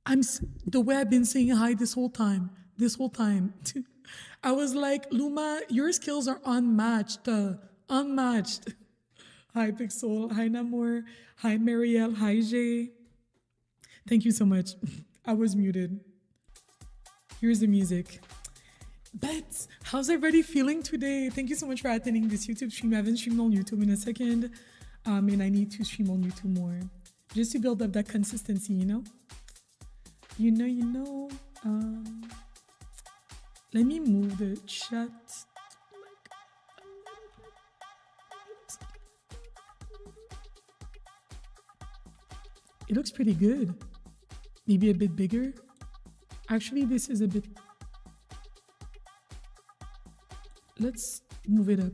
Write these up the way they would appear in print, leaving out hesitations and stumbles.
The way I've been saying hi this whole time. This whole time. I was like, Luma, your skills are unmatched. Unmatched. Hi, Pixel. Hi, Namor. Hi, Marielle. Hi, Jay. Thank you so much. I was muted. Here's the music. Bets, how's everybody feeling today? Thank you so much for attending this YouTube stream. I haven't streamed on YouTube in a second. And I need to stream on YouTube more. Just to build up that consistency, you know? You know. Let me move the chat. It looks pretty good. Maybe a bit bigger. Actually, this is a bit... Let's move it up.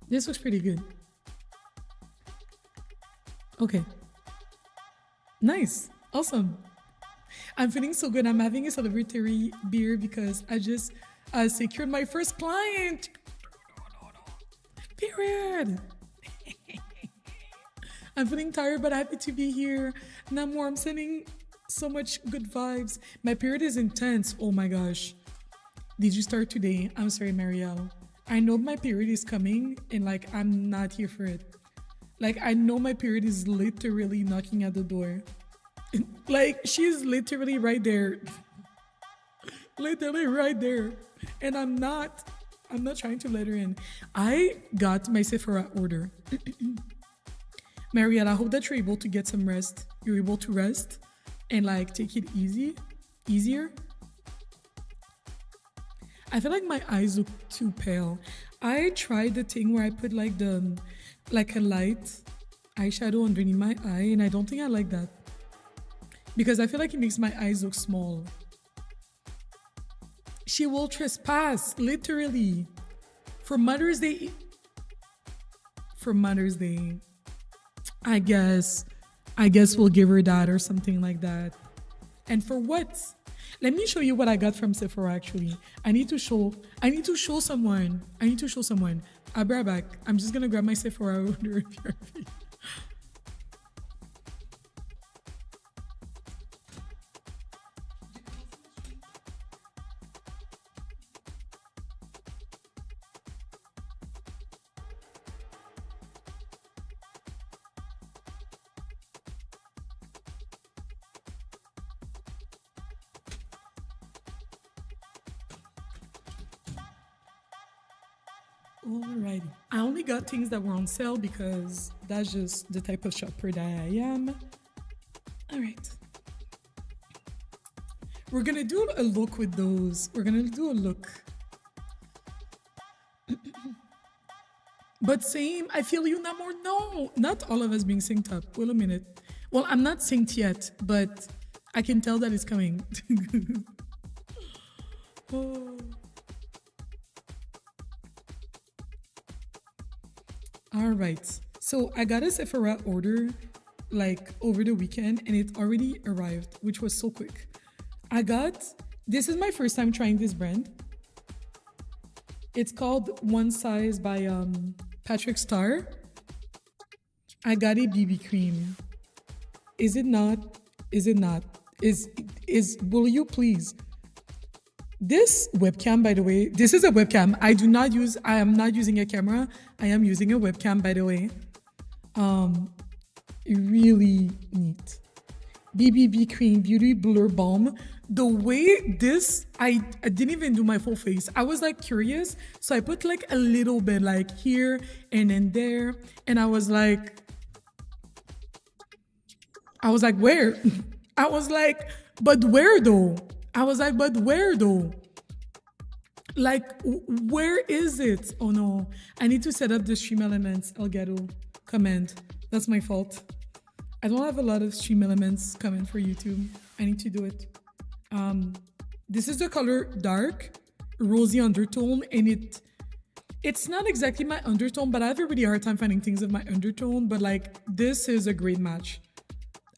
This looks pretty good. Okay. Nice. Awesome. I'm feeling so good. I'm having a celebratory beer because I just secured my first client. Period. I'm feeling tired but happy to be here. Namor, I'm sending so much good vibes. My period is intense. Oh my gosh. Did you start today? I'm sorry, Marielle. I know my period is coming and like I'm not here for it. Like I know my period is literally knocking at the door. Like she's literally right there. Literally right there. And I'm not trying to let her in. I got my Sephora order. Marielle, I hope that you're able to get some rest. You're able to rest and like take it easier. I feel like my eyes look too pale. I tried the thing where I put like a light eyeshadow underneath my eye and I don't think I like that. Because I feel like it makes my eyes look small. She will trespass, literally. For Mother's Day. For Mother's Day. I guess we'll give her that or something like that. And for what? Let me show you what I got from Sephora actually. I need to show someone. I'll be right back. I'm just gonna grab my Sephora order. Alrighty. I only got things that were on sale because that's just the type of shopper that I am. Alright. We're gonna do a look with those. We're gonna do a look. But same, I feel you, Namor. No, not all of us being synced up. Wait a minute. Well, I'm not synced yet, but I can tell that it's coming. Oh. All right. So I got a Sephora order like over the weekend and it already arrived, which was so quick. This is my first time trying this brand. It's called One Size by Patrick Starr. I got a BB cream. Is it not? Is it not? Will you please? This webcam, by the way, this is a webcam. I am not using a camera. I am using a webcam, by the way. Really neat. BBB Cream Beauty Blur Balm. The way this, I didn't even do my full face. I was like curious. So I put like a little bit like here and then there. And I was like, where? I was like, but where though? I was like, but where though? Like, where is it? Oh no, I need to set up the stream elements. Elgato, comment. That's my fault. I don't have a lot of stream elements coming for YouTube. I need to do it. This is the color dark, rosy undertone, and it's not exactly my undertone, but I have a really hard time finding things of my undertone, but like, this is a great match.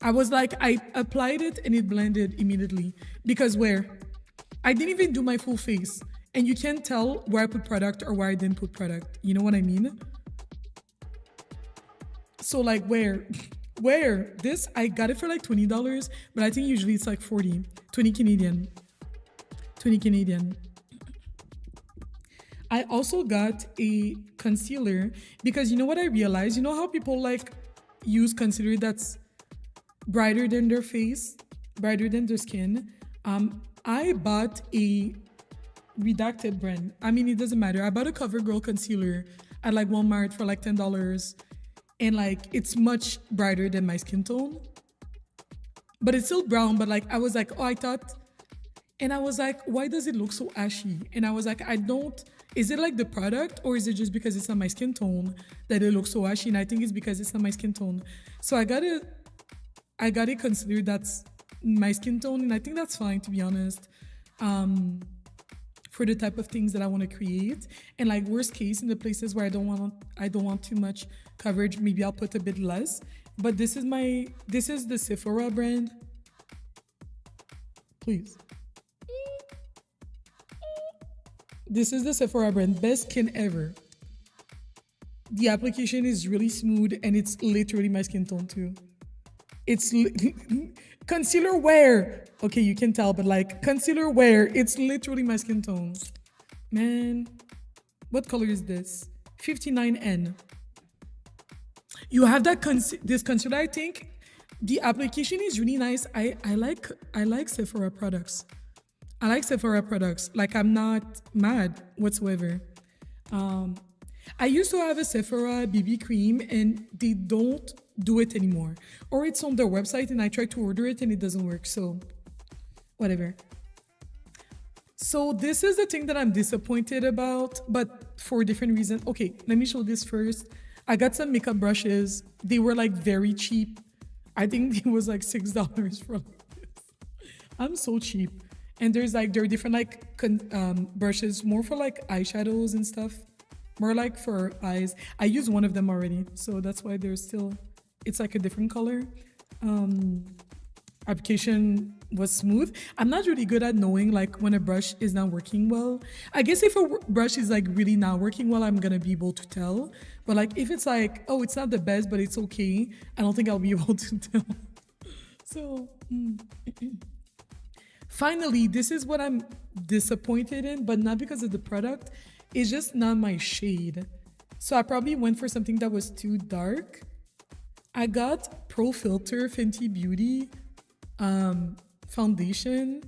I was like, I applied it and it blended immediately because I didn't even do my full face. And you can't tell where I put product or where I didn't put product. You know what I mean? So like where? Where? This, I got it for like $20, but I think usually it's like 40, 20 Canadian. 20 Canadian. I also got a concealer because you know what I realized? You know how people like use concealer that's brighter than their face, brighter than their skin? I bought a redacted brand. I mean, it doesn't matter. I bought a CoverGirl concealer at like Walmart for like $10. And like, it's much brighter than my skin tone. But it's still brown, but like, I was like, oh, I thought, and I was like, why does it look so ashy? And I was like, is it like the product or is it just because it's not my skin tone that it looks so ashy? And I think it's because it's not my skin tone. So I got a concealer that's my skin tone, and I think that's fine, to be honest. For the type of things that I want to create, and like worst case, in the places where I don't want too much coverage, maybe I'll put a bit less. But this is the Sephora brand. Please. This is the Sephora brand, best skin ever. The application is really smooth and it's literally my skin tone too. It's concealer wear. Okay, you can tell, but like concealer wear, it's literally my skin tone. Man, what color is this? 59N. You have that this concealer. I think the application is really nice. I like Sephora products. I like Sephora products. Like, I'm not mad whatsoever. I used to have a Sephora BB cream and they don't do it anymore. Or it's on their website and I tried to order it and it doesn't work. So, whatever. So this is the thing that I'm disappointed about, but for a different reason. Okay, let me show this first. I got some makeup brushes. They were like very cheap. I think it was like $6 for like this. I'm so cheap. And there are different like brushes, more for like eyeshadows and stuff, more like for eyes. I used one of them already, so that's why it's like a different color. Application was smooth. I'm not really good at knowing like when a brush is not working well. I guess if a brush is like really not working well, I'm gonna be able to tell. But like if it's like, oh, it's not the best, but it's okay, I don't think I'll be able to tell. So. Finally, this is what I'm disappointed in, but not because of the product. It's just not my shade. So I probably went for something that was too dark. I got Pro Filter Fenty Beauty foundation.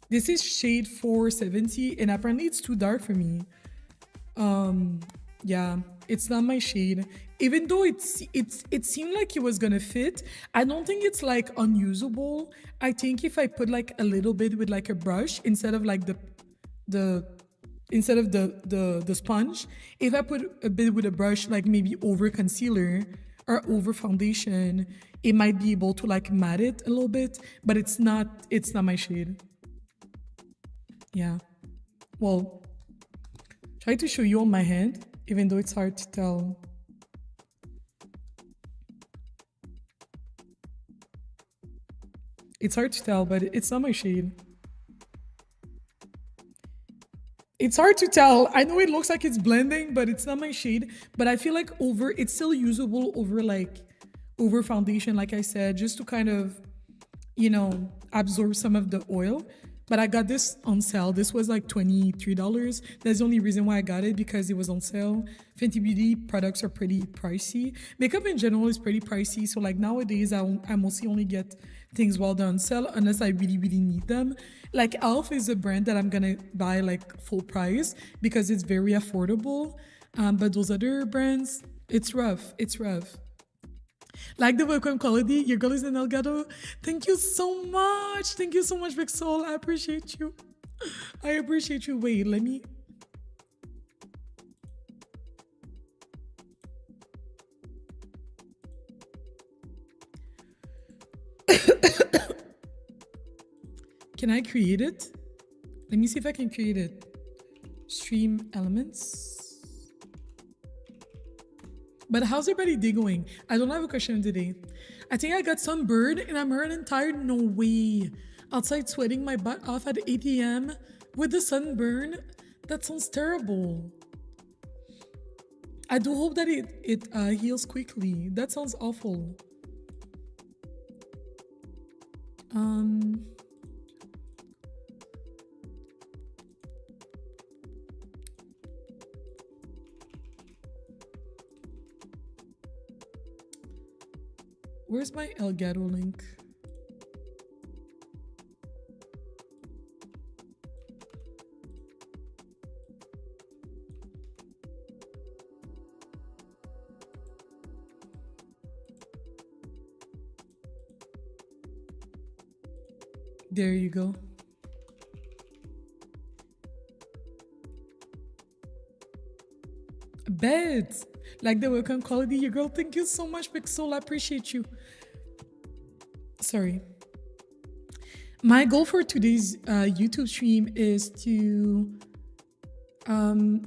This is shade 470, and apparently it's too dark for me. Yeah, it's not my shade. Even though it seemed like it was gonna fit, I don't think it's like unusable. I think if I put like a little bit with like a brush instead of like the sponge, if I put a bit with a brush, like maybe over concealer or over foundation, it might be able to like matte it a little bit, but it's not my shade. Yeah. Well, try to show you on my hand, even though it's hard to tell. It's hard to tell, but it's not my shade. It's hard to tell. I know it looks like it's blending, but it's not my shade. But I feel like it's still usable over foundation, like I said, just to kind of, absorb some of the oil. But I got this on sale. This was like $23. That's the only reason why I got it, because it was on sale. Fenty Beauty products are pretty pricey. Makeup in general is pretty pricey. So like nowadays, I mostly only get things while they're on sale unless I really, really need them. Like e.l.f. is a brand that I'm gonna buy like full price because it's very affordable. But those other brands, it's rough. It's rough. Like the welcome quality, your girl is in Elgato. Thank you so much. Thank you so much, Big Soul. I appreciate you. I appreciate you. Wait, let me. Can I create it? Let me see if I can create it. Stream elements. But how's everybody day going? I don't have a question today. I think I got sunburned and I'm hurt and tired. No way. Outside sweating my butt off at 8 a.m. with the sunburn. That sounds terrible. I do hope that it heals quickly. That sounds awful. Um, where's my Elgato link? There you go. Bet. Like the welcome quality, your girl. Thank you so much, Pixel. I appreciate you. Sorry. My goal for today's YouTube stream is to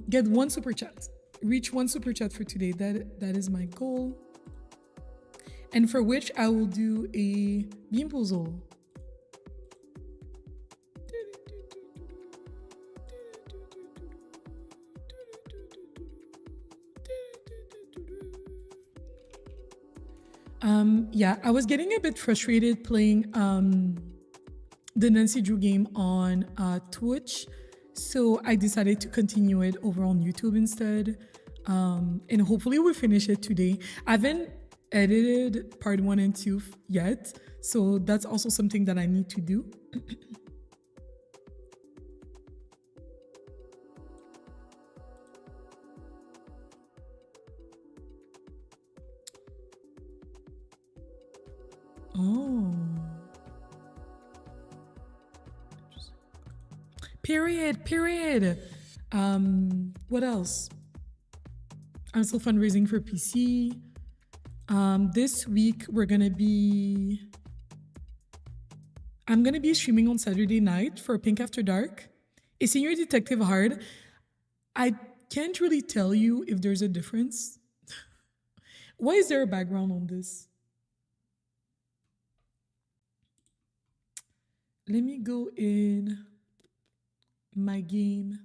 get one super chat. Reach one super chat for today. That is my goal. And for which I will do a bean puzzle. Yeah, I was getting a bit frustrated playing the Nancy Drew game on Twitch, so I decided to continue it over on YouTube instead. And hopefully we'll finish it today. I haven't edited part 1 and 2 yet, so that's also something that I need to do. Oh. Period. What else? I'm still fundraising for PC. This week I'm gonna be streaming on Saturday night for Pink After Dark. A senior detective hard. I can't really tell you if there's a difference. Why is there a background on this? Let me go in my game.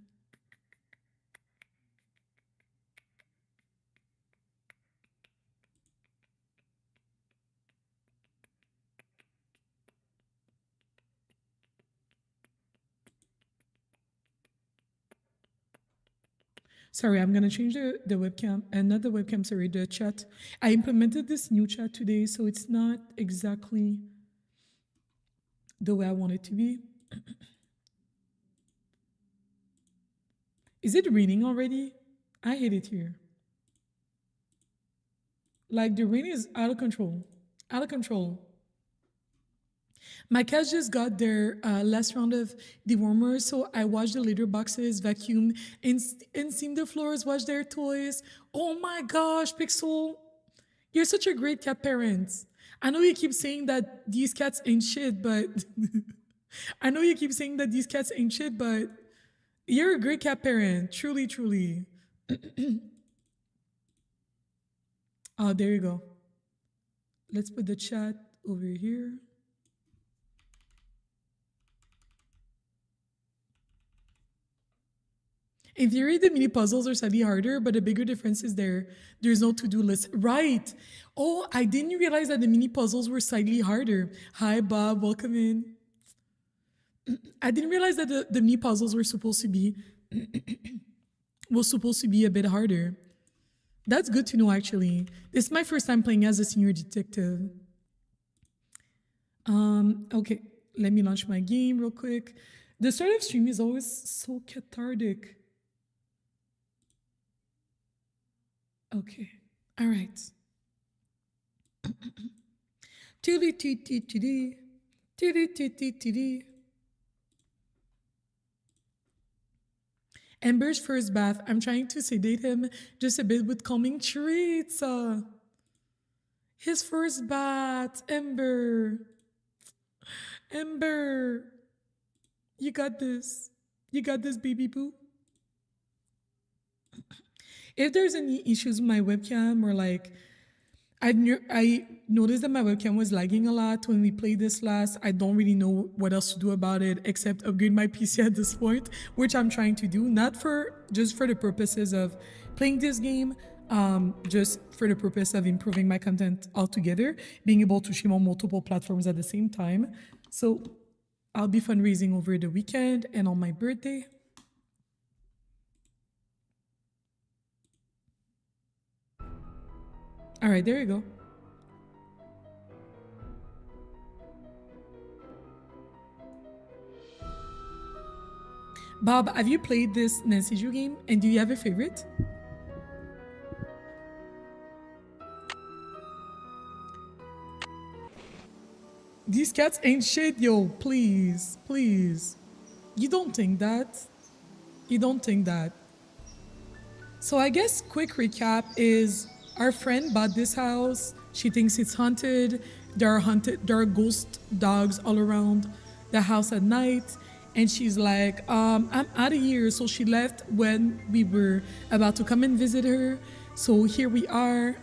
Sorry, I'm gonna change the webcam, and not the webcam, sorry, the chat. I implemented this new chat today, so it's not exactly the way I want it to be. Is it raining already? I hate it here. Like the rain is out of control. Out of control. My cats just got their last round of dewormers, so I washed the litter boxes, vacuumed, and steamed the floors, washed their toys. Oh my gosh, Pixel, you're such a great cat parent. I know you keep saying that these cats ain't shit, but I know you keep saying that these cats ain't shit, but you're a great cat parent. Truly, truly. Oh, there you go. Let's put the chat over here. In theory, the mini puzzles are slightly harder, but the bigger difference is there's no to-do list. Right. Oh, I didn't realize that the mini puzzles were slightly harder. Hi, Bob. Welcome in. I didn't realize that the mini puzzles were supposed to be a bit harder. That's good to know, actually. This is my first time playing as a senior detective. Okay, let me launch my game real quick. The start of stream is always so cathartic. Okay, all right. Amber's first bath. I'm trying to sedate him just a bit with calming treats. His first bath, Amber. Amber, you got this. You got this, baby boo. If there's any issues with my webcam or like I noticed that my webcam was lagging a lot when we played this last. I don't really know what else to do about it except upgrade my PC at this point, which I'm trying to do, not for just for the purposes of playing this game, just for the purpose of improving my content altogether, being able to stream on multiple platforms at the same time. So I'll be fundraising over the weekend and on my birthday. All right, there you go. Bob, have you played this Nancy Drew game? And do you have a favorite? These cats ain't shit, yo. Please, please. You don't think that? You don't think that? So I guess quick recap is our friend bought this house. She thinks it's haunted. There are ghost dogs all around the house at night. And she's like, I'm out of here. So she left when we were about to come and visit her. So here we are.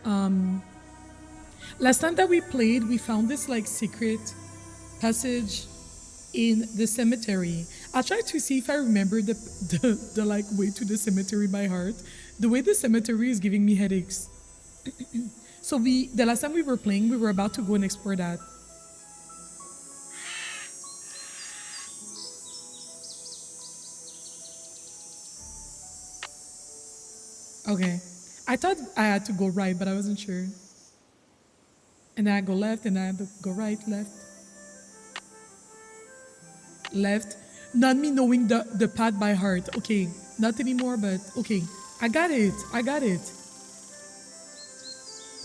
Last time that we played, we found this like secret passage in the cemetery. I'll try to see if I remember the like way to the cemetery by heart. The way the cemetery is giving me headaches. So the last time we were playing, we were about to go and explore that. Okay. I thought I had to go right, but I wasn't sure. And then I go left, and I had to go right, left. Left. Not me knowing the path by heart. Okay. Not anymore, but okay. I got it. I got it.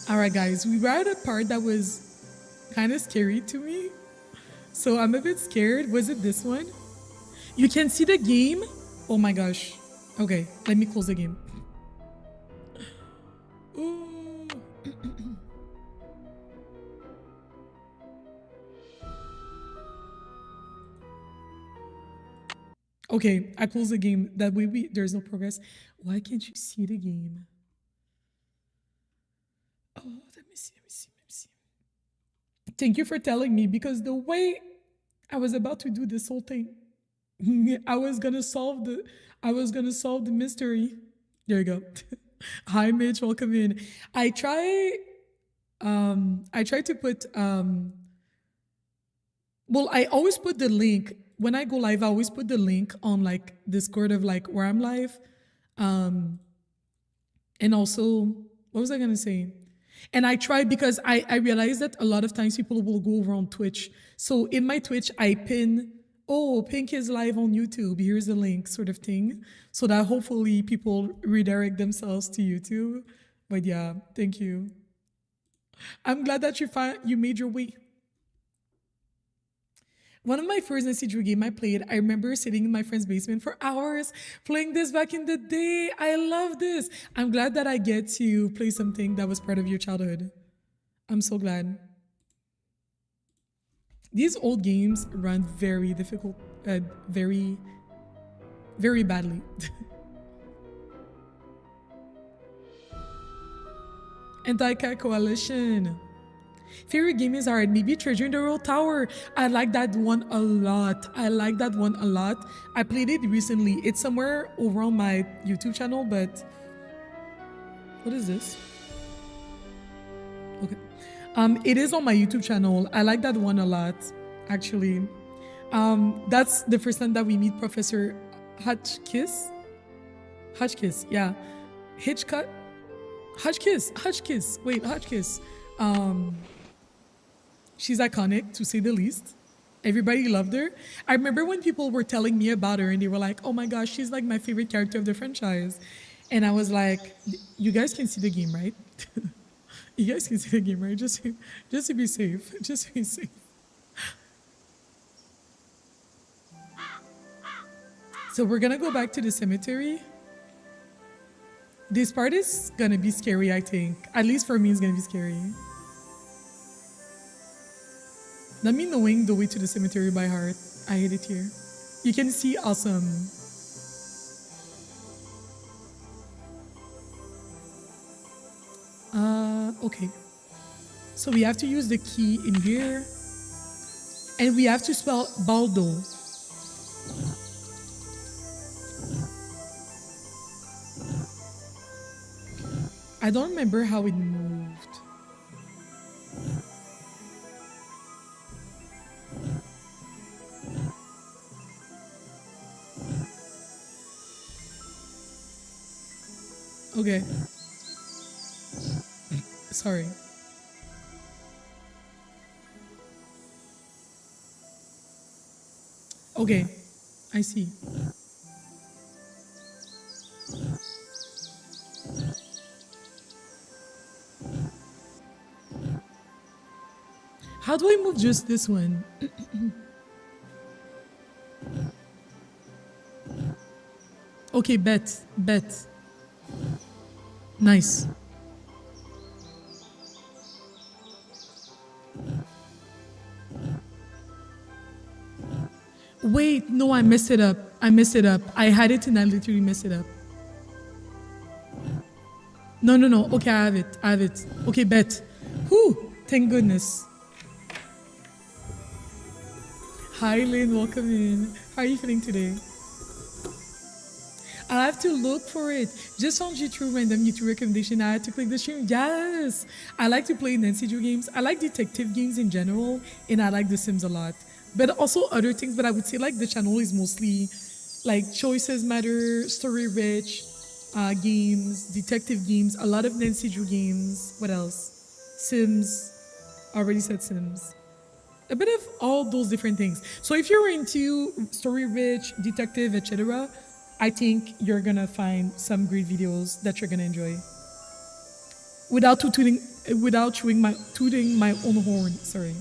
All right, guys. We were at a part that was kind of scary to me. So I'm a bit scared. Was it this one? You can see the game? Oh my gosh. Okay. Let me close the game. Ooh. Okay, I close the game. That way there's no progress. Why can't you see the game? Oh, let me see, let me see, let me see. Thank you for telling me because the way I was about to do this whole thing, I was gonna solve the mystery. There you go. Hi Mitch, welcome in. I try to put well, I always put the link when I go live. I always put the link on like Discord of like where I'm live, and also what was I gonna say? And I try because I realize that a lot of times people will go over on Twitch. So in my Twitch, I pin, oh, Pink is live on YouTube. Here's the link, sort of thing, so that hopefully people redirect themselves to YouTube. But yeah, thank you. I'm glad that you made your way. One of my first NC game I played, I remember sitting in my friend's basement for hours playing this back in the day. I love this. I'm glad that I get to play something that was part of your childhood. I'm so glad. These old games run very difficult, very, very badly. Anti-Cat Coalition. Favorite game is hard. Maybe Treasure in the Royal Tower. I like that one a lot. I like that one a lot. I played it recently. It's somewhere over on my YouTube channel, but what is this? Okay. It is on my YouTube channel. I like that one a lot, actually. That's the first time that we meet Professor Hotchkiss. Hotchkiss, yeah. Hitchcut. Hotchkiss. Wait, Hotchkiss. She's iconic, to say the least. Everybody loved her. I remember when people were telling me about her and they were like, oh my gosh, she's like my favorite character of the franchise. And I was like, you guys can see the game, right? You guys can see the game, right? Just to be safe. Just to be safe. So we're gonna go back to the cemetery. This part is gonna be scary, I think. At least for me, it's gonna be scary. Not me knowing the way to the cemetery by heart. I hate it here. You can see awesome. Okay. So we have to use the key in here. And we have to spell Baldo. I don't remember how it moved. Okay. Sorry. Okay. I see. How do I move just this one? Okay, bet. Bet. Nice. Wait, no, I messed it up. I messed it up. I had it and I literally messed it up. No, no, no. Okay, I have it. I have it. Okay, bet. Whew. Thank goodness. Hi, Lynn. Welcome in. How are you feeling today? I have to look for it. Just on YouTube random YouTube recommendation, I had to click the stream. Yes! I like to play Nancy Drew games. I like detective games in general, and I like The Sims a lot. But also other things, but I would say like the channel is mostly like choices matter, story rich, games, detective games, a lot of Nancy Drew games. What else? Sims. Already said Sims. A bit of all those different things. So if you're into story rich, detective, etc., I think you're gonna find some great videos that you're gonna enjoy. Without tooting my own horn. Sorry.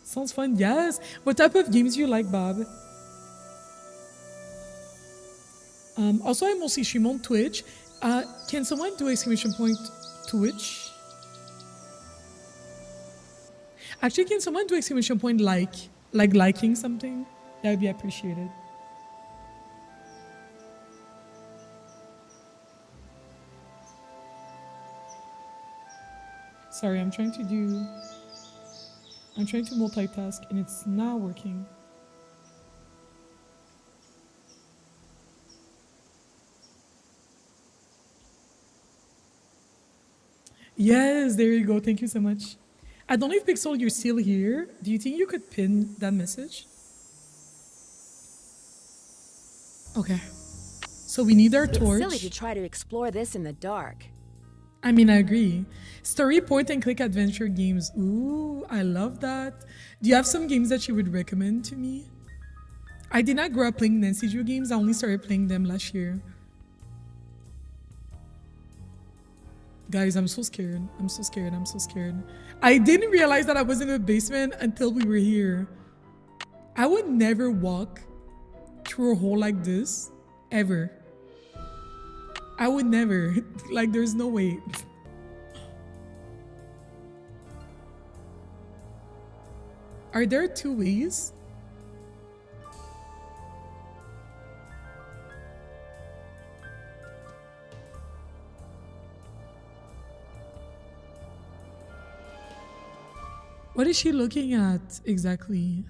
Sounds fun. Yes. What type of games do you like, Bob? Also, I mostly stream on Twitch. Can someone do exclamation point Twitch? Actually, can someone do exclamation point like liking something? That would be appreciated. Sorry, I'm trying to multitask and it's not working. Yes, there you go. Thank you so much. I don't know if Pixel, you're still here. Do you think you could pin that message? Okay. So we need our torch. It's silly to try to explore this in the dark. I mean, I agree. Story point and click adventure games. Ooh, I love that. Do you have some games that you would recommend to me? I did not grow up playing Nancy Drew games. I only started playing them last year. Guys, I'm so scared. I'm so scared. I'm so scared. I didn't realize that I was in the basement until we were here. I would never walk through a hole like this, ever. I would never. Like, there's no way. Are there two ways? What is she looking at exactly?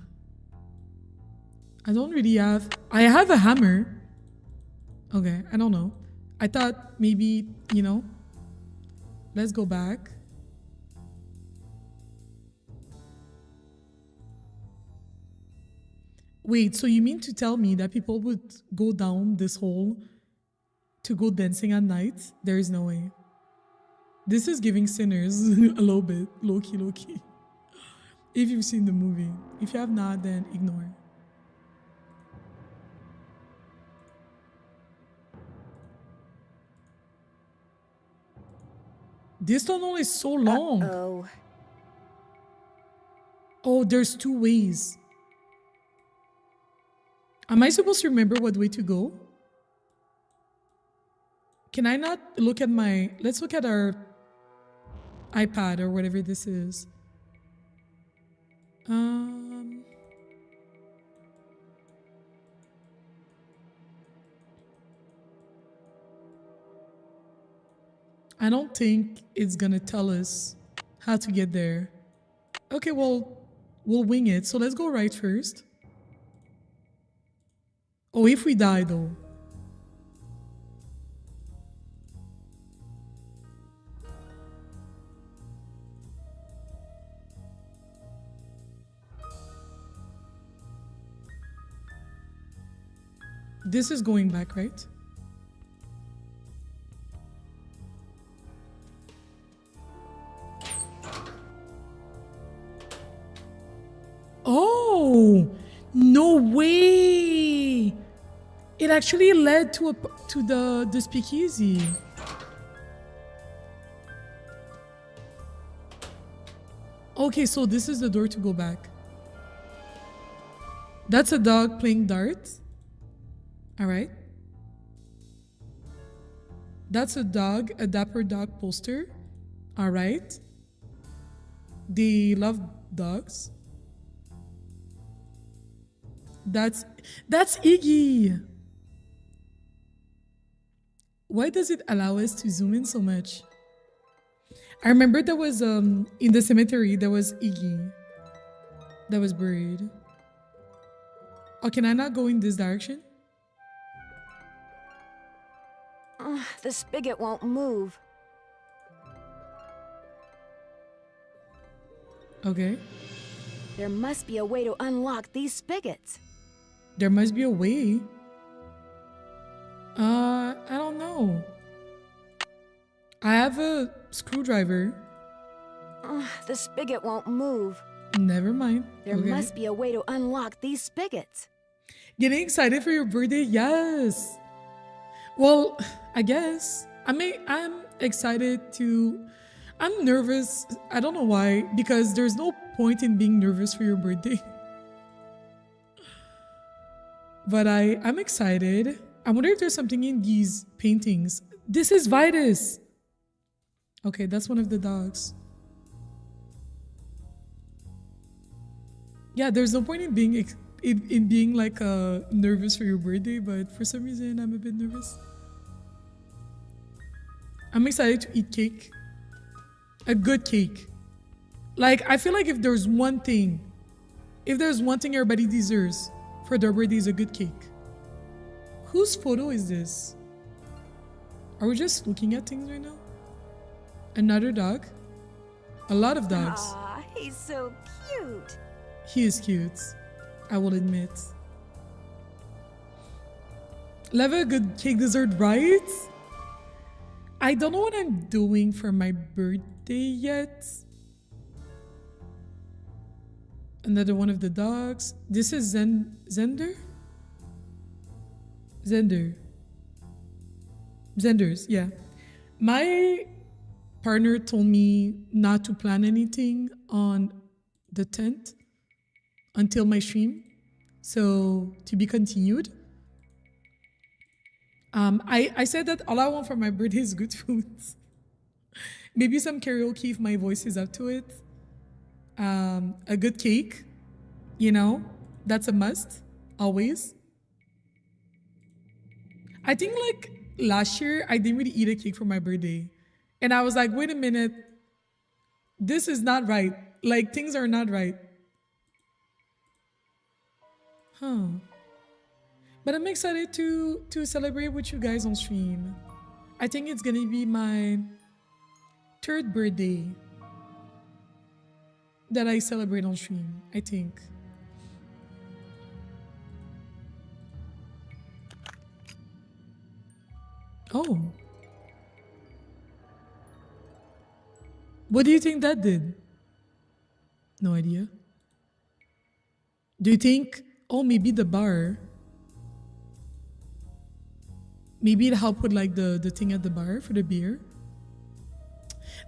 I don't really have... I have a hammer. Okay, I don't know. I thought maybe, you know... Let's go back. Wait, so you mean to tell me that people would go down this hole to go dancing at night? There is no way. This is giving Sinners a little bit. Low-key, low-key. If you've seen the movie. If you have not, then ignore. This tunnel is so long. Uh-oh. Oh, there's two ways. Am I supposed to remember what way to go? Can I not look at my... Let's look at our iPad or whatever this is. I don't think it's gonna tell us how to get there. Okay, well, we'll wing it. So let's go right first. Oh, if we die though. This is going back, right? Oh, no way! It actually led to the speakeasy. Okay, so this is the door to go back. That's a dog playing darts. All right. That's a dog, a dapper dog poster. All right. They love dogs. That's Iggy. Why does it allow us to zoom in so much? I remember there was in the cemetery there was Iggy that was buried. Oh, can I not go in this direction? The spigot won't move. Okay. There must be a way to unlock these spigots. There must be a way. I don't know. I have a screwdriver. The spigot won't move. Never mind. There must be a way to unlock these spigots. Getting excited for your birthday? Yes. Well, I guess. I'm excited to... I'm nervous. I don't know why. Because there's no point in being nervous for your birthday. But I'm excited. I wonder if there's something in these paintings. This is Vitus. Okay, that's one of the dogs. Yeah, there's no point in being like nervous for your birthday, but for some reason I'm a bit nervous. I'm excited to eat cake. A good cake. Like, I feel like if there's one thing everybody deserves for their birthday is a good cake. Whose photo is this? Are we just looking at things right now? Another dog? A lot of dogs. Aw, he's so cute. He is cute, I will admit. Love a good cake dessert, right? I don't know what I'm doing for my birthday yet. Another one of the dogs. This is Zender? Zenders, yeah. My partner told me not to plan anything on the 10th until my stream. So, to be continued. I said that all I want for my birthday is good food. Maybe some karaoke if my voice is up to it. A good cake, that's a must, always. I think like last year, I didn't really eat a cake for my birthday. And I was like, wait a minute, this is not right. Like, things are not right. Huh. But I'm excited to celebrate with you guys on stream. I think it's gonna be my 3rd birthday that I celebrate on stream, I think. Oh. What do you think that did? No idea. Do you think, maybe the bar? Maybe it helped with like the thing at the bar for the beer?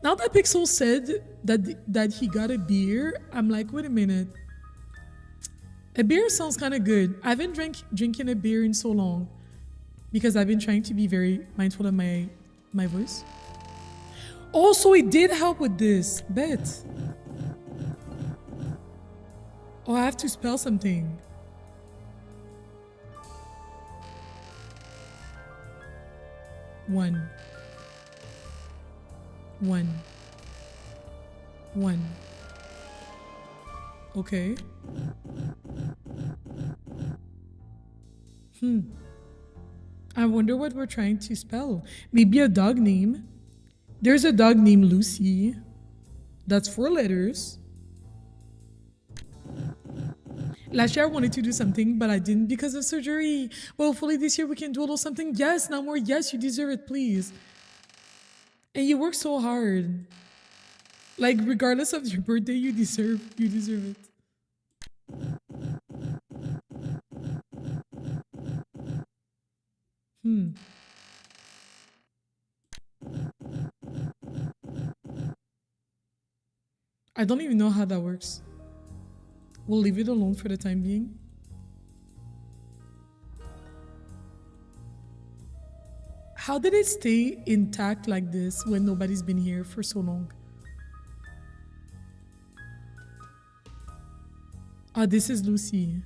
Now that Pixel said that he got a beer, I'm like, wait a minute. A beer sounds kind of good. I haven't drinking a beer in so long because I've been trying to be very mindful of my voice. Also, it did help with this. Bet. Oh, I have to spell something. One. 1. 1. Okay. I wonder what we're trying to spell. Maybe a dog name. There's a dog named Lucy. That's 4 letters. Last year I wanted to do something, but I didn't because of surgery. Well, hopefully this year we can do a little something. Yes, now more. Yes, you deserve it, please. And you work so hard. Like, regardless of your birthday, you deserve it. I don't even know how that works. We'll leave it alone for the time being. How did it stay intact like this when nobody's been here for so long? This is Lucy.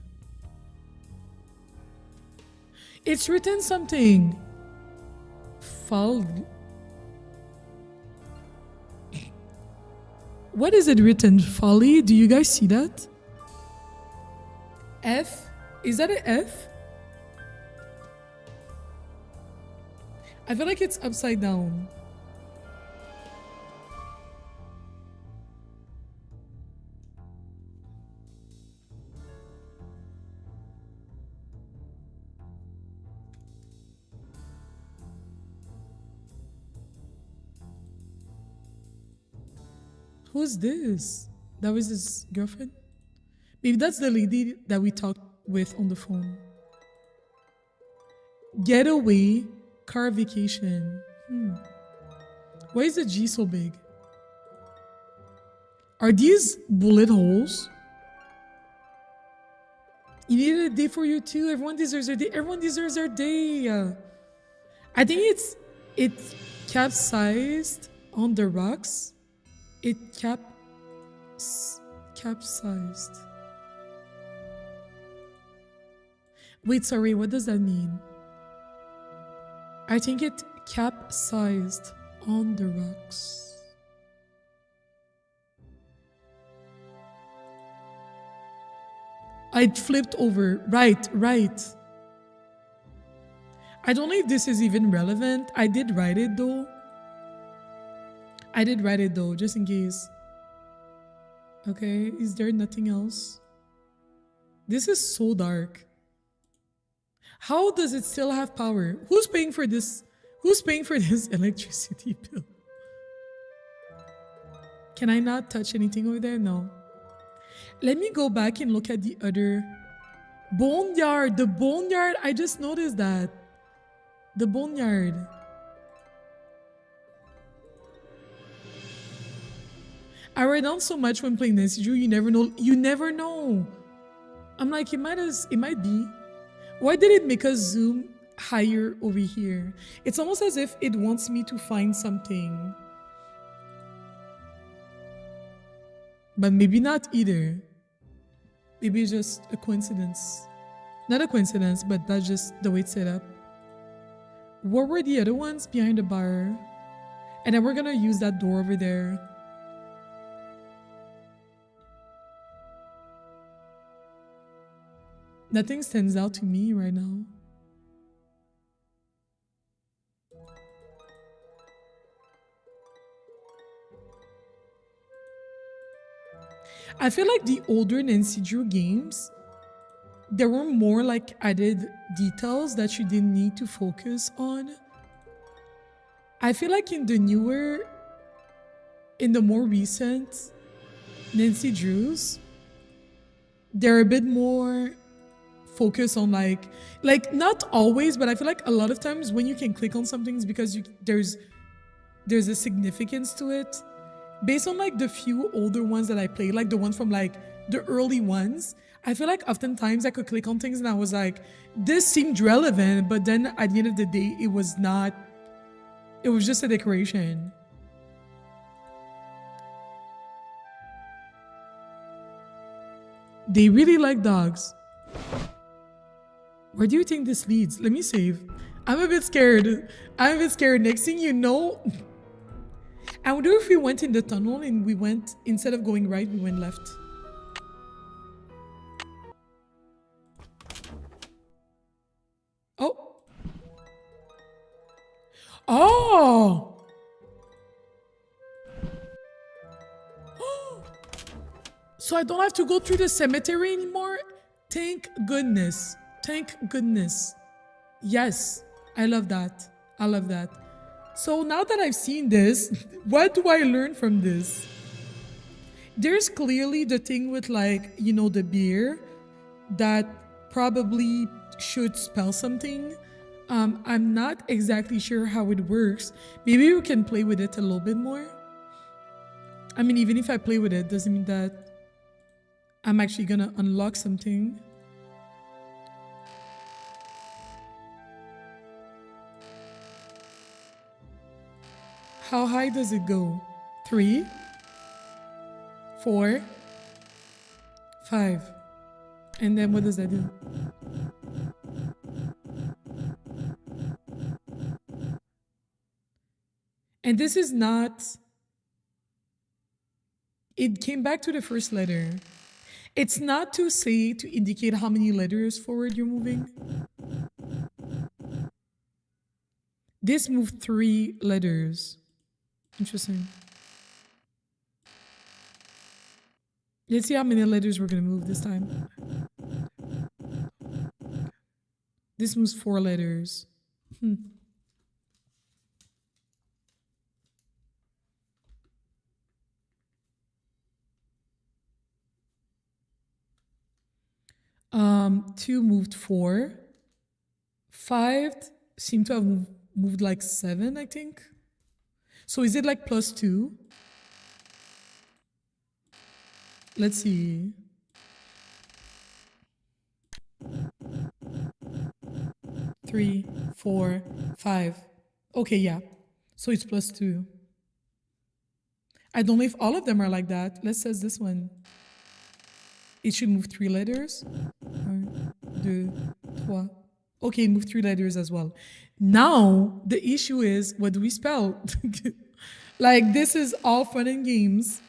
It's written something. What is it written? Folly? Do you guys see that? F? Is that an F? I feel like it's upside down. Who's this? That was his girlfriend? Maybe that's the lady that we talked with on the phone. Getaway car vacation. Why is the G so big? Are these bullet holes? You needed a day for you too. Everyone deserves their day. Everyone deserves their day. I think it's capsized on the rocks. It capsized. Wait, sorry, what does that mean? I think it capsized on the rocks. I flipped over. Right. I don't know if this is even relevant. I did write it though, just in case. Okay, is there nothing else? This is so dark. How does it still have power? Who's paying for this? Who's paying for this electricity bill? Can I not touch anything over there? No. Let me go back and look at the other boneyard. The boneyard, I just noticed that. The boneyard. I write down so much when playing this. You never know. You never know. I'm like, it might be. Why did it make us zoom higher over here? It's almost as if it wants me to find something. But maybe not either. Maybe it's just a coincidence. Not a coincidence, but that's just the way it's set up. What were the other ones behind the bar? And then we're gonna use that door over there. Nothing stands out to me right now. I feel like the older Nancy Drew games, there were more like added details that you didn't need to focus on. I feel like in the more recent Nancy Drews, they're a bit more focused on like not always, but I feel like a lot of times when you can click on something is because there's a significance to it. Based on like the few older ones that I played, like the ones from like the early ones, I feel like oftentimes I could click on things and I was like, this seemed relevant, but then at the end of the day, it was not. It was just a decoration. They really like dogs. Where do you think this leads? Let me save. I'm a bit scared. Next thing you know, I wonder if we went in the tunnel and we went, instead of going right, we went left. Oh. Oh. So I don't have to go through the cemetery anymore? Thank goodness. Thank goodness. Yes, I love that. I love that. So now that I've seen this, what do I learn from this? There's clearly the thing with, like, you know, the beer that probably should spell something. I'm not exactly sure how it works. Maybe we can play with it a little bit more. I mean, even if I play with it, doesn't mean that I'm actually gonna unlock something. How high does it go? 3, 4, 5. And then what does that do? And this is not... It came back to the first letter. It's not to say, to indicate how many letters forward you're moving. This moved 3 letters. Interesting. Let's see how many letters we're gonna move this time. This moves 4 letters. 2 moved 4. 5 seemed to have moved like 7, I think. So is it like +2? Let's see. Three, 4, 5. Okay, yeah. So it's +2. I don't know if all of them are like that. Let's say this one. It should move 3 letters. 1, 2, 3. Okay, move 3 letters as well. Now, the issue is, what do we spell? Like, this is all fun and games.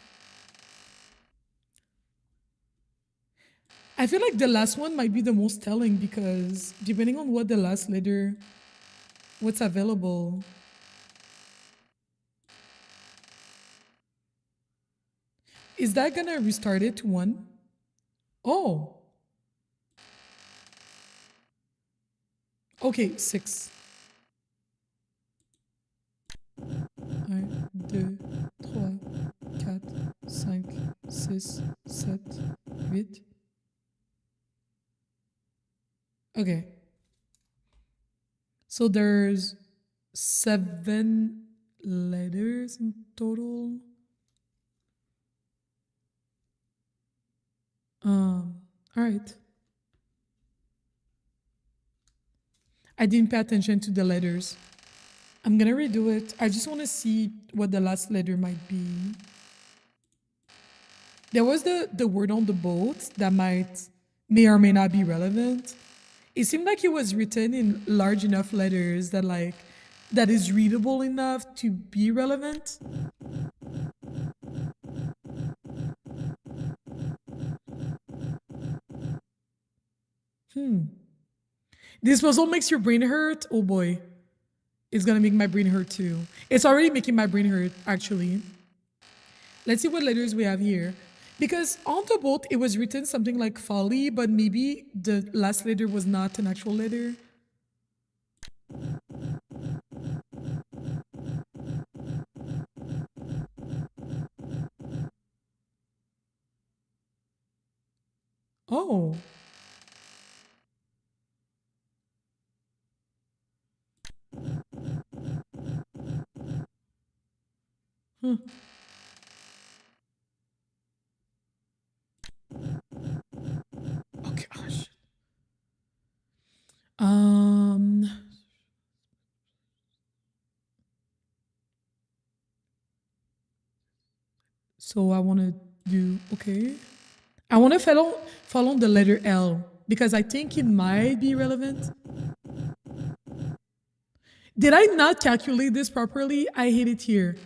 I feel like the last one might be the most telling because depending on what the last letter, what's available. Is that gonna restart it to 1? Oh. Okay, 6. 1, 2, 3, 4, 5, 6, 7, 8. Okay. So there's 7 letters in total. All right. I didn't pay attention to the letters. I'm gonna redo it. I just want to see what the last letter might be. There was the word on the boat that may or may not be relevant. It seemed like it was written in large enough letters that that is readable enough to be relevant. This puzzle makes your brain hurt? Oh boy. It's gonna make my brain hurt too. It's already making my brain hurt, actually. Let's see what letters we have here. Because on the boat, it was written something like folly, but maybe the last letter was not an actual letter. Oh. Huh. Okay, oh shit. So I want to do, okay. I want to follow the letter L because I think it might be relevant. Did I not calculate this properly? I hate it here.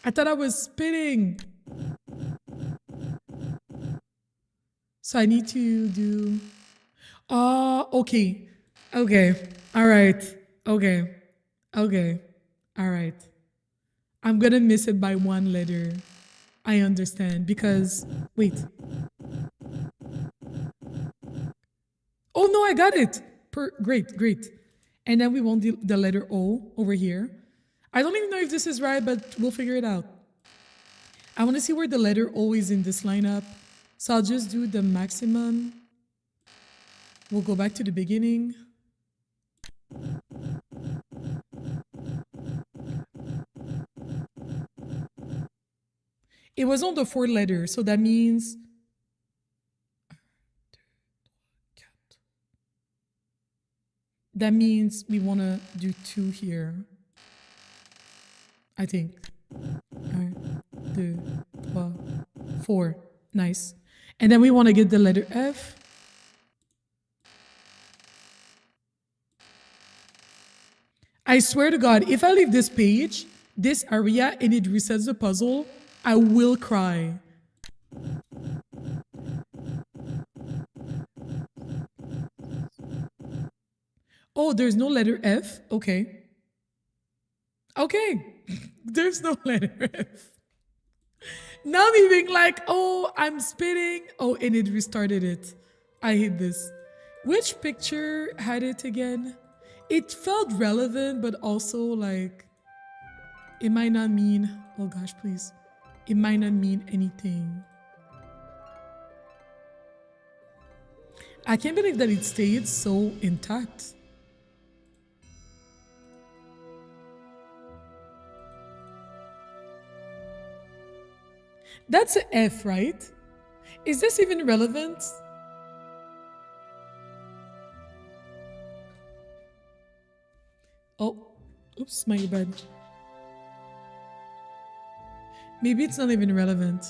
I thought I was spitting. So I need to do. Oh, okay. Okay. All right. Okay. Okay. All right. I'm gonna miss it by one letter. I understand because wait. Oh no, I got it. Great, great. And then we want the letter O over here. I don't even know if this is right, but we'll figure it out. I want to see where the letter O is in this lineup. So I'll just do the maximum. We'll go back to the beginning. It was on the 4th letter, so that means we want to do 2 here. I think. 1, 2, 3, 4. Nice. And then we want to get the letter F. I swear to God, if I leave this page, this area, and it resets the puzzle, I will cry. Oh, there's no letter F? Okay. Okay. There's no letter F. Now I'm even like, oh, I'm spitting. Oh, and it restarted it. I hate this. Which picture had it again? It felt relevant, but also like, it might not mean, oh gosh, please. It might not mean anything. I can't believe that it stayed so intact. That's an F, right? Is this even relevant? Oh, oops, my bad. Maybe it's not even relevant.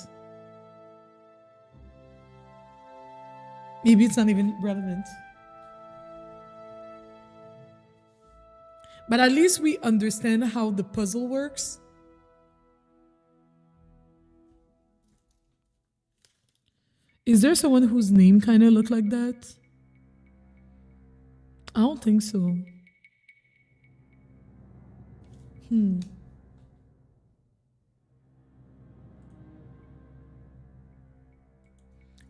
Maybe it's not even relevant. But at least we understand how the puzzle works. Is there someone whose name kind of looked like that? I don't think so. And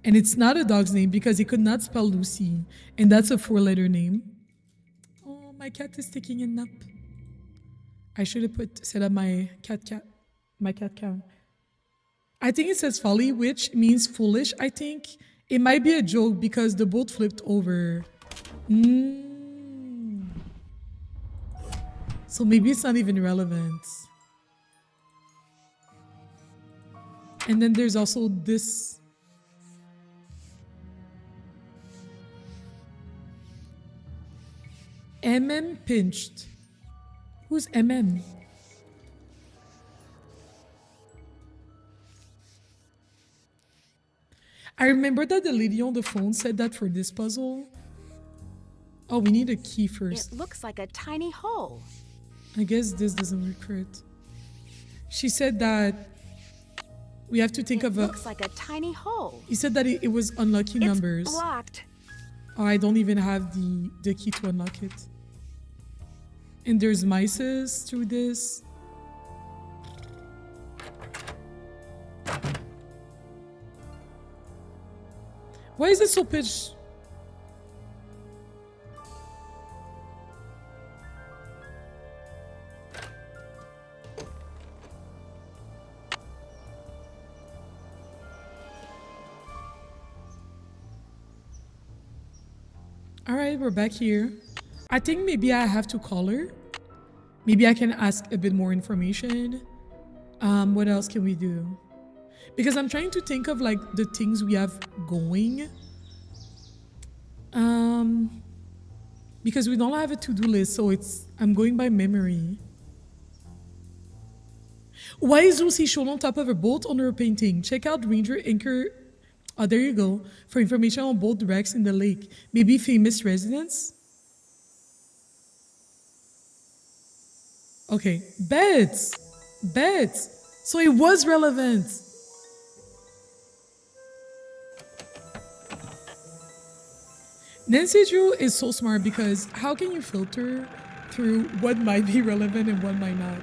it's not a dog's name because he could not spell Lucy. And that's a 4-letter name. Oh, my cat is taking a nap. I should have set up my cat count. I think it says folly, which means foolish, I think. It might be a joke because the boat flipped over. So maybe it's not even relevant. And then there's also this. MM pinched. Who's MM? I remember that the lady on the phone said that for this puzzle. Oh, we need a key first. It looks like a tiny hole. I guess this doesn't work for it. She said that we have to think of a. It looks like a tiny hole. He said that it was unlucky numbers. It's blocked. Oh, I don't even have the key to unlock it. And there's mices through this. Why is it so pitched? All right, we're back here. I think maybe I have to call her. Maybe I can ask a bit more information. What else can we do? Because I'm trying to think of like the things we have going. Because we don't have a to-do list, so I'm going by memory. Why is Lucy shown on top of a boat under a painting? Check out Ranger Anchor. Oh, there you go. For information on boat wrecks in the lake. Maybe famous residents? Okay, beds. Beds. So it was relevant. Nancy Drew is so smart because how can you filter through what might be relevant and what might not?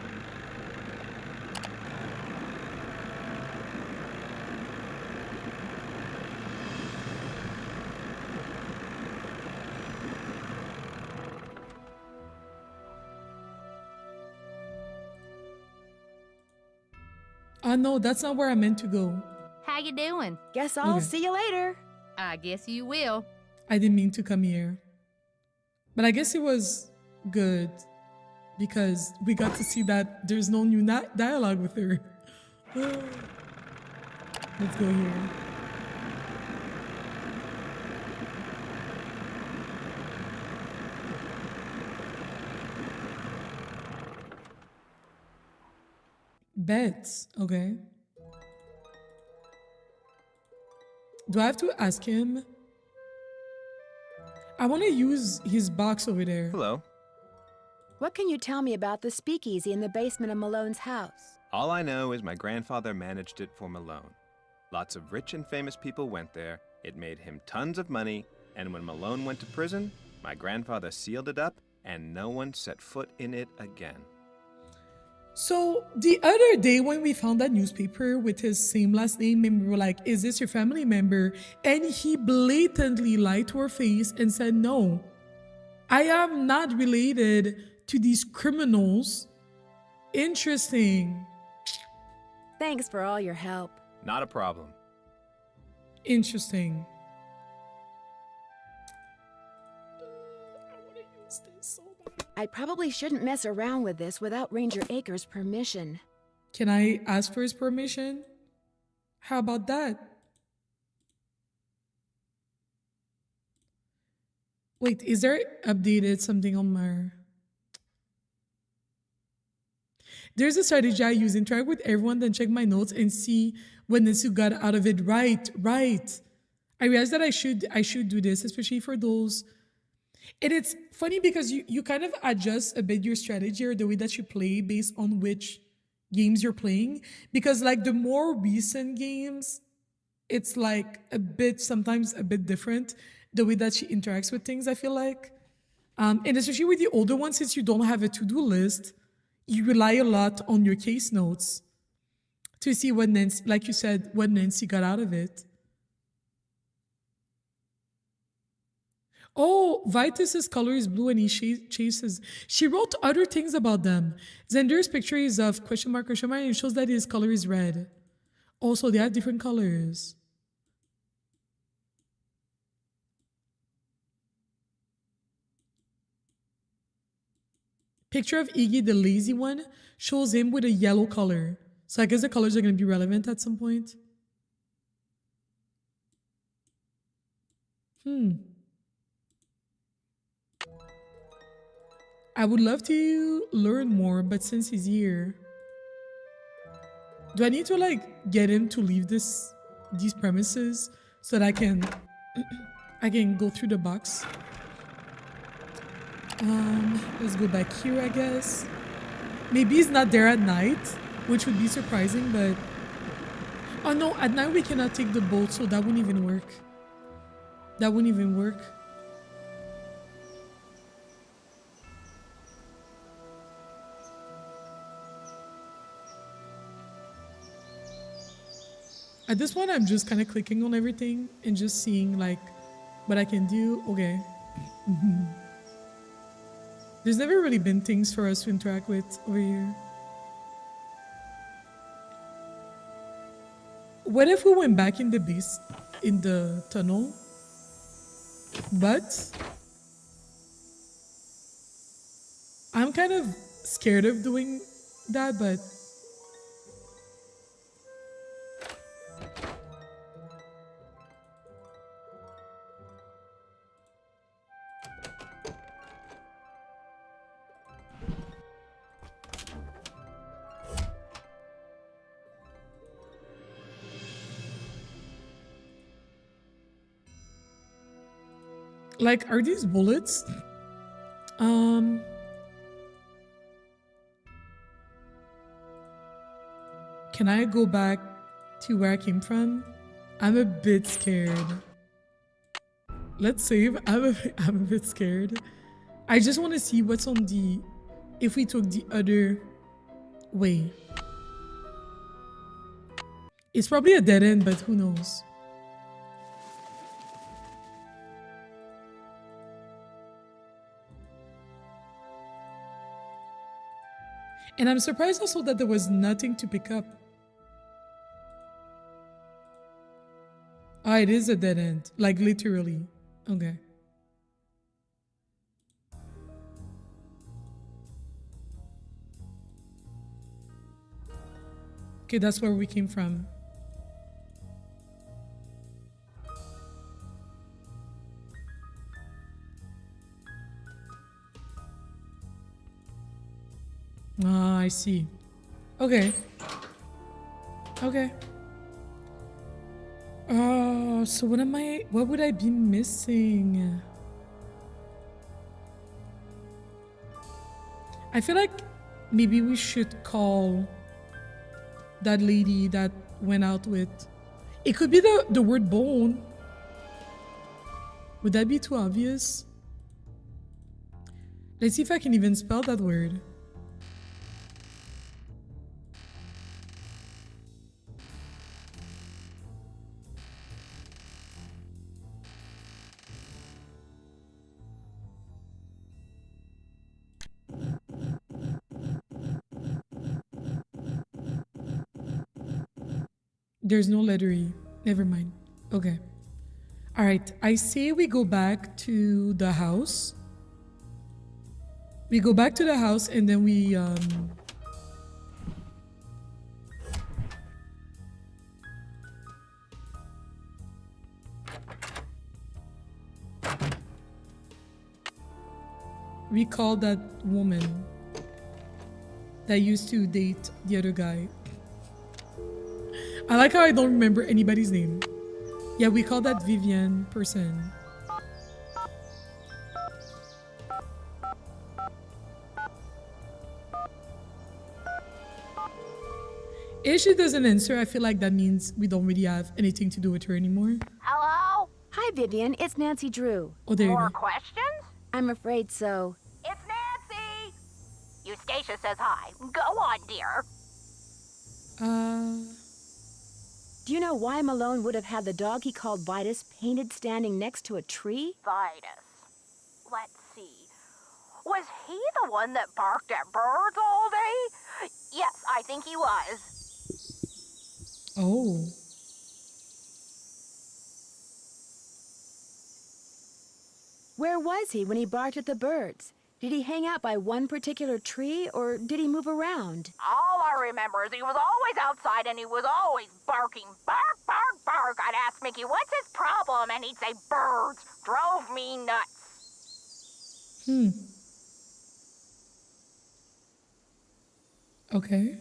Oh no, that's not where I meant to go. How you doing? Guess I'll Okay. see you later. I guess you will. I didn't mean to come here. But I guess it was good because we got to see that there's no new dialogue with her. Let's go here. Bets, okay. Do I have to ask him? I want to use his box over there. Hello. What can you tell me about the speakeasy in the basement of Malone's house? All I know is my grandfather managed it for Malone. Lots of rich and famous people went there. It made him tons of money, and when Malone went to prison, my grandfather sealed it up, and no one set foot in it again. So the other day when we found that newspaper with his same last name and we were like, is this your family member? And he blatantly lied to our face and said, no, I am not related to these criminals. Interesting. Thanks for all your help. Not a problem. Interesting. I probably shouldn't mess around with this without Ranger Acres' permission. Can I ask for his permission? How about that? Wait, is there updated something on my... There's a strategy I use. Interact with everyone, then check my notes and see what Nisu got out of it. Right. I realized that I should do this, especially for those. And it's funny because you kind of adjust a bit your strategy or the way that you play based on which games you're playing. Because like the more recent games, it's like sometimes a bit different the way that she interacts with things, I feel like. And especially with the older ones, since you don't have a to-do list, you rely a lot on your case notes to see what Nancy, like you said, what Nancy got out of it. Oh, Vitus's color is blue and he chases. She wrote other things about them. Zender's picture is of question mark, and it shows that his color is red. Also, they have different colors. Picture of Iggy, the lazy one, shows him with a yellow color. So I guess the colors are going to be relevant at some point. I would love to learn more, but since he's here, do I need to like get him to leave these premises so that I can go through the box? Let's go back here, I guess. Maybe he's not there at night, which would be surprising, but... Oh no, at night we cannot take the boat, so that wouldn't even work. That wouldn't even work. At this point, I'm just kind of clicking on everything and just seeing like what I can do. Okay. There's never really been things for us to interact with over here. What if we went back in the base, in the tunnel? But I'm kind of scared of doing that, but like, are these bullets? Can I go back to where I came from? I'm a bit scared. Let's save. I'm a bit scared. I just want to see what's on the... If we took the other way. It's probably a dead end, but who knows? And I'm surprised also that there was nothing to pick up. Ah, it is a dead end. Like literally. Okay. Okay, that's where we came from. Ah, I see. Okay. Okay. So what would I be missing? I feel like maybe we should call that lady that went out with... It could be the word bone. Would that be too obvious? Let's see if I can even spell that word. There's no letter E. Never mind. Okay. All right. I say we go back to the house. We go back to the house and then we call that woman that used to date the other guy. I like how I don't remember anybody's name. Yeah, we call that Vivian person. If she doesn't answer, I feel like that means we don't really have anything to do with her anymore. Hello? Hi, Vivian. It's Nancy Drew. Oh, there you More go. questions? I'm afraid so. It's Nancy! Eustacia says hi. Go on, dear. Do you know why Malone would have had the dog he called Vitus painted standing next to a tree? Vitus. Let's see. Was he the one that barked at birds all day? Yes, I think he was. Oh. Where was he when he barked at the birds? Did he hang out by one particular tree, or did he move around? All I remember is he was always outside and he was always barking. Bark, bark, bark. I'd ask Mickey, what's his problem? And he'd say, birds. Drove me nuts. Okay.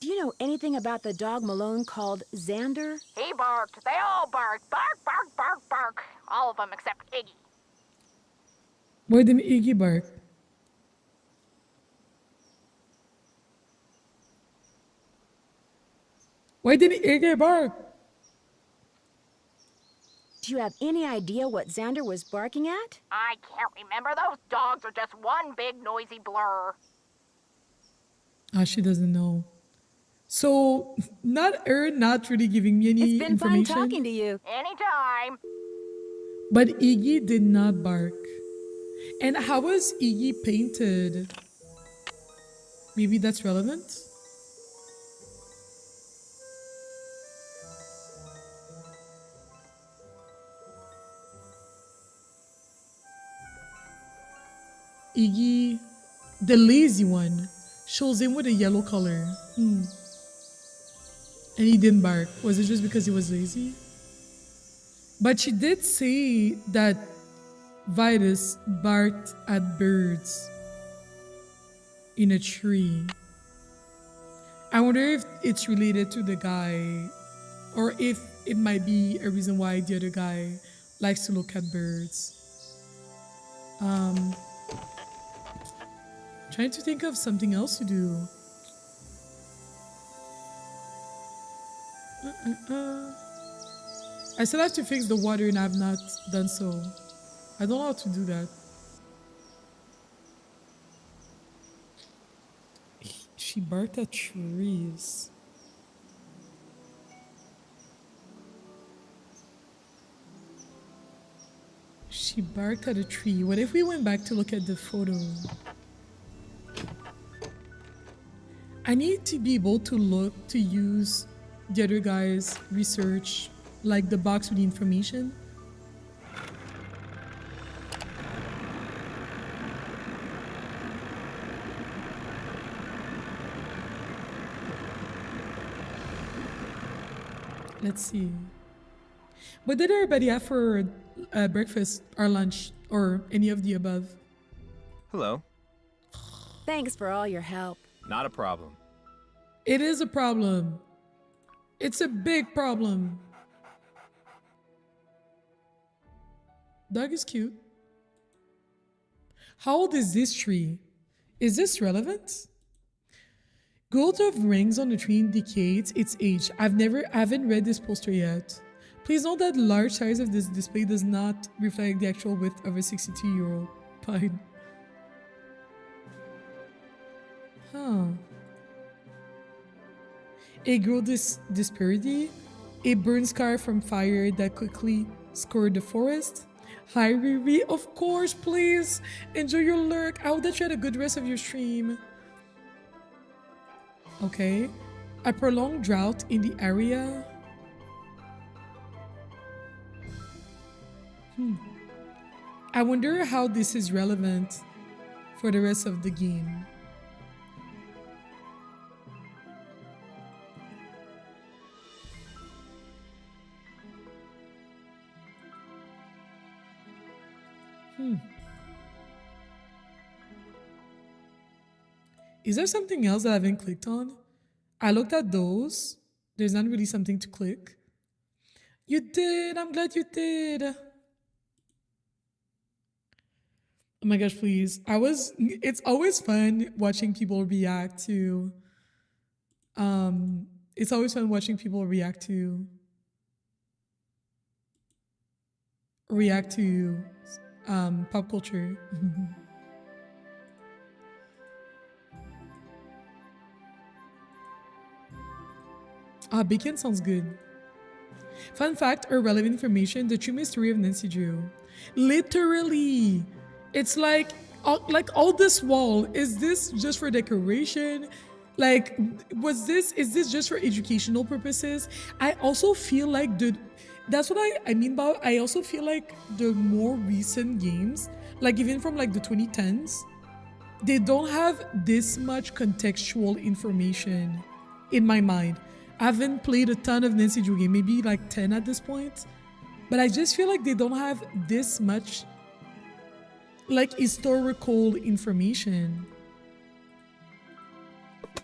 Do you know anything about the dog Malone called Xander? He barked. They all barked. Bark, bark, bark, bark. All of them except Iggy. Why didn't Iggy bark? Why didn't Iggy bark? Do you have any idea what Xander was barking at? I can't remember. Those dogs are just one big noisy blur. Ah, she doesn't know. So, not really giving me any It's been information. fun talking to you. Anytime. But Iggy did not bark. And how was Iggy painted? Maybe that's relevant? Iggy, the lazy one, shows him with a yellow color. And he didn't bark. Was it just because he was lazy? But she did say that Vitus barked at birds in a tree. I wonder if it's related to the guy, or if it might be a reason why the other guy likes to look at birds. Trying to think of something else to do. I still have to fix the water and I've not done so. I don't know how to do that. She barked at trees. She barked at a tree. What if we went back to look at the photo? I need to be able to look to use the other guy's research, like the box with the information. Let's see. What did everybody have for breakfast or lunch or any of the above? Hello. Thanks for all your help. Not a problem. It is a problem. It's a big problem. Dog is cute. How old is this tree? Is this relevant? Gold of rings on the tree indicates its age. I haven't read this poster yet. Please note that the large size of this display does not reflect the actual width of a 62-year-old pine. Huh. A growth disparity, a burn scar from fire that quickly scored the forest. Hi Riri, of course, please enjoy your lurk. I hope that you had a good rest of your stream. Okay, a prolonged drought in the area. I wonder how this is relevant for the rest of the game. Is there something else that I haven't clicked on? I looked at those. There's not really something to click. You did. I'm glad you did. Oh my gosh, please. It's always fun watching people react to it's always fun watching people react to pop culture. Bacon sounds good. Fun fact or relevant information, the true mystery of Nancy Drew. Literally, it's like all this wall, is this just for decoration? Like, is this just for educational purposes? I also feel like that's what I mean by, I also feel like the more recent games, like even from like the 2010s, they don't have this much contextual information in my mind. I haven't played a ton of Nancy Drew games, maybe like 10 at this point, but I just feel like they don't have this much like historical information.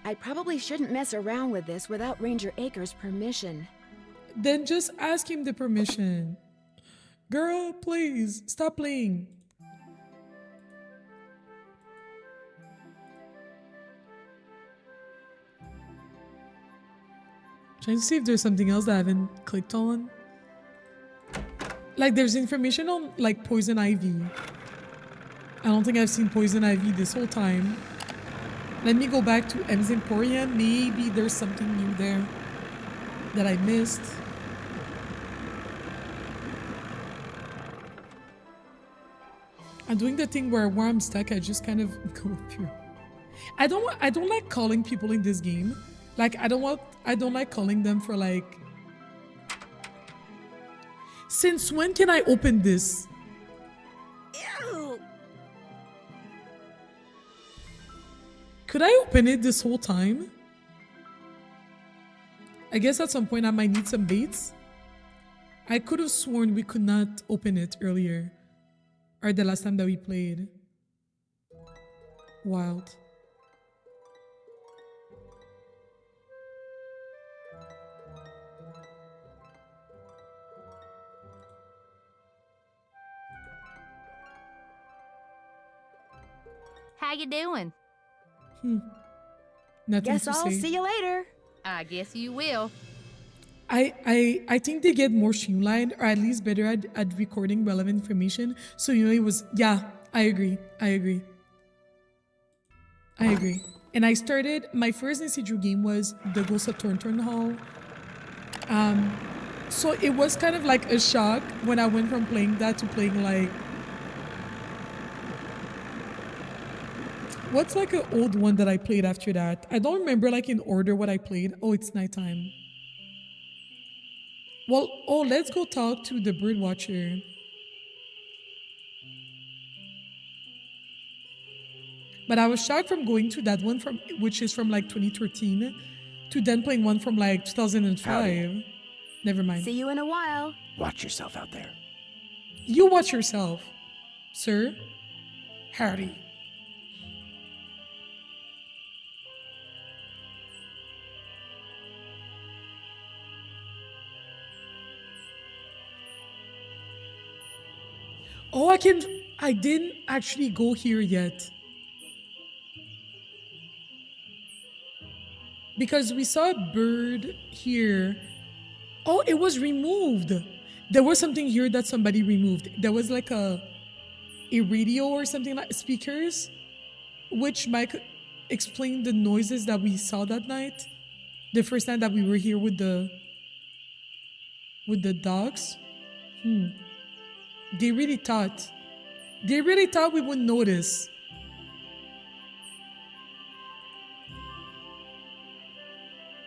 I probably shouldn't mess around with this without Ranger Acres' permission. Then just ask him the permission. Girl, please, stop playing. Trying to see if there's something else that I haven't clicked on. Like there's information on like poison ivy. I don't think I've seen poison ivy this whole time. Let me go back to M's Emporium. Maybe there's something new there that I missed. I'm doing the thing where I'm stuck, I just kind of go through. I don't like calling people in this game. Like I don't like calling them for like, since when can I open this? Ew. Could I open it this whole time? I guess at some point I might need some baits. I could have sworn we could not open it earlier. Or the last time that we played. Wild. How you doing? Nothing Guess to I'll say. see you later. I guess you will. I think they get more streamlined or at least better at recording relevant information. So it was I agree. I agree. And I started my first Nancy Drew game was the Ghost of Thornton Hall. So it was kind of like a shock when I went from playing that to playing like what's like an old one that I played after that? I don't remember like in order what I played. Oh, it's nighttime. Well, let's go talk to the bird watcher. But I was shocked from going to that one from which is from like 2013 to then playing one from like 2005. Howdy. Never mind. See you in a while. Watch yourself out there. You watch yourself, sir. Howdy. Oh, I didn't actually go here yet. Because we saw a bird here. Oh, it was removed. There was something here that somebody removed. There was like a radio or something like speakers, which might explain the noises that we saw that night. The first time that we were here with the dogs. They really thought we wouldn't notice.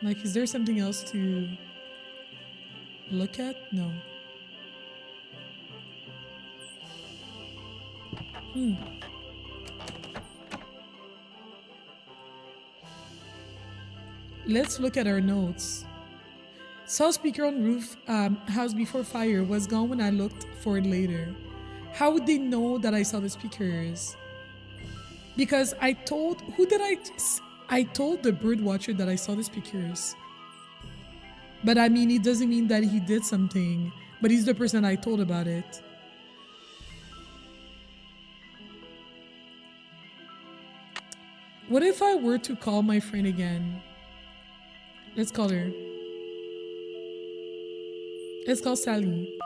Like, is there something else to look at? No. Let's look at our notes. Saw speaker on roof, house before fire, was gone when I looked for it later. How would they know that I saw the speakers? Because I told the bird watcher that I saw the speakers. But I mean, it doesn't mean that he did something, but he's the person I told about it. What if I were to call my friend again? Let's call her. Let's call Sally.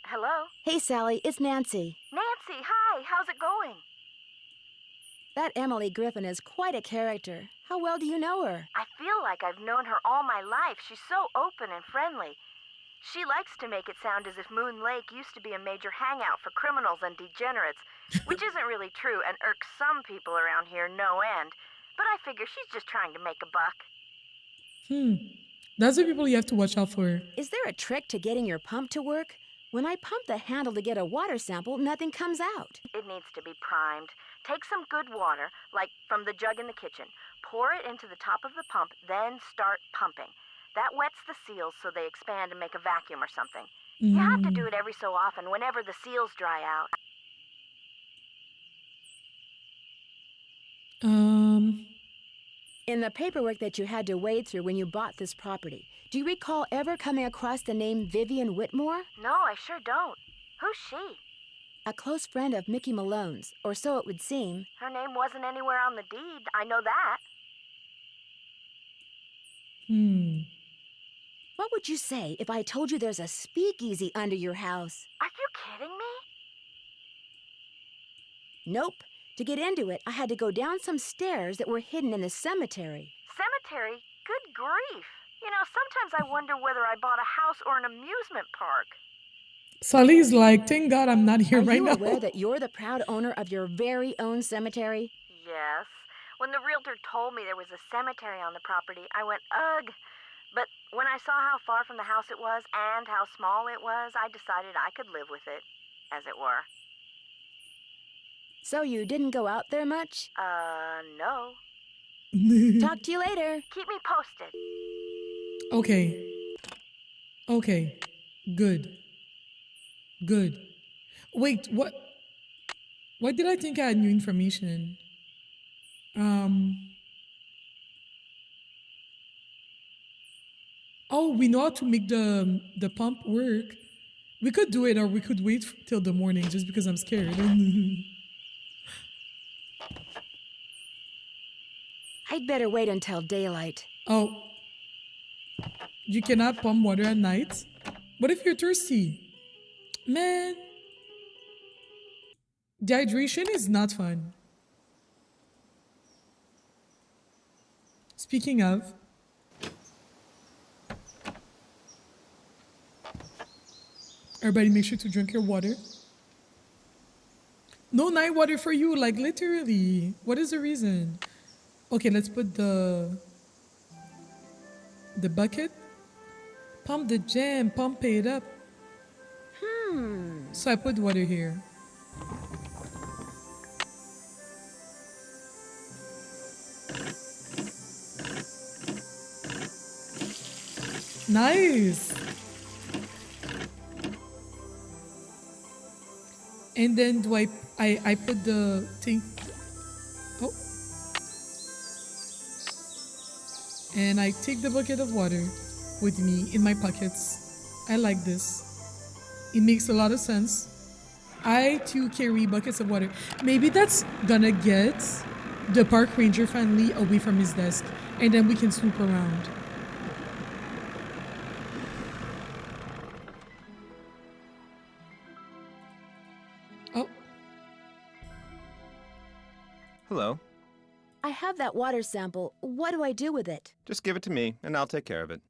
Hello? Hey, Sally, it's Nancy. Nancy, hi, how's it going? That Emily Griffin is quite a character. How well do you know her? I feel like I've known her all my life. She's so open and friendly. She likes to make it sound as if Moon Lake used to be a major hangout for criminals and degenerates, which isn't really true and irks some people around here no end. But I figure she's just trying to make a buck. That's the people you have to watch out for. Is there a trick to getting your pump to work? When I pump the handle to get a water sample, nothing comes out. It needs to be primed. Take some good water, like from the jug in the kitchen. Pour it into the top of the pump, then start pumping. That wets the seals so they expand and make a vacuum or something. You have to do it every so often, whenever the seals dry out. In the paperwork that you had to wade through when you bought this property, do you recall ever coming across the name Vivian Whitmore? No, I sure don't. Who's she? A close friend of Mickey Malone's, or so it would seem. Her name wasn't anywhere on the deed. I know that. What would you say if I told you there's a speakeasy under your house? Are you kidding me? Nope. To get into it, I had to go down some stairs that were hidden in the cemetery. Cemetery? Good grief. You know, sometimes I wonder whether I bought a house or an amusement park. Sally's like, thank God I'm not here right Are you now. aware that you're the proud owner of your very own cemetery? Yes. When the realtor told me there was a cemetery on the property, I went, ugh. But when I saw how far from the house it was and how small it was, I decided I could live with it, as it were. So you didn't go out there much? No. Talk to you later. Keep me posted. Okay. Good. Wait, what? Why did I think I had new information? Oh, we know how to make the pump work. We could do it, or we could wait till the morning just because I'm scared. I'd better wait until daylight. Oh, you cannot pump water at night? What if you're thirsty? Man, dehydration is not fun. Speaking of, everybody make sure to drink your water. No night water for you, like literally. What is the reason? Okay, let's put the bucket. Pump the jam, pump it up. So I put water here. Nice. And then do I put the thing. Oh. And I take the bucket of water with me in my pockets. I like this. It makes a lot of sense. I too carry buckets of water. Maybe that's gonna get the park ranger finally away from his desk, and then we can snoop around. Oh, Hello. I have that water sample. What do I do with it? Just give it to me, and I'll take care of it.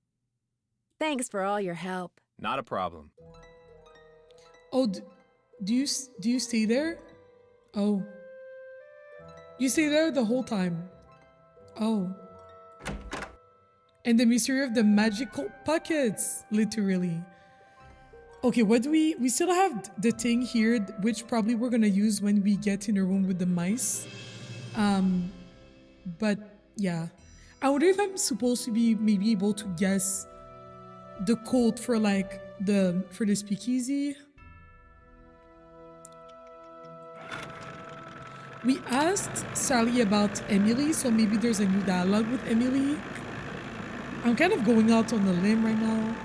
Thanks for all your help. Not a problem. oh, do you stay there? Oh, you stay there the whole time. Oh, and the mystery of the magical pockets, literally. Okay, what do we still have the thing here, which probably we're gonna use when we get in a room with the mice. But yeah, I wonder if I'm supposed to be maybe able to guess the code for like for the speakeasy. We asked Sally about Emily, so maybe there's a new dialogue with Emily. I'm kind of going out on a limb right now.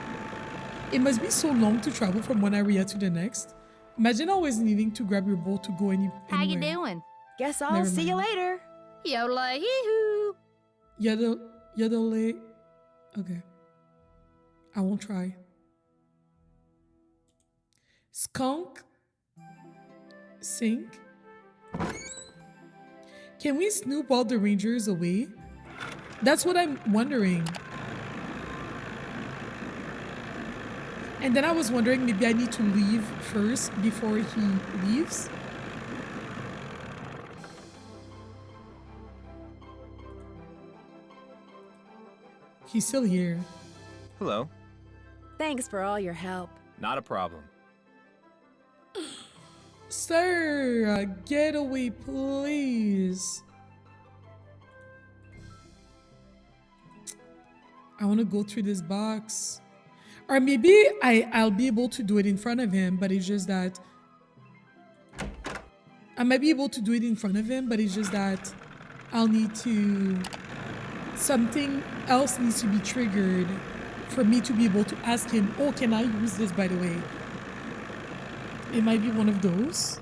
It must be so long to travel from one area to the next. Imagine always needing to grab your boat to go anywhere. How you doing? Guess I'll Never see you mind. later. Yola hee-hoo. Yodel. Okay. I won't try. Skunk. Sink. Can we snoop all the rangers away? That's what I'm wondering. And then I was wondering, maybe I need to leave first before he leaves. He's still here. Hello. Thanks for all your help. Not a problem. Sir, get away, please. I want to go through this box. Or maybe I'll be able to do it in front of him, but it's just that... I might be able to do it in front of him, but it's just that I'll need to... Something else needs to be triggered for me to be able to ask him, oh, can I use this, by the way? It might be one of those.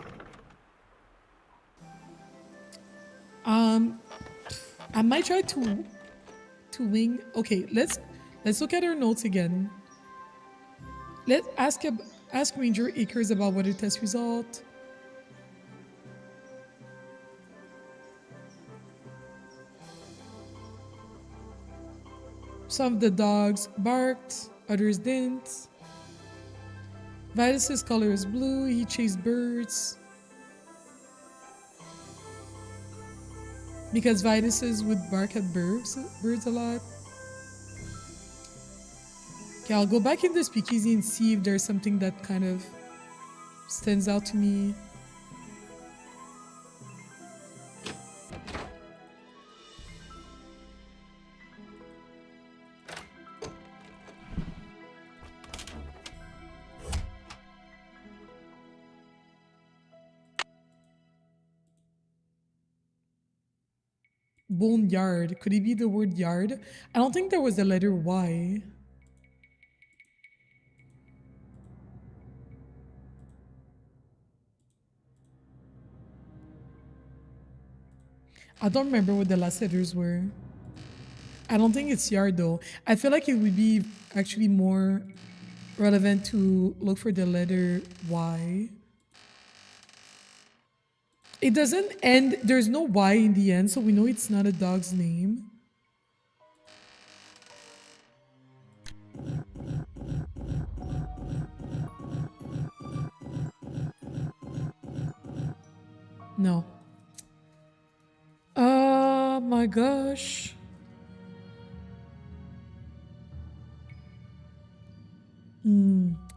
I might try to wing. Okay, let's look at our notes again. Let's ask Ranger Akers about what the test result. Some of the dogs barked, others didn't. Vitus's color is blue. He chased birds. Because Vitus's would bark at birds a lot. Okay, I'll go back in the speakeasy and see if there's something that kind of stands out to me. Boneyard. Could it be the word yard? I don't think there was the letter Y. I don't remember what the last letters were. I don't think it's yard though. I feel like it would be actually more relevant to look for the letter Y. It doesn't end, there's no Y in the end, so we know it's not a dog's name. No. Oh my gosh.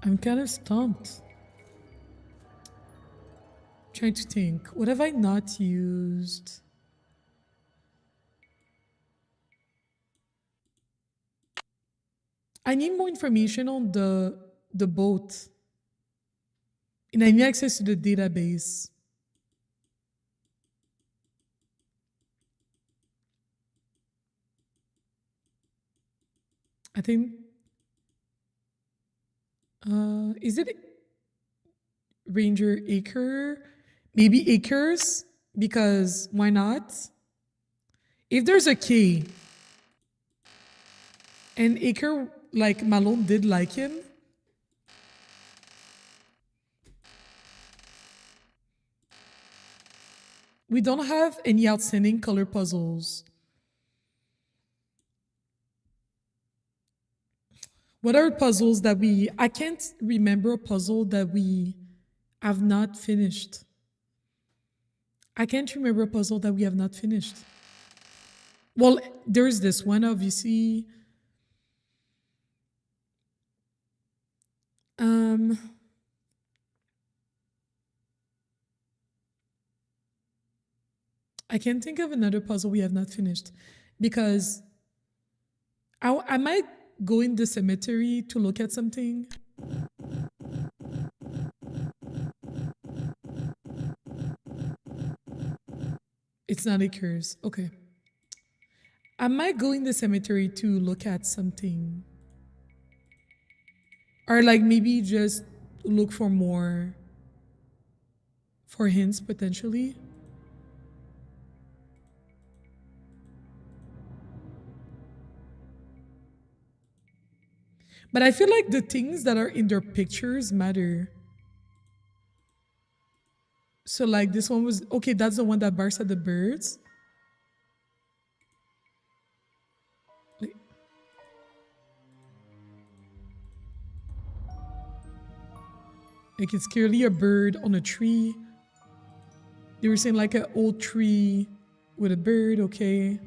I'm kind of stumped. Trying to think. What have I not used? I need more information on the boat. And I need access to the database. I think is it Ranger Acre? Maybe Acres? Because why not? If there's a K and Acre, like Malone did like him. We don't have any outstanding color puzzles. What are puzzles that I can't remember a puzzle that we have not finished. I can't remember a puzzle that we have not finished. Well, there's this one, obviously. I can't think of another puzzle we have not finished because I might go in the cemetery to look at something. It's not a curse. Okay. I might go in the cemetery to look at something. Or like maybe just look for more for hints potentially. But I feel like the things that are in their pictures matter. So like this one was, okay, that's the one that barks at the birds. Like it's clearly a bird on a tree. They were saying like an old tree with a bird, okay.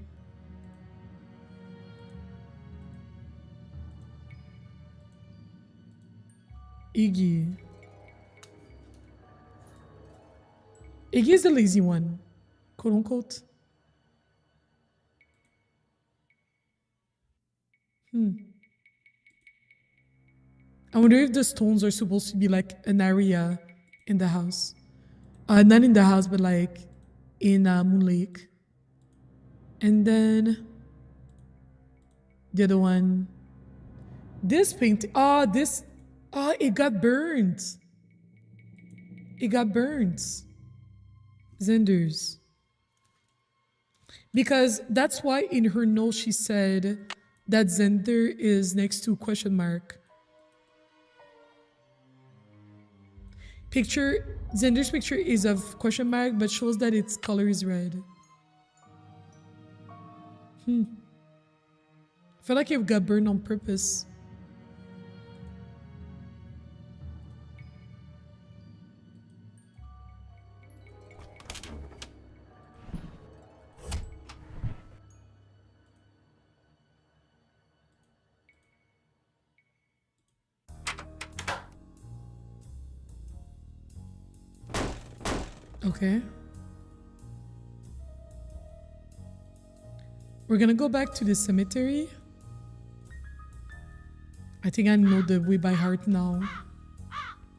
Iggy. Iggy is the lazy one, quote unquote. I wonder if the stones are supposed to be like an area in the house. Not in the house, but like in Moon Lake. And then the other one. This painting, it got burned. It got burned. Zender's. Because that's why in her note she said that Zender is next to question mark. Zender's picture is of question mark, but shows that its color is red. I feel like it got burned on purpose. Okay. We're gonna go back to the cemetery. I think I know the way by heart now.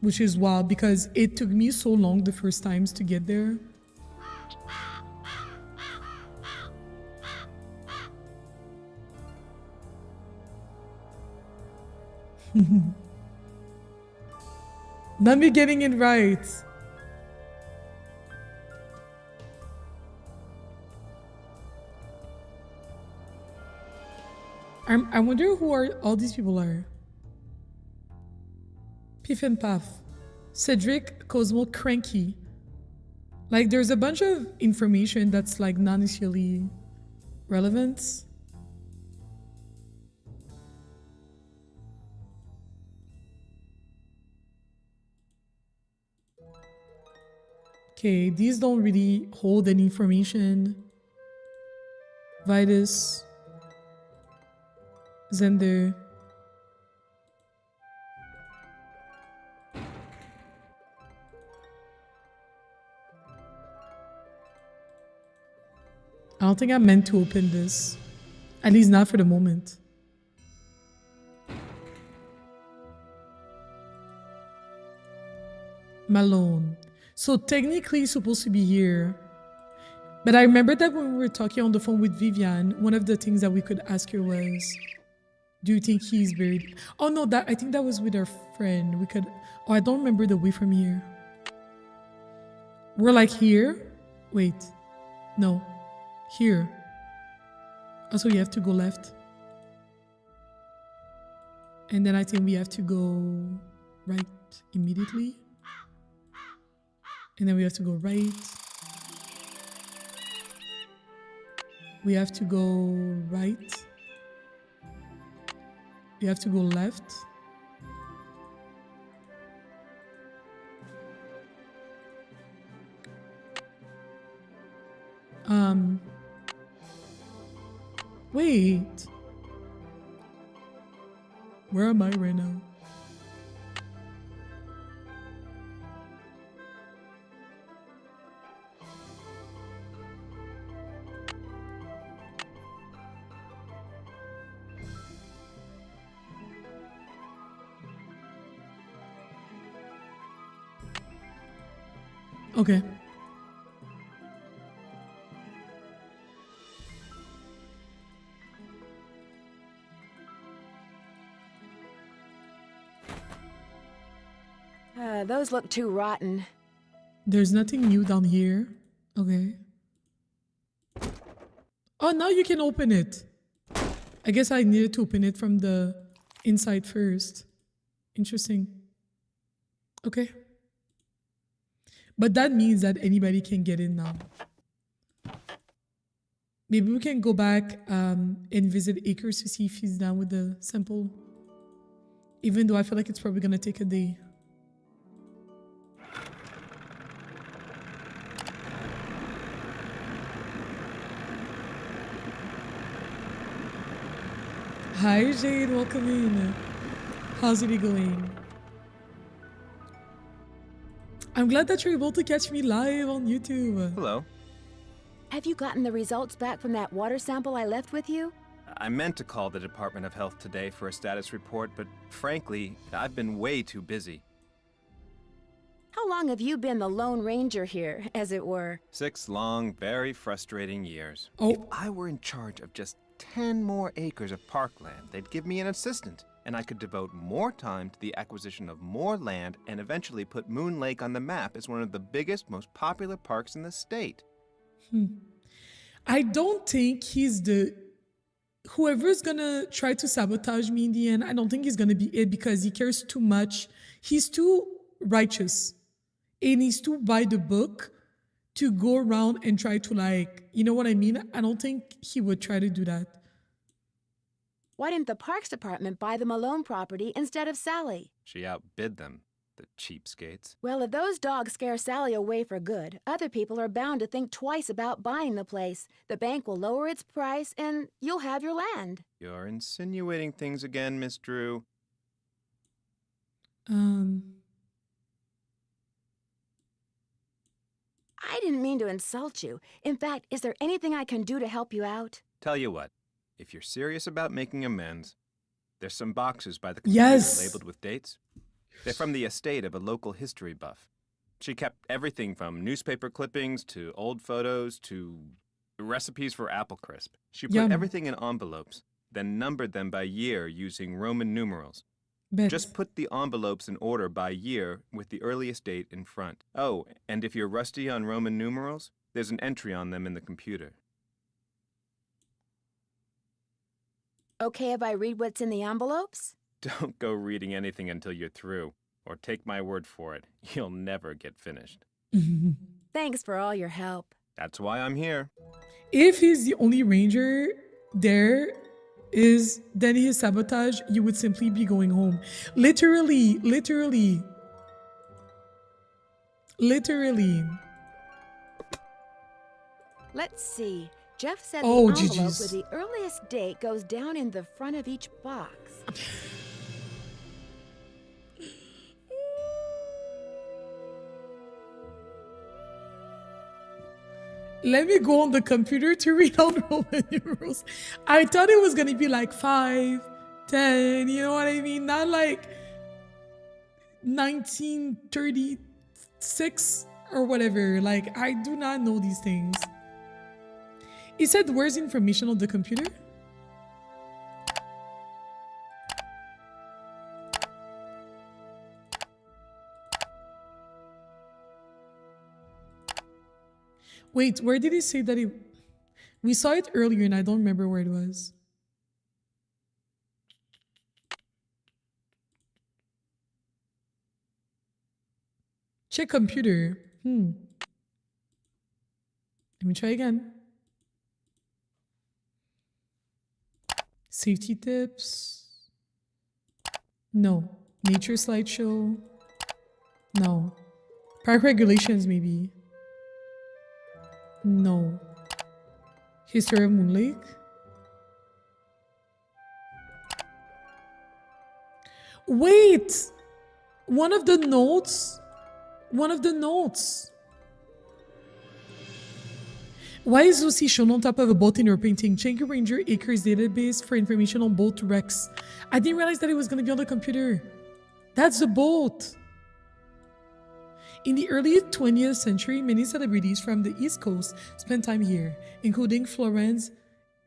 Which is wild because it took me so long the first times to get there. Not me getting it right. I wonder who are all these people are. Piff and Puff. Cedric, Cosmo, Cranky. Like, there's a bunch of information that's like not necessarily relevant. Okay, these don't really hold any information. Vitus. Zender. I don't think I'm meant to open this. At least not for the moment. Malone. So technically he's supposed to be here. But I remember that when we were talking on the phone with Vivian, one of the things that we could ask her was, do you think he's buried? Oh no, I think that was with our friend. We could, oh, I don't remember the way from here. We're like here. Wait, no, here. Also, you have to go left. And then I think we have to go right immediately. And then we have to go right. We have to go right. We have to go left. Wait. Where am I right now? Okay. Those look too rotten. There's nothing new down here. Okay. Oh, now you can open it. I guess I needed to open it from the inside first. Interesting. Okay. But that means that anybody can get in now. Maybe we can go back and visit Acres to see if he's down with the sample. Even though I feel like it's probably gonna take a day. Hi Jade, welcome in. How's it going? I'm glad that you're able to catch me live on YouTube. Hello. Have you gotten the results back from that water sample I left with you? I meant to call the Department of Health today for a status report, but frankly, I've been way too busy. How long have you been the Lone Ranger here, as it were? 6 long, very frustrating years. Oh. If I were in charge of just 10 more acres of parkland, they'd give me an assistant, and I could devote more time to the acquisition of more land and eventually put Moon Lake on the map as one of the biggest, most popular parks in the state. I don't think he's whoever's gonna try to sabotage me in the end, I don't think he's gonna be it because he cares too much. He's too righteous. And he's too by the book to go around and try to, like, you know what I mean? I don't think he would try to do that. Why didn't the Parks Department buy the Malone property instead of Sally? She outbid them, the cheapskates. Well, if those dogs scare Sally away for good, other people are bound to think twice about buying the place. The bank will lower its price, and you'll have your land. You're insinuating things again, Miss Drew. I didn't mean to insult you. In fact, is there anything I can do to help you out? Tell you what, if you're serious about making amends, there's some boxes by the computer Yes. labeled with dates. They're from the estate of a local history buff. She kept everything from newspaper clippings to old photos to recipes for apple crisp. She put Yum. everything in envelopes, then numbered them by year using Roman numerals. Bet. Just put the envelopes in order by year with the earliest date in front. Oh, and if you're rusty on Roman numerals, there's an entry on them in the computer. Okay if I read what's in the envelopes? Don't go reading anything until you're through, or take my word for it, you'll never get finished. Thanks for all your help. That's why I'm here. If he's the only ranger there is then his sabotage, you would simply be going home. Literally. Let's see. Jeff said Oh, the envelope GGs. with the earliest date goes down in the front of each box. Let me go on the computer to read out Roman numerals. I thought it was gonna be like 5, 10, you know what I mean? Not like 1936 or whatever. Like, I do not know these things. He said, where's information on the computer? Wait, where did he say that it... We saw it earlier and I don't remember where it was. Check computer. Let me try again. Safety tips. No. Nature slideshow. No. Park regulations, maybe. No. History of Moon Lake. Wait! One of the notes. Why is Lucy shown on top of a boat in her painting? Check your Ranger Acres database for information on boat wrecks. I didn't realize that it was going to be on the computer. That's the boat. In the early 20th century, many celebrities from the East Coast spent time here, including Florence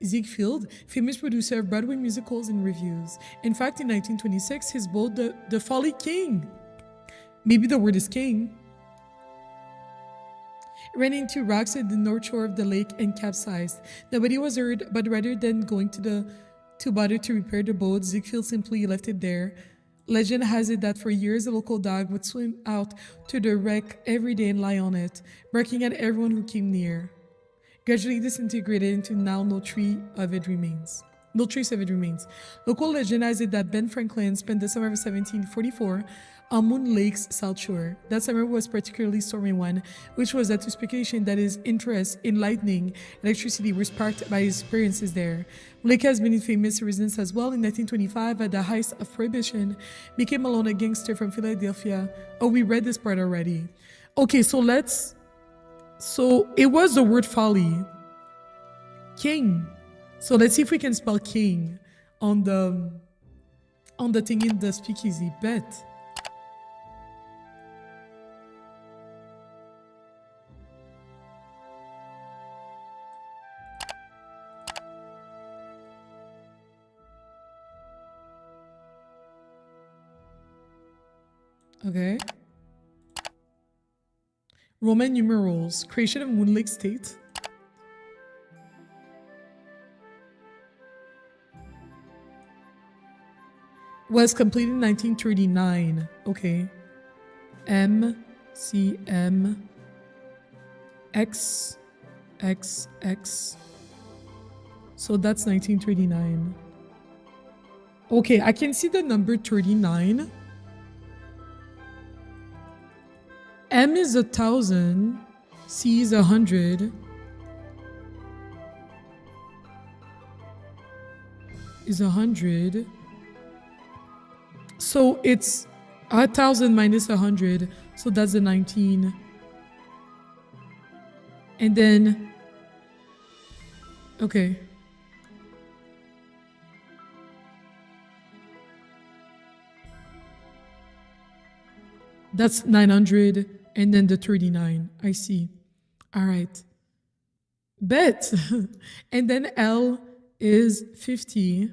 Ziegfeld, famous producer of Broadway musicals and revues. In fact, in 1926, his boat, the Folly King, maybe the word is king, ran into rocks at the north shore of the lake and capsized. Nobody was hurt, but rather than going to bother to repair the boat, Ziegfeld simply left it there. Legend has it that for years a local dog would swim out to the wreck every day and lie on it, barking at everyone who came near. Gradually disintegrated into now no trace of it remains. Local legend has it that Ben Franklin spent the summer of 1744 on Moon Lake's south shore. That summer was particularly stormy one, which was led to speculation that his interest in lightning and electricity were sparked by his experiences there. Lake has been in famous residence as well. In 1925, at the height of Prohibition, Mike Malone, a gangster from Philadelphia. Oh, we read this part already. Okay, so it was the word folly. King. So let's see if we can spell king on the thing in the speakeasy. Bet. Okay. Roman numerals. Creation of Moon Lake State. Was completed in 1939. Okay. M C M X X X. So that's 1939. Okay, I can see the number 39. M is 1,000. C is 100. Is 100. So it's 1,000 minus 100. So that's the 19. And then, okay. That's 900. And then the 39. I see. All right. Bet. And then L is 50.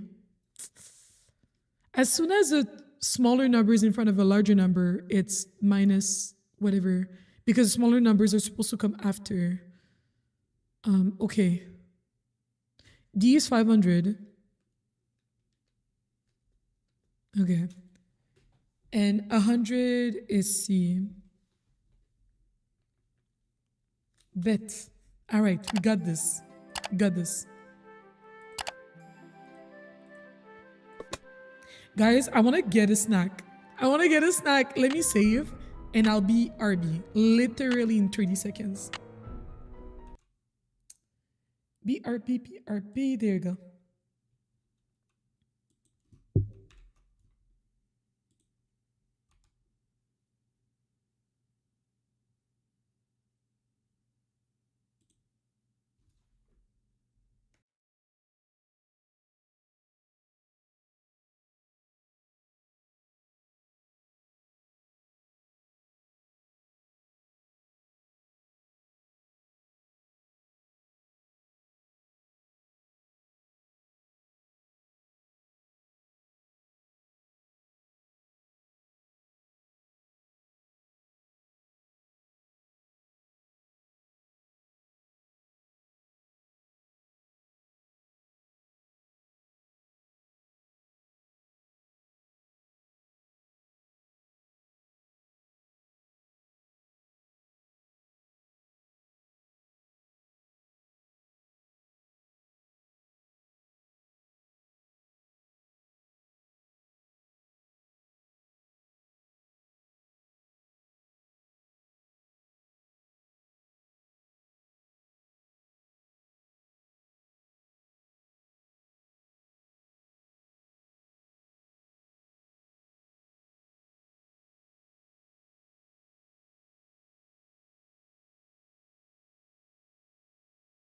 As soon as a smaller number is in front of a larger number, it's minus whatever, because smaller numbers are supposed to come after. Okay. D is 500. Okay. And 100 is C. Bet. All right, we got this. We got this. Guys, I want to get a snack. I want to get a snack. Let me save and I'll be RB literally in 30 seconds. BRB, BRB. There you go.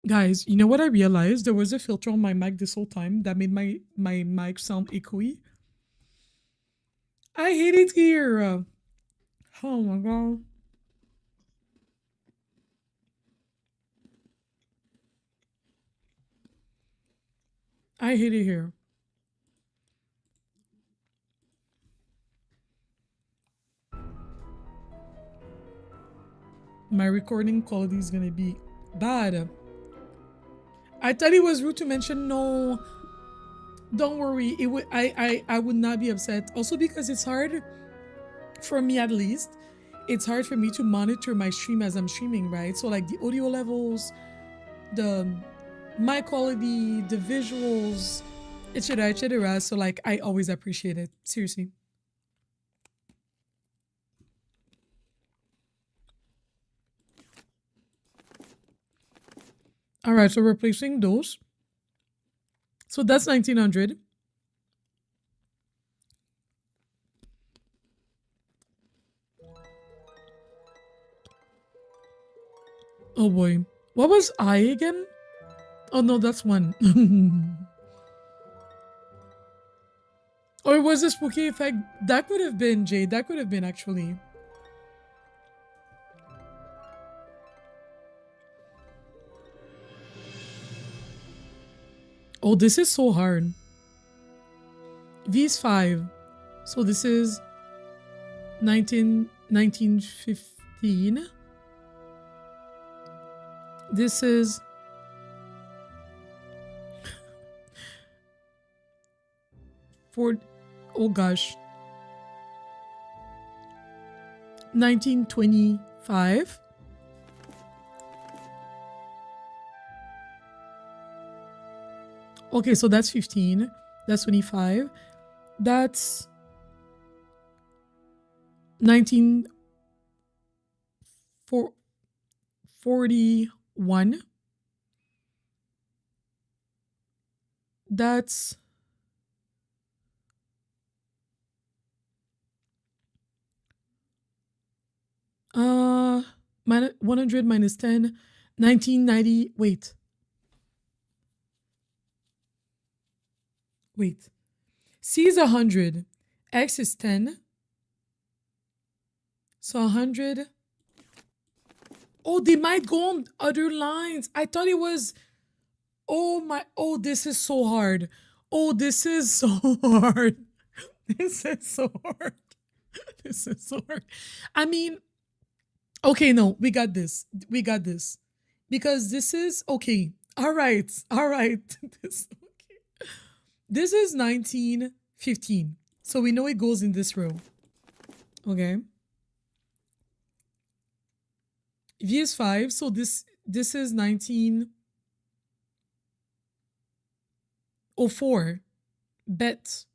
Guys, you know what I realized? There was a filter on my mic this whole time that made my mic sound echoey. I hate it here. Oh my god. I hate it here. My recording quality is gonna be bad. I thought it was rude to mention no. Don't worry. It would I would not be upset. Also because it's hard for me at least. It's hard for me to monitor my stream as I'm streaming, right? So like the audio levels, the mic quality, the visuals, etc. etc. So like I always appreciate it. Seriously. All right, so replacing those. So that's 1900. Oh boy. What was I again? Oh no, that's one. Or was the spooky effect? That could have been, Jade. That could have been actually. Oh, this is so hard. V is 5. So this is 1915. This is oh gosh. 1925. Okay, so that's 15. That's 25. That's 1941. That's 100 minus 10, 1990. Wait. C is 100. X is 10. So 100. Oh, they might go on other lines. I thought it was. Oh my. Oh, this is so hard. Oh, this is so hard. This is so hard. This is so hard. I mean, okay, no, we got this. We got this. Because this is okay. All right. All right. This is 1915. So we know it goes in this row. Okay. V is 5, so this is 1904. Bet.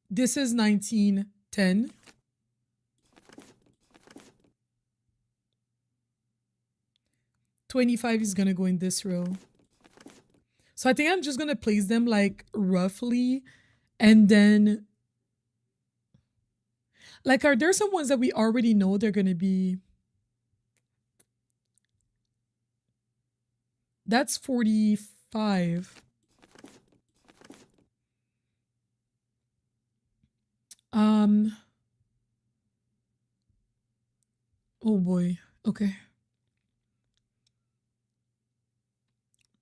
This is 1910. $25 is gonna go in this row. So I think I'm just gonna place them like roughly, and then like, are there some ones that we already know they're gonna be? That's 45. Oh boy. Okay.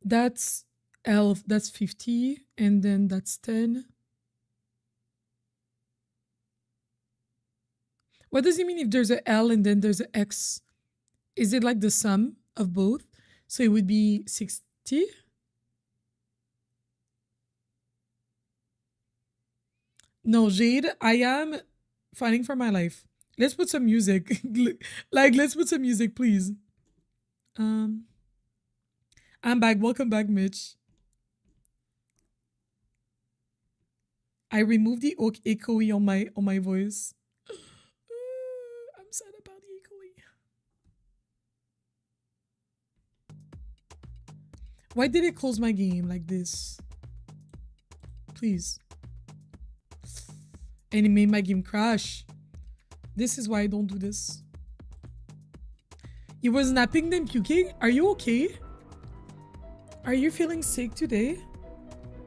That's L, that's 50, and then that's 10. What does it mean if there's a L and then there's an X? Is it like the sum of both? So it would be 60? No, Jade, I am fighting for my life. Let's put some music. Like, let's put some music, please. I'm back. Welcome back, Mitch. I removed the echoey on my voice. I'm sad about the echoey. Why did it close my game like this? Please. And it made my game crash. This is why I don't do this. You were snapping then puking? Are you okay? Are you feeling sick today?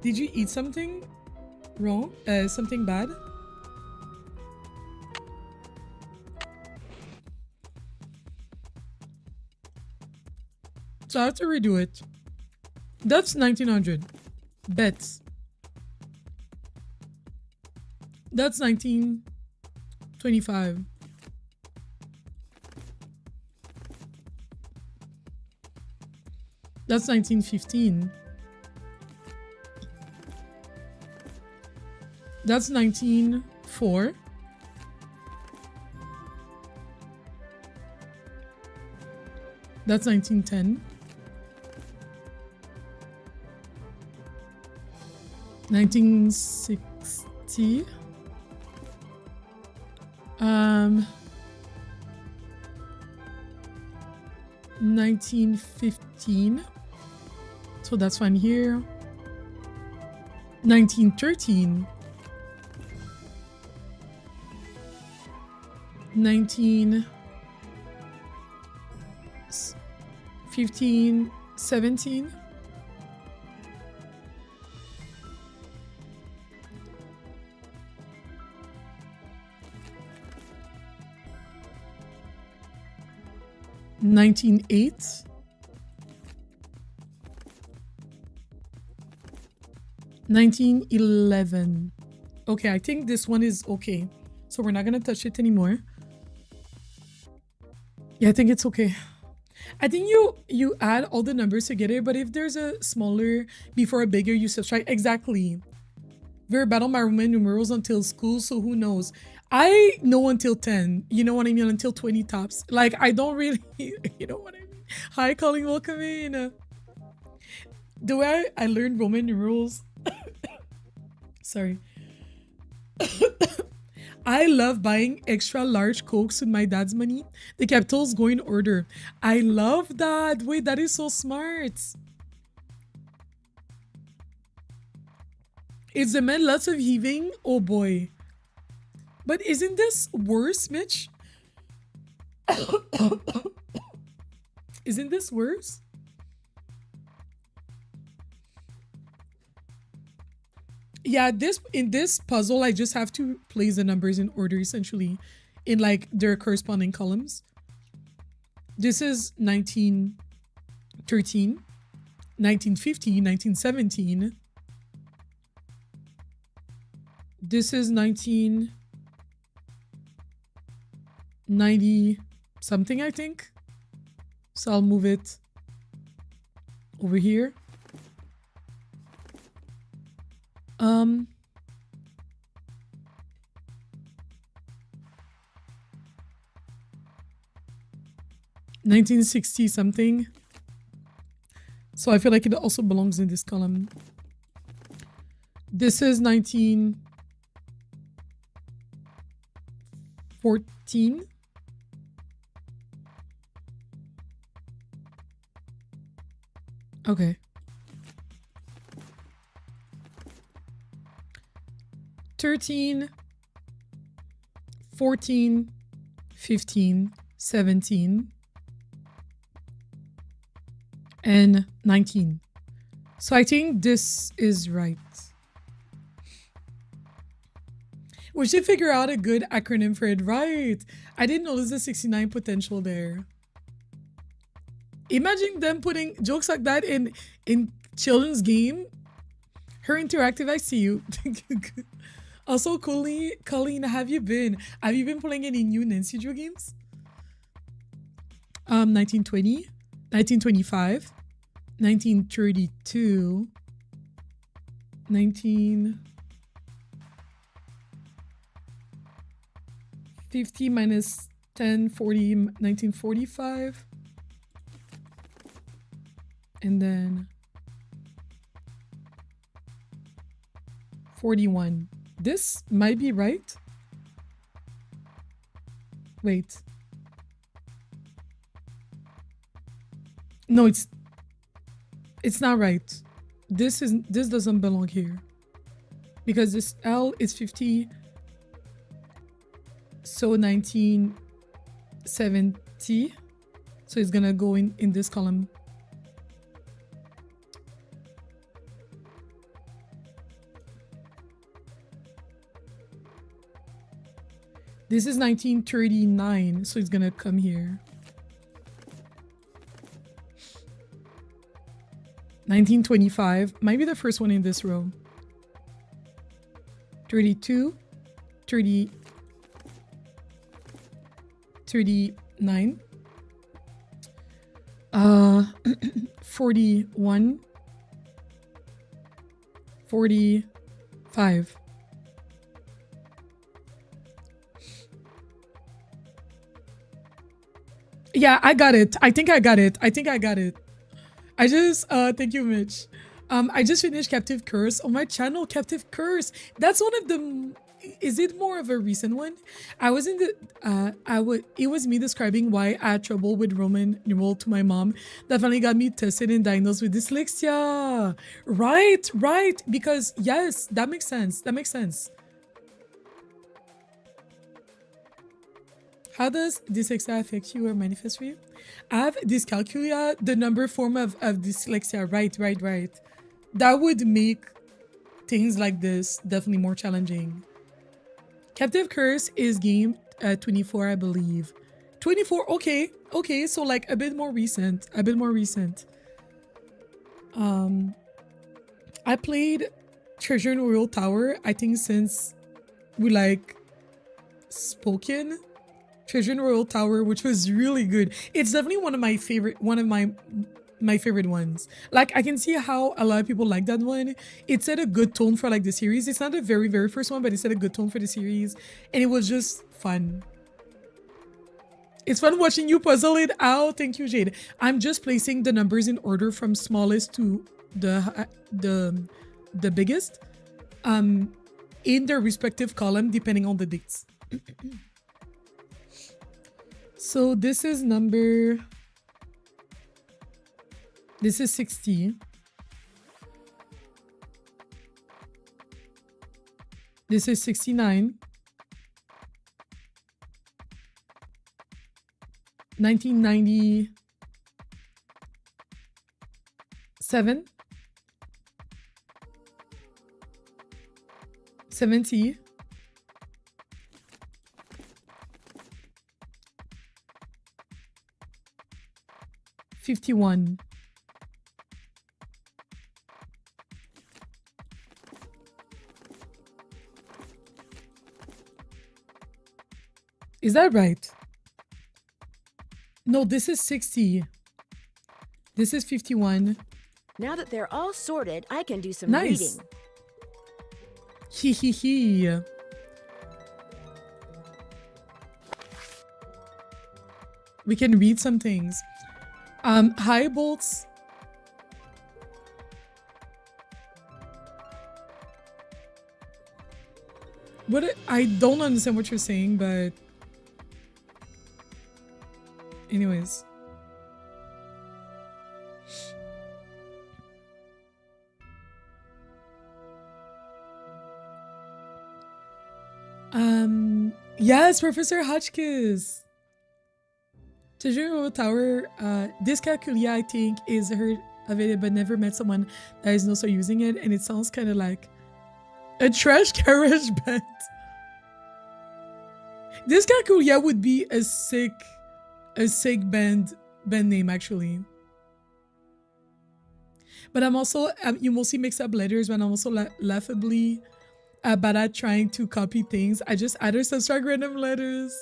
Did you eat something wrong? Something bad? So I have to redo it. That's 1900. Bets. That's 1925. That's 1915. That's 1904. That's 1910. 1960. 1915. So that's fine here. 1913. 1915, 17. $19.08. 1911. Okay, I think this one is okay. So we're not gonna touch it anymore. Yeah, I think it's okay. I think you add all the numbers together, but if there's a smaller before a bigger, you subtract. Exactly. Very bad on my Roman numerals until school, so who knows? I know until 10. You know what I mean? Until 20 tops. Like, I don't really, you know what I mean? Hi, Colleen, welcome in. The way I learned Roman numerals, sorry. I love buying extra large Cokes with my dad's money. The capitals go in order. I love that. Wait, that is so smart. It's the men lots of heaving. Oh boy. But isn't this worse, Mitch? Isn't this worse? Yeah, in this puzzle, I just have to place the numbers in order, essentially, in like their corresponding columns. This is 1913, 1915, 1917. This is 1990 something, I think. So I'll move it over here. 1960 something. So I feel like it also belongs in this column. This is 1914. Okay. 13, 14, 15, 17, and 19. So I think this is right. We should figure out a good acronym for it, right? I didn't know there's a 69 potential there. Imagine them putting jokes like that in children's game. Her Interactive, I see you. Also, Colleen, have you been playing any new Nancy Drew games? 1920, 1925, 1932, 1950 minus 10, 40, 1945. And then 41. This might be right. Wait. No, it's not right. This doesn't belong here. Because this L is 50. So 1970. So it's gonna go in this column. This is 1939, so it's gonna come here. 1925 might be the first one in this row. 32, 30, 39, 41, 45. Yeah, I got it. I think I got it. I just thank you, Mitch. I just finished Captive Curse on my channel. Captive Curse. That's one of the. Is it more of a recent one? I was in the. It was me describing why I had trouble with Roman numeral to my mom. That finally got me tested and diagnosed with dyslexia. Right. Because yes, that makes sense. How does dyslexia affect you or manifest for you? I have dyscalculia, the number form of dyslexia. Right. That would make things like this definitely more challenging. Captive Curse is game 24, I believe. 24, okay, so like a bit more recent. I played Treasure in Royal Tower, I think since we like spoken. Treasure in Royal Tower, which was really good. It's definitely one of my favorite ones. Like, I can see how a lot of people like that one. It set a good tone for like the series. It's not the very, very first one, but it set a good tone for the series. And it was just fun. It's fun watching you puzzle it out. Thank you, Jade. I'm just placing the numbers in order from smallest to the biggest in their respective column, depending on the dates. So this is 60. This is 69. 1997. 70. 51. Is that right? No, this is 60. This is 51. Now that they're all sorted, I can do some Nice. reading. Hee. We can read some things. Hi, Bolts. I don't understand what you're saying, but anyways. Yes, Professor Hotchkiss. Treasure Tower, Dyscalculia, I think, is heard of it, but never met someone that is also using it, and it sounds kind of like a trash garage band. Dyscalculia would be a sick band name, actually. But I'm also, you mostly mix up letters, but I'm also laughably bad at trying to copy things. I just add or subtract random letters.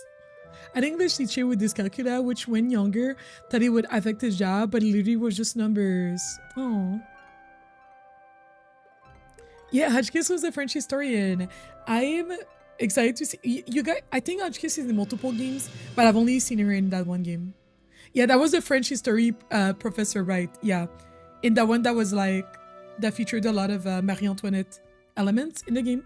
An English teacher with dyscalculia, which when younger, thought it would affect his job, but it literally was just numbers. Oh. Yeah, Hotchkiss was a French historian. I am excited to see you guys. I think Hotchkiss is in multiple games, but I've only seen her in that one game. Yeah, that was a French history professor, right? Yeah, in that one that was like that featured a lot of Marie Antoinette elements in the game.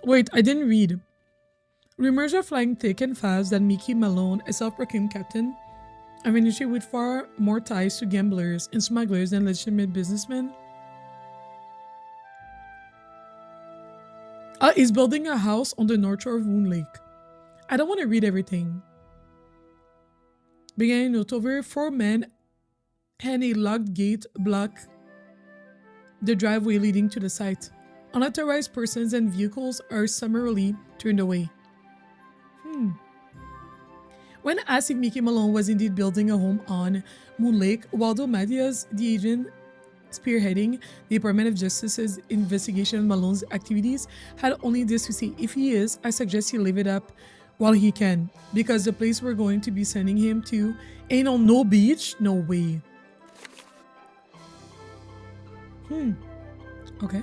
Wait, I didn't read. Rumors are flying thick and fast that Mike Malone, a self-proclaimed captain of an industry with far more ties to gamblers and smugglers than legitimate businessmen, is building a house on the north shore of Moon Lake. I don't want to read everything. Beginning note over 4 men and a locked gate block the driveway leading to the site. Unauthorized persons and vehicles are summarily turned away. When asked if Mike Malone was indeed building a home on Moon Lake, Waldo Matias, the agent spearheading the Department of Justice's investigation of Malone's activities, had only this to say: if he is, I suggest he live it up while he can, because the place we're going to be sending him to ain't on no beach. No way. Okay.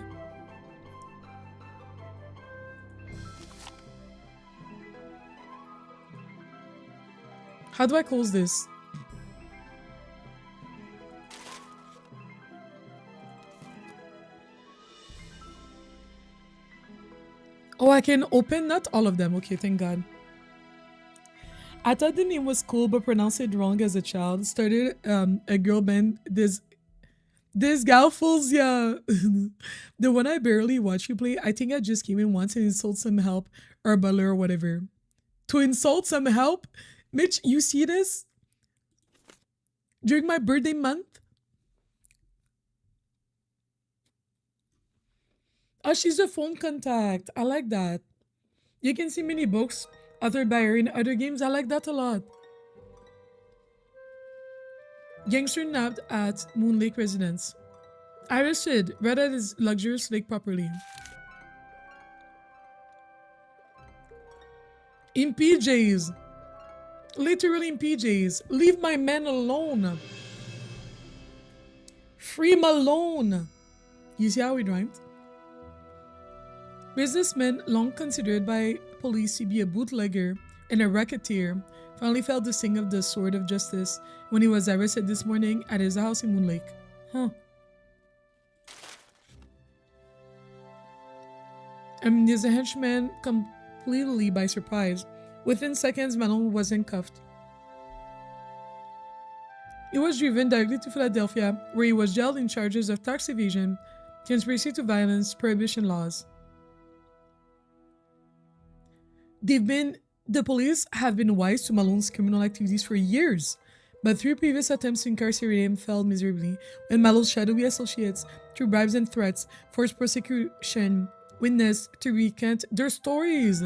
How do I close this? Oh, I can open not all of them. Okay, thank God. I thought the name was cool, but pronounced it wrong as a child. Started a girl band. This gal fools ya. The one I barely watch you play. I think I just came in once and insult some help or butler or whatever. To insult some help? Mitch, you see this? During my birthday month? Oh, she's a phone contact. I like that. You can see many books authored by her in other games. I like that a lot. Gangster nabbed at Moon Lake residence. Arrested. Read at his luxurious lake properly. In PJs. Literally in PJs. Leave my man alone. Free Malone. You see how it rhymed? Businessman long considered by police to be a bootlegger and a racketeer finally felt the sting of the sword of justice when he was arrested this morning at his house in Moon Lake. Huh. There's a henchman completely by surprise. Within seconds, Malone was handcuffed. He was driven directly to Philadelphia, where he was jailed in charges of tax evasion, conspiracy to violence, prohibition laws. The police have been wise to Malone's criminal activities for years, but 3 previous attempts to incarcerate him failed miserably when Malone's shadowy associates, through bribes and threats, forced prosecution witness to recant their stories.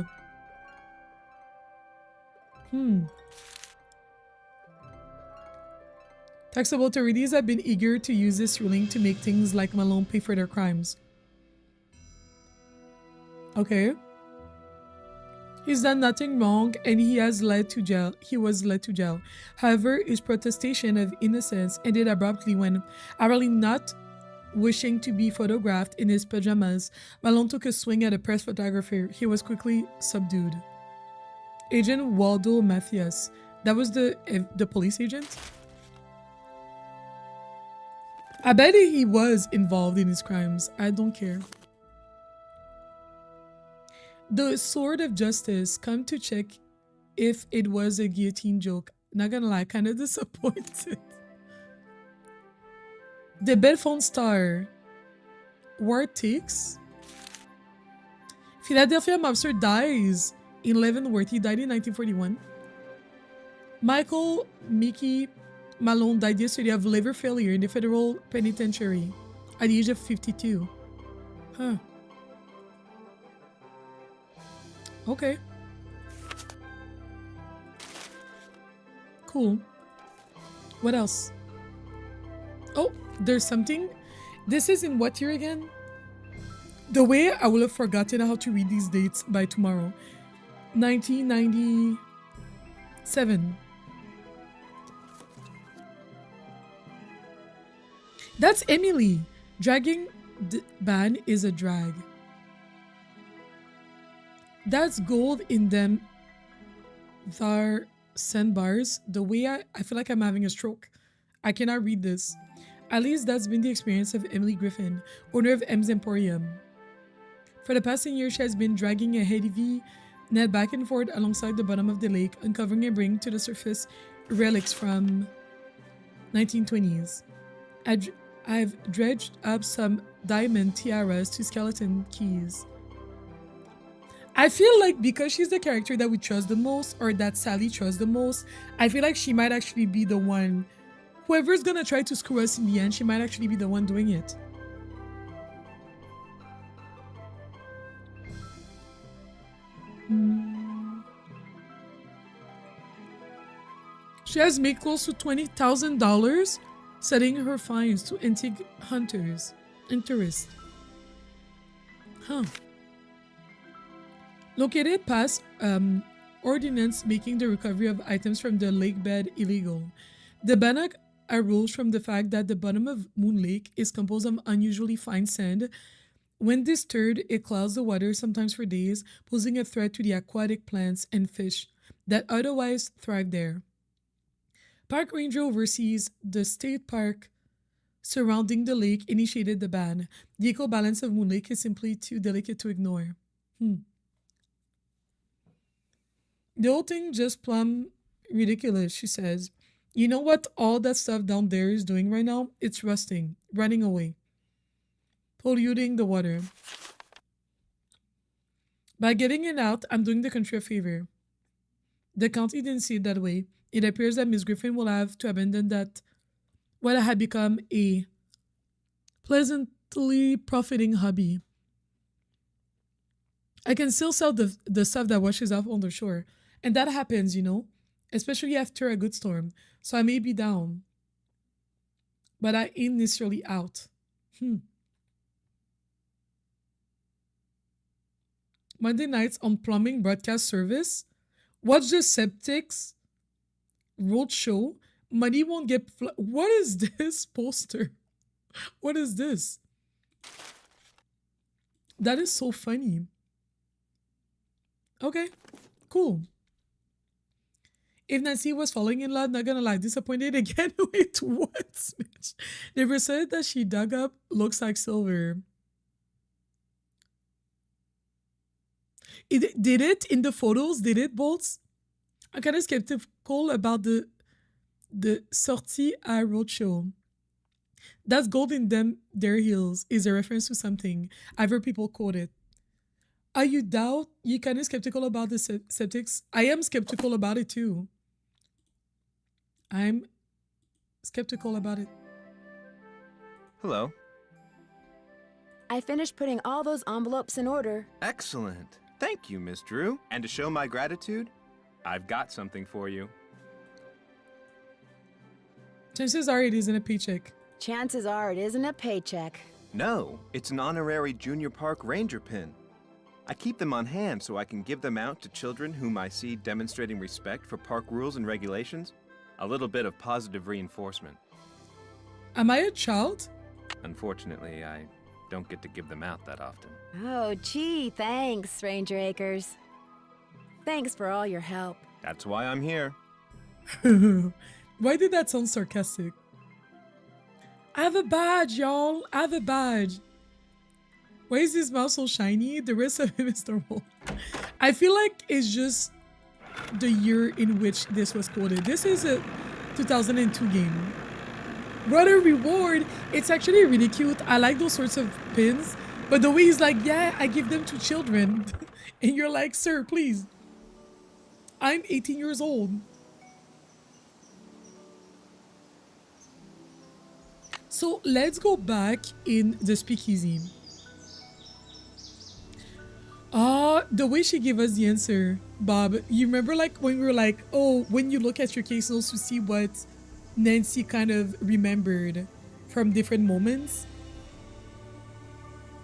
Taxable authorities have been eager to use this ruling to make things like Malone pay for their crimes. Okay. He's done nothing wrong and he was led to jail. However, his protestation of innocence ended abruptly when, apparently not wishing to be photographed in his pajamas, Malone took a swing at a press photographer. He was quickly subdued. Agent Waldo Matthias. That was the police agent? I bet he was involved in his crimes. I don't care. The Sword of Justice come to check if it was a guillotine joke. Not gonna lie, kind of disappointed. The Belfont Star. War takes. Philadelphia mobster dies in Leavenworth. He died in 1941. Michael Mickey Malone died yesterday of liver failure in the federal penitentiary at the age of 52. Huh. Okay. Cool. What else? Oh, there's something. This is in what year again? The way I will have forgotten how to read these dates by tomorrow. 1997. That's Emily. Dragging the ban is a drag. That's gold in them. Thar sandbars. The way I feel like I'm having a stroke. I cannot read this. At least that's been the experience of Emily Griffin, owner of M's Emporium. For the past 10 years, she has been dragging a heavy net back and forth alongside the bottom of the lake, uncovering and bringing to the surface relics from 1920s. I've dredged up some diamond tiaras to skeleton keys. I feel like because she's the character that we trust the most, or that Sally trusts the most, I feel like she might actually be the one. Whoever's gonna try to screw us in the end, she might actually be the one doing it. She has made close to $20,000 selling her finds to antique hunters and tourists. Huh. Located past ordinance making the recovery of items from the lake bed illegal. The ban arose from the fact that the bottom of Moon Lake is composed of unusually fine sand. When disturbed, it clouds the water sometimes for days, posing a threat to the aquatic plants and fish that otherwise thrive there. Park ranger oversees the state park surrounding the lake initiated the ban. The eco balance of Moon Lake is simply too delicate to ignore. The whole thing just plumb ridiculous, she says. You know what all that stuff down there is doing right now? It's rusting, running away, polluting the water. By getting it out, I'm doing the country a favor. The county didn't see it that way. It appears that Miss Griffin will have to abandon that what had become a pleasantly profiting hobby. I can still sell the stuff that washes off on the shore. And that happens, you know, especially after a good storm. So I may be down, but I ain't necessarily out. Monday nights on Plumbing Broadcast Service. Watch the Septics Roadshow. Money won't get... What is this poster? What is this? That is so funny. Okay, cool. If Nancy was falling in love, not gonna lie, disappointed again. Wait, what? Bitch? They were said that she dug up looks like silver. Did it in the photos? Did it, Bolts? I'm kind of skeptical about the sortie à Roadshow. That's gold in their heels is a reference to something. I've heard people quote it. Are you doubt? You kind of skeptical about the septics? I am skeptical about it too. I'm skeptical about it. Hello. I finished putting all those envelopes in order. Excellent. Thank you, Miss Drew. And to show my gratitude, I've got something for you. Chances are it isn't a paycheck. Chances are it isn't a paycheck. No, it's an honorary junior park ranger pin. I keep them on hand so I can give them out to children whom I see demonstrating respect for park rules and regulations. A little bit of positive reinforcement. Am I a child? Unfortunately, I don't get to give them out that often. Oh, gee, thanks, Ranger Acres. Thanks for all your help. That's why I'm here. Why did that sound sarcastic? I have a badge, y'all. I have a badge. Why is this mouse so shiny? The rest of him is normal. I feel like it's just the year in which this was coded. This is a 2002 game. What a reward. It's actually really cute. I like those sorts of pins. But the way he's like, yeah, I give them to children. And you're like, sir, please. I'm 18 years old. So let's go back in the speakeasy. The way she gave us the answer, Bob, you remember like when we were like, oh, when you look at your case notes to see what Nancy kind of remembered from different moments?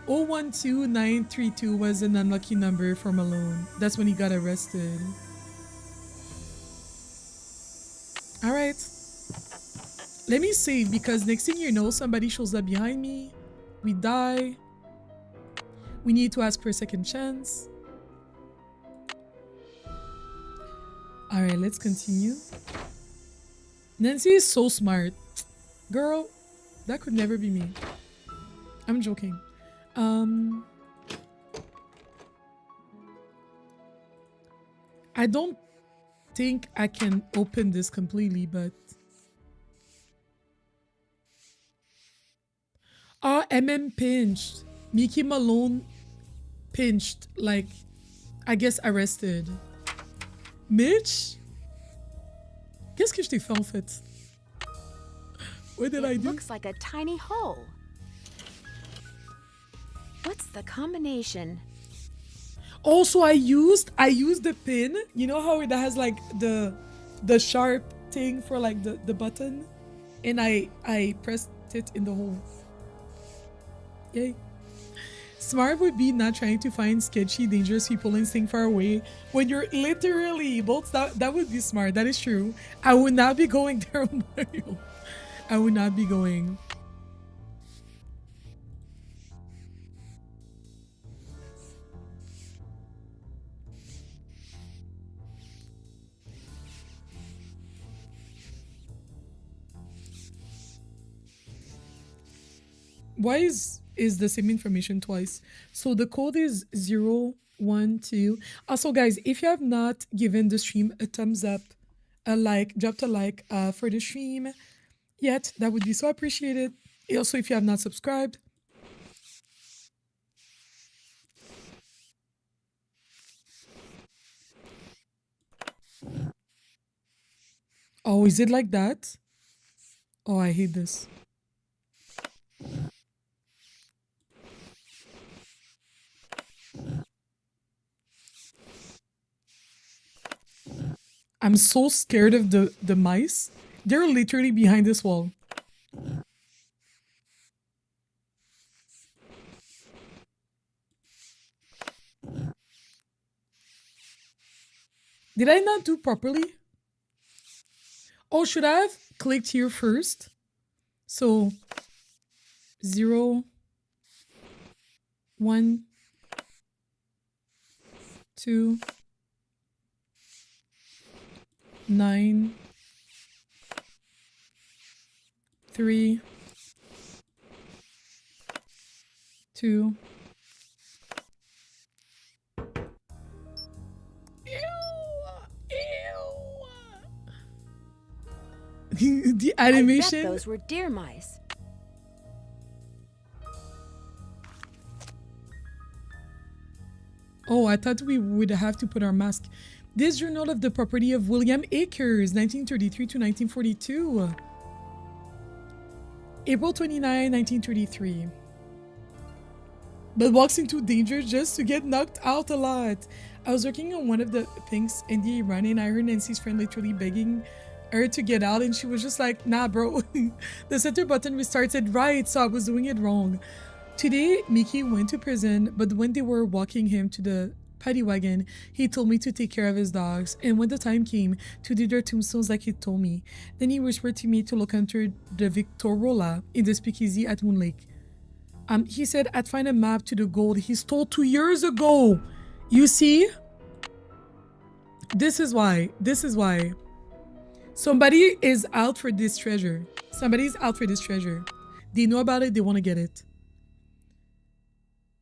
012932 was an unlucky number for Malone. That's when he got arrested. All right. Let me save because next thing you know, somebody shows up behind me. We die. We need to ask for a second chance. All right, let's continue. Nancy is so smart. Girl, that could never be me. I'm joking. I don't think I can open this completely, but MM pinched. Mickey Malone pinched, like, I guess arrested. Mitch? Qu'est-ce que je t'ai fait en fait? What did I do? Looks like a tiny hole. What's the combination? Also, I used the pin. You know how it has like the sharp thing for like the button, and I pressed it in the hole. Yay. Smart would be not trying to find sketchy, dangerous people and staying far away when you're literally both. That would be smart. That is true. I would not be going there, Mario. I would not be going. Why is the same information twice? So the code is 012. Also, guys, if you have not given the stream a thumbs up, a like, dropped a like for the stream yet, that would be so appreciated. Also, if you have not subscribed. Oh, is it like that? Oh, I hate this. I'm so scared of the mice. They're literally behind this wall. Did I not do properly? Oh, should I have clicked here first? So 0, 1, 2, 9, 3, 2. The animation. I bet those were deer mice. Oh, I thought we would have to put our mask. This journal of the property of William Akers, 1933 to 1942. April 29, 1933. But walks into danger just to get knocked out a lot. I was working on one of the pinks in the Iran and I heard Nancy's friend literally begging her to get out and she was just like, nah, bro. The center button restarted right, so I was doing it wrong. Today, Mickey went to prison, but when they were walking him to the paddy wagon, he told me to take care of his dogs, and when the time came to do their tombstones like he told me, then he whispered to me to look under the Victorola in the speakeasy at Moon Lake. He said I'd find a map to the gold he stole 2 years ago. You see? This is why. Somebody is out for this treasure. Somebody's out for this treasure. They know about it. They want to get it.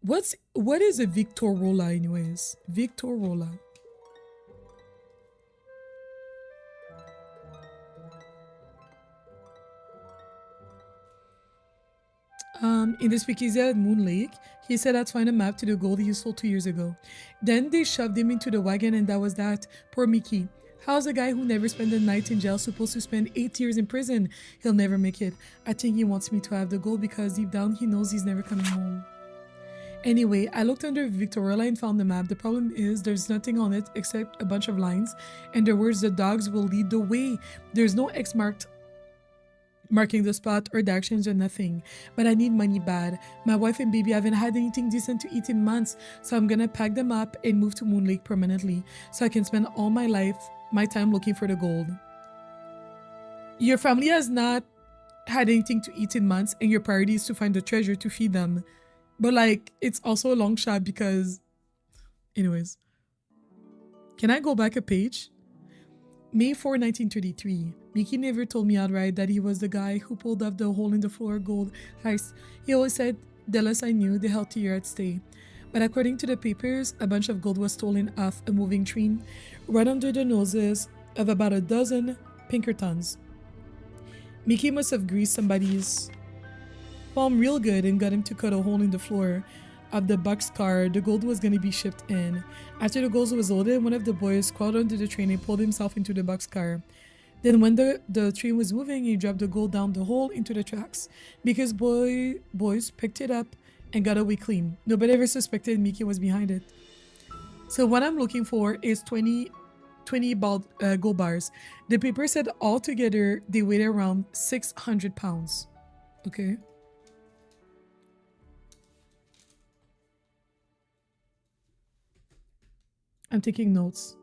What is a Victorola anyways? Victorola. In the speakeasy at Moon Lake, he said I'd find a map to the gold he stole 2 years ago. Then they shoved him into the wagon and that was that. Poor Mickey. How's a guy who never spent a night in jail supposed to spend 8 years in prison? He'll never make it. I think he wants me to have the gold because deep down he knows he's never coming home. Anyway, I looked under Victorola and found the map. The problem is there's nothing on it except a bunch of lines and the words the dogs will lead the way. There's no X marking the spot or directions or nothing. But I need money bad. My wife and baby haven't had anything decent to eat in months, so I'm gonna pack them up and move to Moon Lake permanently so I can spend all my time looking for the gold. Your family has not had anything to eat in months and your priority is to find the treasure to feed them. But like, it's also a long shot because... Anyways. Can I go back a page? May 4, 1933. Mickey never told me outright that he was the guy who pulled off the hole in the floor gold heist. He always said the less I knew, the healthier I'd stay. But according to the papers, a bunch of gold was stolen off a moving train right under the noses of about a dozen Pinkertons. Mickey must have greased somebody's palm real good and got him to cut a hole in the floor of the boxcar the gold was going to be shipped in. After the gold was loaded, one of the boys crawled under the train and pulled himself into the boxcar. Then when the train was moving, he dropped the gold down the hole into the tracks. Because boys picked it up and got away clean. Nobody ever suspected Mickey was behind it. So what I'm looking for is 20 gold bars. The paper said altogether they weighed around 600 pounds. Okay. I'm taking notes.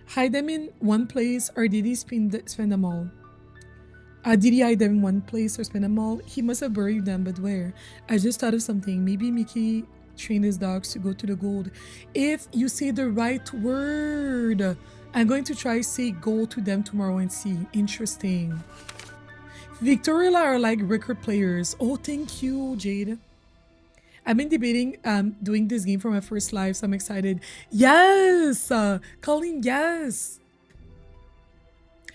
Hide them in one place or did he spend them all? Did he hide them in one place or spend them all? He must have buried them, but where? I just thought of something. Maybe Mickey trained his dogs to go to the gold. If you say the right word, I'm going to try say go to them tomorrow and see. Interesting. Victorola are like record players. Oh, thank you, Jade. I've been debating doing this game for my first live, so I'm excited. Yes! Colleen, yes!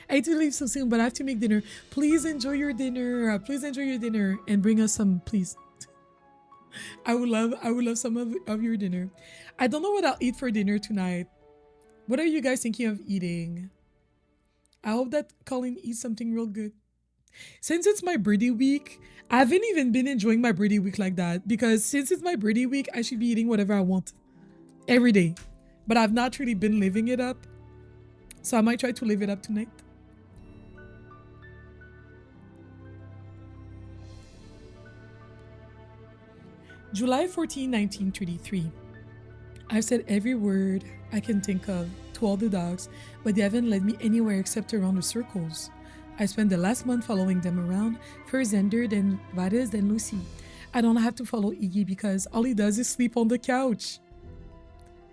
I hate to leave so soon, but I have to make dinner. Please enjoy your dinner. Please enjoy your dinner and bring us some, please. I would love some of your dinner. I don't know what I'll eat for dinner tonight. What are you guys thinking of eating? I hope that Colleen eats something real good. Since it's my birthday week, I haven't even been enjoying my birthday week like that because since it's my birthday week, I should be eating whatever I want every day. But I've not really been living it up. So I might try to live it up tonight. July 14, 1933. I've said every word I can think of to all the dogs, but they haven't led me anywhere except around the circles. I spent the last month following them around, first Xander, then Varys, then Lucy. I don't have to follow Iggy because all he does is sleep on the couch.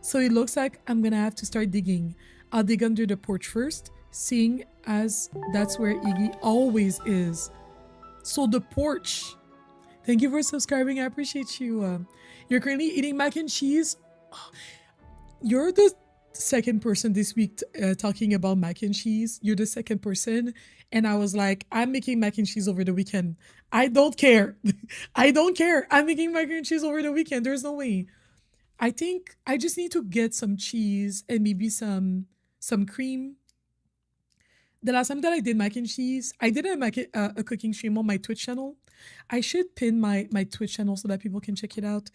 So it looks like I'm gonna have to start digging. I'll dig under the porch first, seeing as that's where Iggy always is. So the porch. Thank you for subscribing, I appreciate you. You're currently eating mac and cheese? You're the second person this week talking about mac and cheese. You're the second person. And I was like, I'm making mac and cheese over the weekend. I don't care. I don't care. I'm making mac and cheese over the weekend. There's no way. I think I just need to get some cheese and maybe some cream. The last time that I did mac and cheese, I did a cooking stream on my Twitch channel. I should pin my Twitch channel so that people can check it out.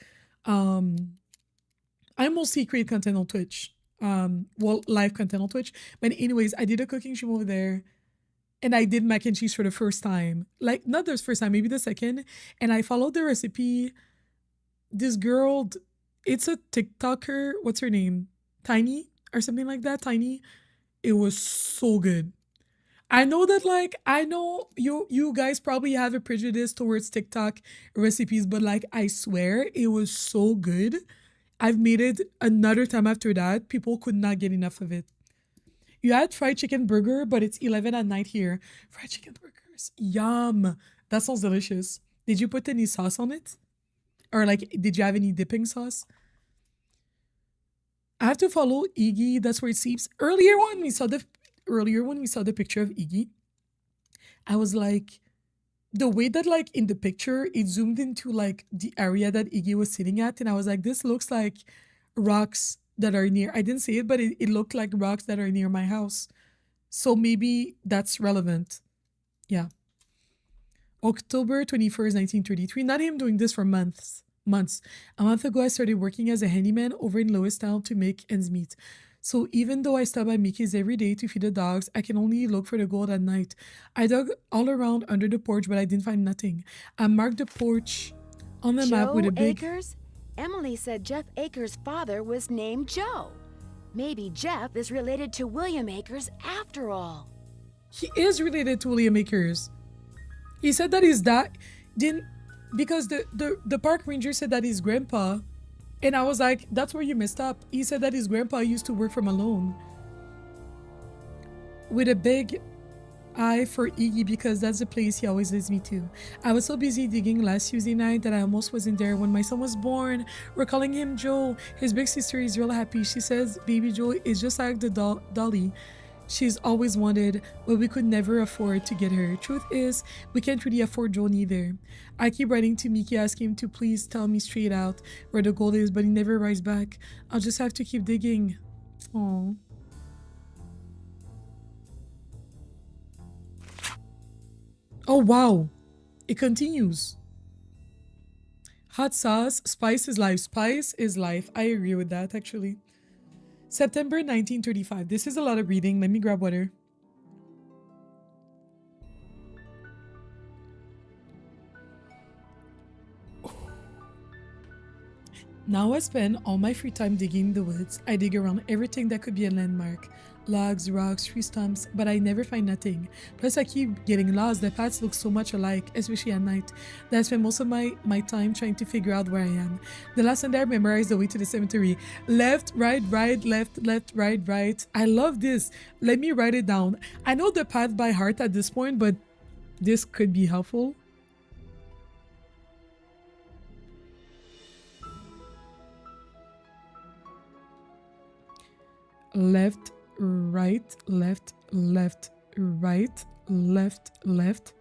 I mostly create content on Twitch. Well, live content on Twitch. But anyways, I did a cooking stream over there. and I did mac and cheese for the first time. Like, not the first time, maybe the second. And I followed the recipe. This girl, it's a TikToker. What's her name? Tiny or something like that. Tiny. It was so good. I know that, like, I know you guys probably have a prejudice towards TikTok recipes, but like, I swear it was so good. I've made it another time after that. People could not get enough of it. You had fried chicken burger, but it's 11 at night here. Fried chicken burgers. Yum. That sounds delicious. Did you put any sauce on it? Or like, did you have any dipping sauce? I have to follow Iggy. That's where it sleeps. Earlier when we saw the picture of Iggy, I was like, the way that like in the picture it zoomed into like the area that Iggy was sitting at, and I was like, this looks like rocks that are near. I didn't say it, but it looked like rocks that are near my house. So maybe that's relevant. Yeah. October 21st, 1933. Not him doing this for months. A month ago, I started working as a handyman over in Lewistown to make ends meet. So even though I stop by Mickey's every day to feed the dogs, I can only look for the gold at night. I dug all around under the porch, but I didn't find nothing. I marked the porch on the map with a big... Akers? Emily said Jeff Akers' father was named Joe. Maybe Jeff is related to William Akers after all. He is related to William Akers. He said that his dad didn't... Because the park ranger said that his grandpa... And I was like, that's where you messed up. He said that his grandpa used to work for Malone. With a big eye for Iggy, because that's the place he always leads me to. I was so busy digging last Tuesday night that I almost wasn't there when my son was born. We're calling him Joe. His big sister is real happy. She says baby Joe is just like the dolly she's always wanted, but we could never afford to get her. Truth is, we can't really afford Joe neither. I keep writing to Mickey asking him to please tell me straight out where the gold is, but he never writes back. I'll just have to keep digging. Aww. Oh wow, it continues. Hot sauce, spice is life. Spice is life. I agree with that, actually. September 1935. This is a lot of reading. Let me grab water. Now I spend all my free time digging the woods. I dig around everything that could be a landmark. Logs, rocks, tree stumps, but I never find nothing. Plus I keep getting lost. The paths look so much alike, especially at night, that I spend most of my time trying to figure out where I am. The last Sunday I memorized the way to the cemetery. Left, right, left, right. I love this. Let me write it down. I know the path by heart at this point, but this could be helpful. Left, right, left, right, left,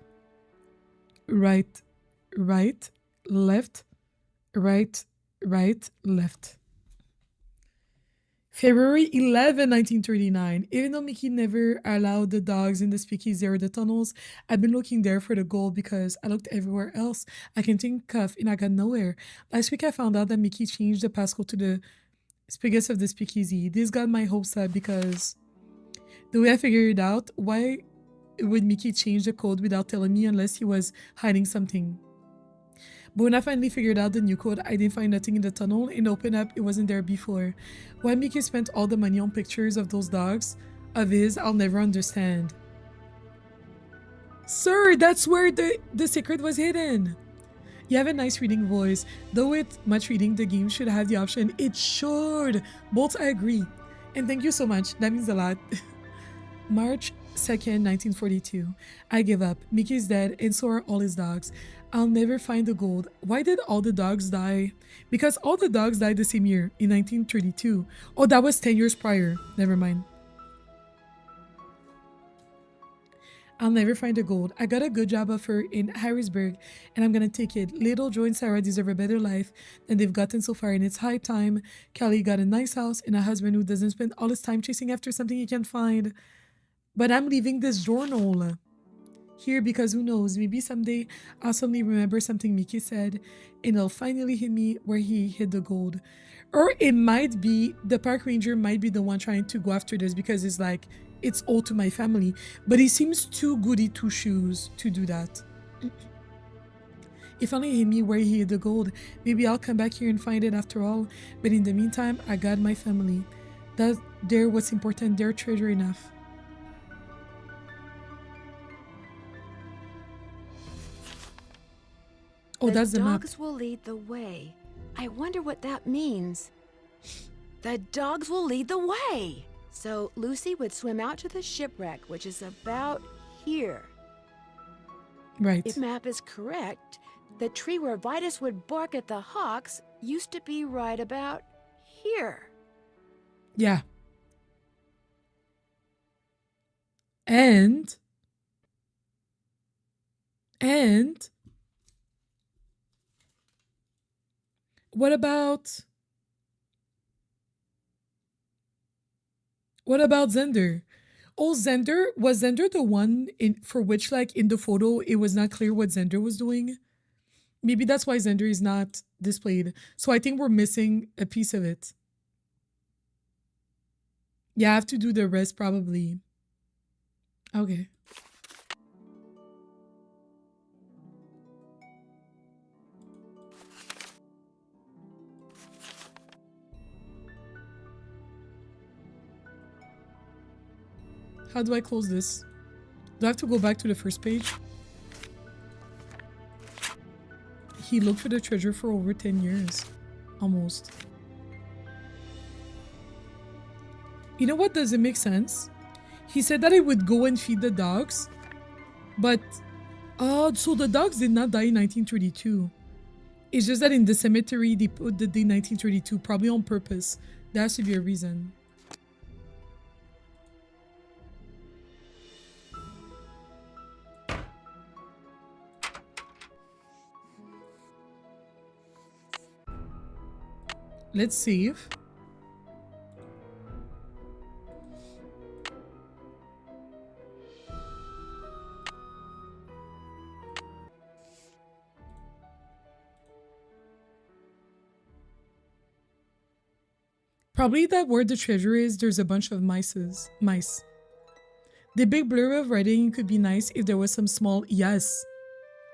right, left, right, left. February 11, 1939. Even though Mickey never allowed the dogs in the speakeasy or the tunnels, I've been looking there for the gold because I looked everywhere else I can think of and I got nowhere. Last week I found out that Mickey changed the passcode to the spigots of the speakeasy. This got my hopes up because the way I figured it out, why would Mickey change the code without telling me unless he was hiding something? But when I finally figured out the new code, I didn't find nothing in the tunnel and opened up, it wasn't there before. Why Mickey spent all the money on pictures of those dogs of his, I'll never understand. Sir, that's where the secret was hidden. You have a nice reading voice. Though with much reading, the game should have the option. It should. Both I agree. And thank you so much. That means a lot. March 2nd, 1942. I give up. Mickey's dead and so are all his dogs. I'll never find the gold. Why did all the dogs die? Because all the dogs died the same year, in 1932. Oh, that was 10 years prior. Never mind. I'll never find the gold. I got a good job offer in Harrisburg and I'm gonna take it. Little Joe and Sarah deserve a better life than they've gotten so far, and it's high time. Kelly got a nice house and a husband who doesn't spend all his time chasing after something he can't find. But I'm leaving this journal here because who knows, maybe someday I'll suddenly remember something Mickey said and it'll finally hit me where he hid the gold. Or it might be the park ranger might be the one trying to go after this because it's like, it's owed to my family. But he seems too goody two shoes to do that. If only he knew where he hid the gold, maybe I'll come back here and find it after all. But in the meantime, I got my family. They're what's important. They're treasure enough. Oh, that's the map. The dogs will lead the way. I wonder what that means. The dogs will lead the way! So Lucy would swim out to the shipwreck, which is about here. Right. If map is correct, the tree where Vitus would bark at the hawks used to be right about here. Yeah. And what about Zender? Oh, was Zender the one for which, like, in the photo it was not clear what Zender was doing? Maybe that's why Zender is not displayed. So I think we're missing a piece of it. Yeah, I have to do the rest probably. Okay. How do I close this? Do I have to go back to the first page? He looked for the treasure for over 10 years. Almost. You know what doesn't make sense? He said that he would go and feed the dogs. But, so the dogs did not die in 1932. It's just that in the cemetery they put the day 1932, probably on purpose. There has to be a reason. Let's save. Probably that where the treasure is, there's a bunch of mice. The big blur of writing could be nice if there was some small yes.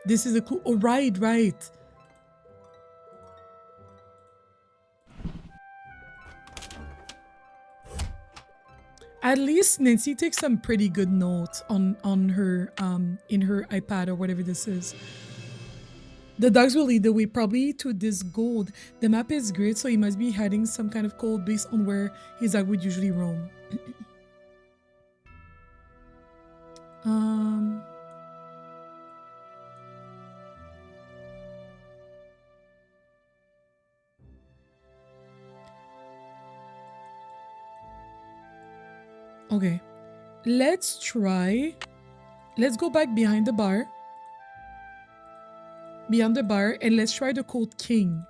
This is a clue. Oh, right. At least Nancy takes some pretty good notes on her in her iPad or whatever this is. The dogs will lead the way probably to this gold. The map is great, so he must be hiding some kind of gold based on where his dog would usually roam. Okay, let's go back behind the bar, and let's try the code King.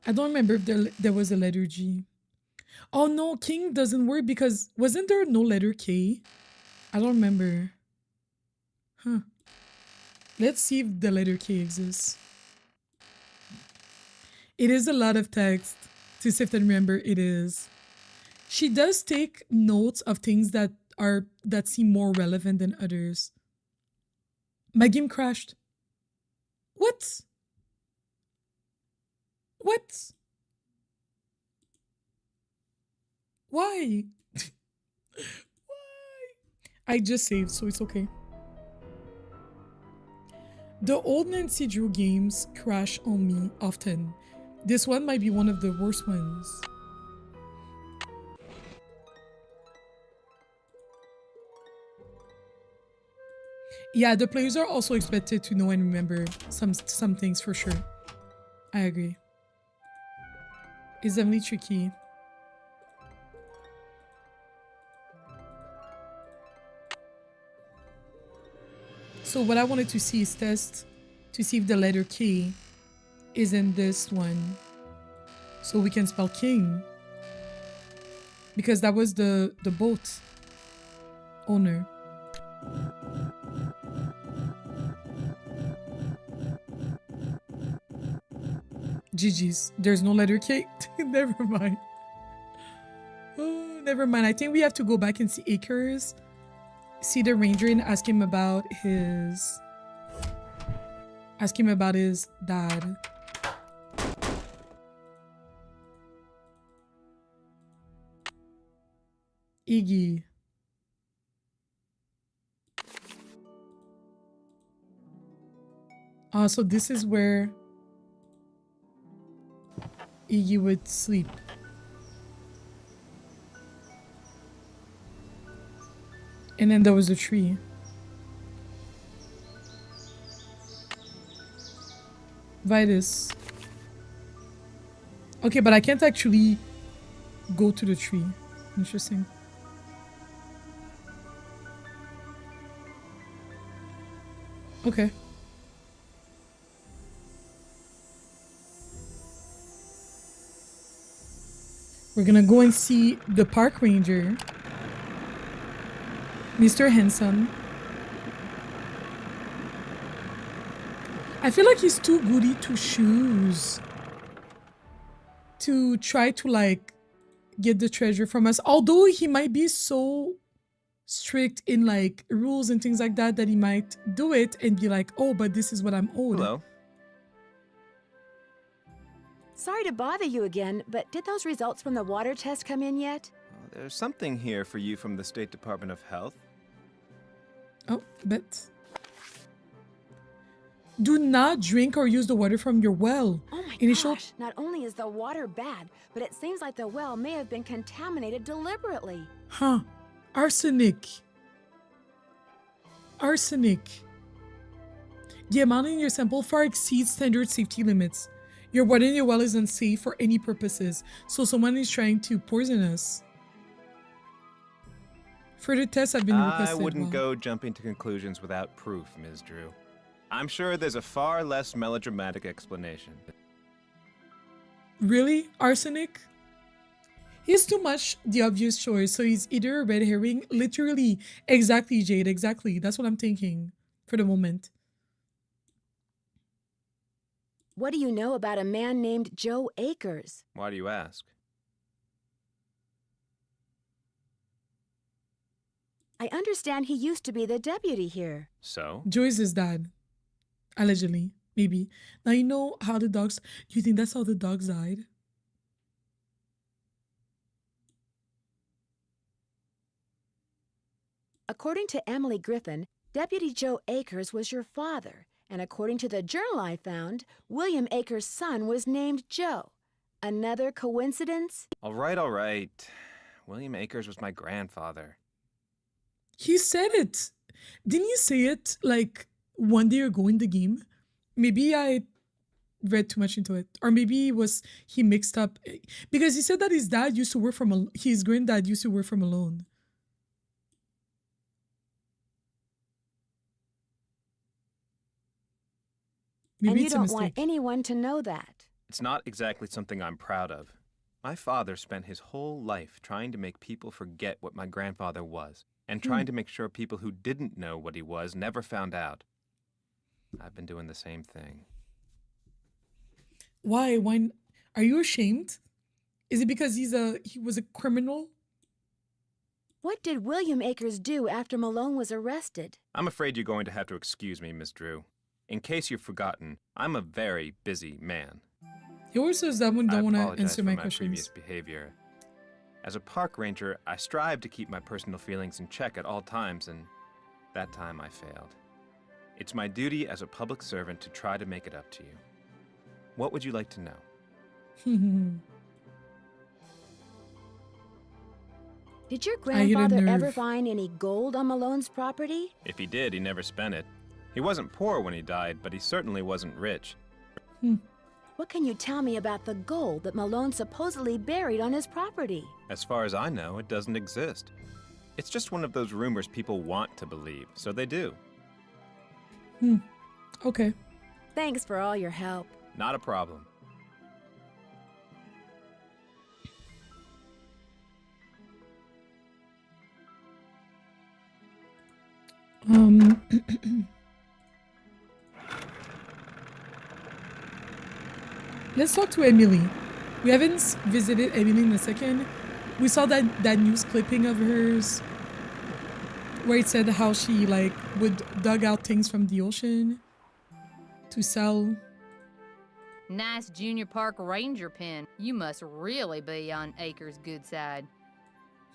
I don't remember if there was a letter G. Oh no, King doesn't work because wasn't there no letter K? I don't remember. Huh. Let's see if the letter K exists. It is a lot of text to sift and remember. It is. She does take notes of things that seem more relevant than others. My game crashed. What? What? Why? Why? I just saved, so it's okay. The old Nancy Drew games crash on me often. This one might be one of the worst ones. Yeah, the players are also expected to know and remember some things for sure. I agree. It's definitely tricky. So what I wanted to see is test to see if the letter K is in this one. So we can spell king. Because that was the boat owner. GG's. There's no letter K. Never mind. Oh, never mind. I think we have to go back and see Acres, see the ranger, and ask him about his dad. Iggy. So this is where Iggy would sleep. And then there was a tree. Vitus. Okay, but I can't actually go to the tree. Interesting. Okay. We're gonna go and see the park ranger, Mr. Handsome. I feel like he's too goody two shoes to try to like get the treasure from us. Although he might be so strict in like rules and things like that that he might do it and be like, oh, but this is what I'm owed. Hello. Sorry to bother you again, but did those results from the water test come in yet? Well, there's something here for you from the State Department of Health. Oh, bet. Do not drink or use the water from your well. Oh my Initial gosh, not only is the water bad, but it seems like the well may have been contaminated deliberately. Huh. Arsenic. Arsenic. The amount in your sample far exceeds standard safety limits. Your water in your well is unsafe for any purposes, so someone is trying to poison us. Further tests have been requested. I wouldn't go jumping to conclusions without proof, Ms. Drew. I'm sure there's a far less melodramatic explanation. Really? Arsenic? He's too much the obvious choice, so he's either a red herring. Literally. Exactly, Jade. Exactly. That's what I'm thinking for the moment. What do you know about a man named Joe Akers? Why do you ask? I understand he used to be the deputy here. So? Joe is his dad. Allegedly. Maybe. Now you know how the dogs... Do you think that's how the dogs died? According to Emily Griffin, Deputy Joe Akers was your father. And according to the journal I found, William Akers' son was named Joe. Another coincidence? All right. William Akers was my grandfather. He said it. Didn't you say it like one day ago in the game? Maybe I read too much into it. Or maybe he mixed up. Because he said that his dad used to work from... His granddad used to work for Malone. Maybe And you it's a don't want mistake. anyone to know that. It's not exactly something I'm proud of. My father spent his whole life trying to make people forget what my grandfather was, and trying to make sure people who didn't know what he was never found out. I've been doing the same thing. Why? Why? Are you ashamed? Is it because he was a criminal? What did William Akers do after Malone was arrested? I'm afraid you're going to have to excuse me, Miss Drew. In case you've forgotten, I'm a very busy man. He always says that when I don't want to apologize answer for my my previous questions. behavior. As a park ranger, I strive to keep my personal feelings in check at all times, and that time I failed. It's my duty as a public servant to try to make it up to you. What would you like to know? Did your I hit a grandfather ever nerve. find any gold on Malone's property? If he did, he never spent it. He wasn't poor when he died, but he certainly wasn't rich. What can you tell me about the gold that Malone supposedly buried on his property? As far as I know, it doesn't exist. It's just one of those rumors people want to believe, so they do. Okay. Thanks for all your help. Not a problem. Let's talk to Emily. We haven't visited Emily in a second. We saw that news clipping of hers where it said how she like would dug out things from the ocean to sell. Nice junior park ranger pen. You must really be on Acre's good side.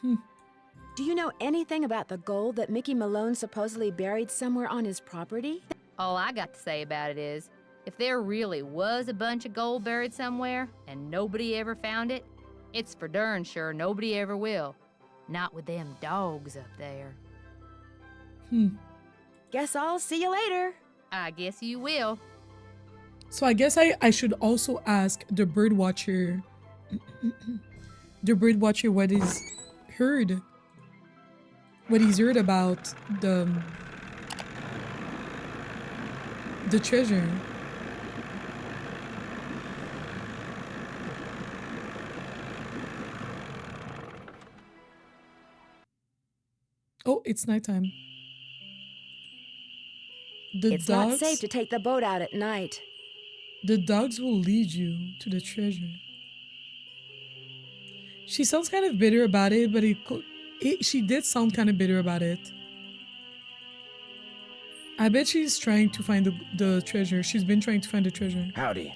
Do you know anything about the gold that Mickey Malone supposedly buried somewhere on his property? All I got to say about it is, if there really was a bunch of gold buried somewhere and nobody ever found it, it's for darn sure nobody ever will. Not with them dogs up there. Guess I'll see you later. I guess you will. So I guess I should also ask the bird watcher what is heard. What he's heard about the treasure. Oh, it's nighttime. It's not safe to take the boat out at night. The dogs will lead you to the treasure. She sounds kind of bitter about it, but she did sound kind of bitter about it. I bet she's trying to find the treasure. She's been trying to find the treasure. Howdy.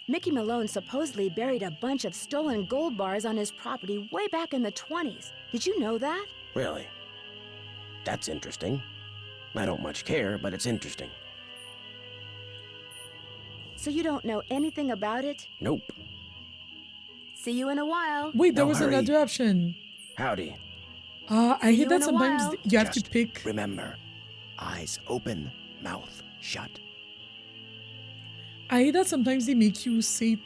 Mickey Malone supposedly buried a bunch of stolen gold bars on his property way back in the 20s. Did you know that? Really? That's interesting. I don't much care, but it's interesting. So you don't know anything about it? Nope. See you in a while. Wait, there No was hurry. another option. Howdy. I See hear you that in a sometimes while. you have to Just pick. remember, eyes open, mouth shut. I hear that sometimes they make you say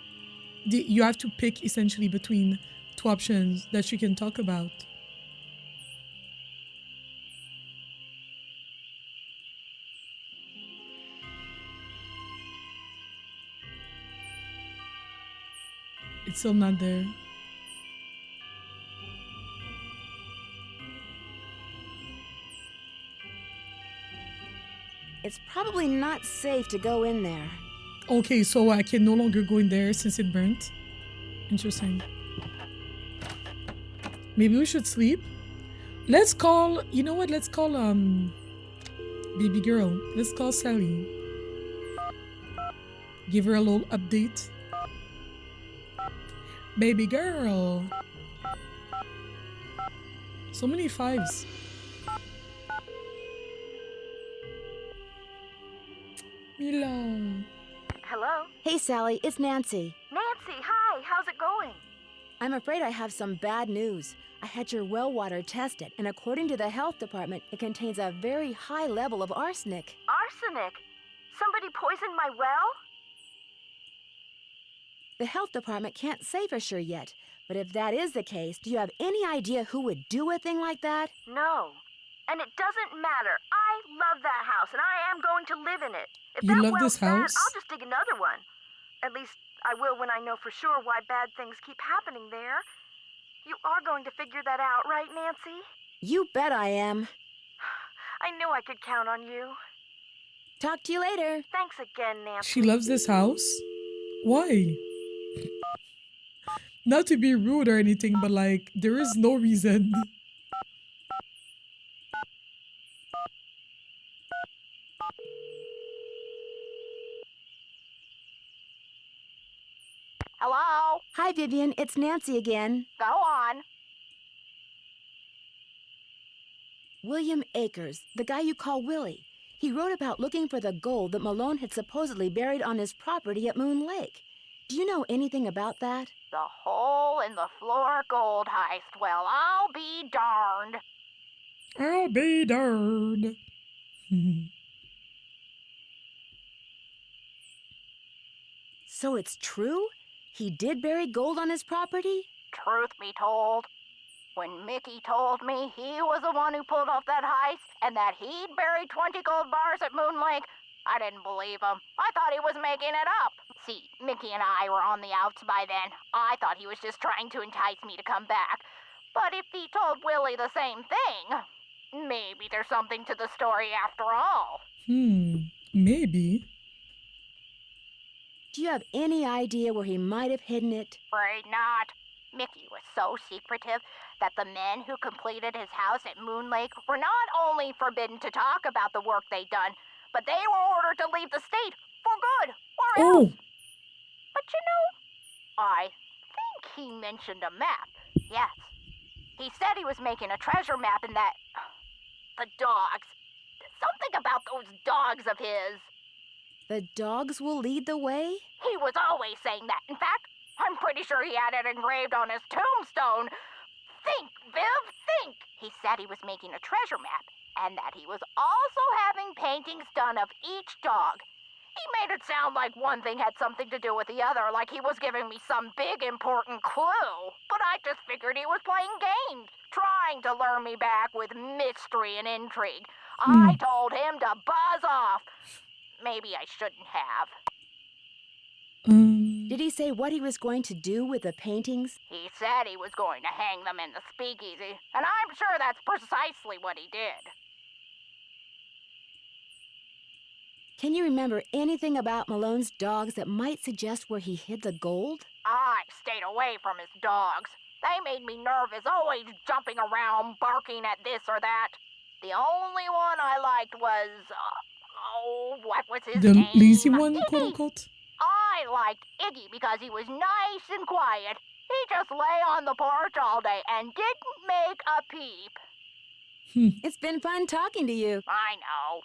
you have to pick essentially between two options that you can talk about. It's still not there. It's probably not safe to go in there. Okay, so I can no longer go in there since it burnt. Interesting. Maybe we should sleep. Let's call, you know what? Let's call baby girl. Let's call Sally. Give her a little update. Baby girl. So many fives. Mila. Hello? Hey, Sally, it's Nancy. Nancy, hi, how's it going? I'm afraid I have some bad news. I had your well water tested, and according to the health department, it contains a very high level of arsenic. Arsenic? Somebody poisoned my well? The health department can't say for sure yet, but if that is the case, do you have any idea who would do a thing like that? No. And it doesn't matter. I love that house, and I am going to live in it. If You that love well's this bad, house? I'll just dig another one. At least I will when I know for sure why bad things keep happening there. You are going to figure that out, right, Nancy? You bet I am. I knew I could count on you. Talk to you later. Thanks again, Nancy. She loves this house? Why? Not to be rude or anything, but like, there is no reason. Hello? Hi, Vivian. It's Nancy again. Go on. William Akers, the guy you call Willie. He wrote about looking for the gold that Malone had supposedly buried on his property at Moon Lake. Do you know anything about that? The hole in the floor gold heist. Well, I'll be darned. I'll be darned. So it's true? He did bury gold on his property? Truth be told, when Mickey told me he was the one who pulled off that heist and that he'd buried 20 gold bars at Moon Lake, I didn't believe him. I thought he was making it up. See, Mickey and I were on the outs by then. I thought he was just trying to entice me to come back. But if he told Willie the same thing, maybe there's something to the story after all. Maybe. Do you have any idea where he might have hidden it? Afraid not. Mickey was so secretive that the men who completed his house at Moon Lake were not only forbidden to talk about the work they'd done, but they were ordered to leave the state for good or else. But you know, I think he mentioned a map. Yes. He said he was making a treasure map and that... The dogs. Something about those dogs of his. The dogs will lead the way? He was always saying that. In fact, I'm pretty sure he had it engraved on his tombstone. Think, Viv, think! He said he was making a treasure map, and that he was also having paintings done of each dog. He made it sound like one thing had something to do with the other, like he was giving me some big important clue. But I just figured he was playing games, trying to lure me back with mystery and intrigue. I told him to buzz off. Maybe I shouldn't have. Did he say what he was going to do with the paintings? He said he was going to hang them in the speakeasy, and I'm sure that's precisely what he did. Can you remember anything about Malone's dogs that might suggest where he hid the gold? I stayed away from his dogs. They made me nervous, always jumping around, barking at this or that. The only one I liked was... what was his The name? lazy one, Iggy. quote unquote. I liked Iggy because he was nice and quiet. He just lay on the porch all day and didn't make a peep. It's been fun talking to you. I know.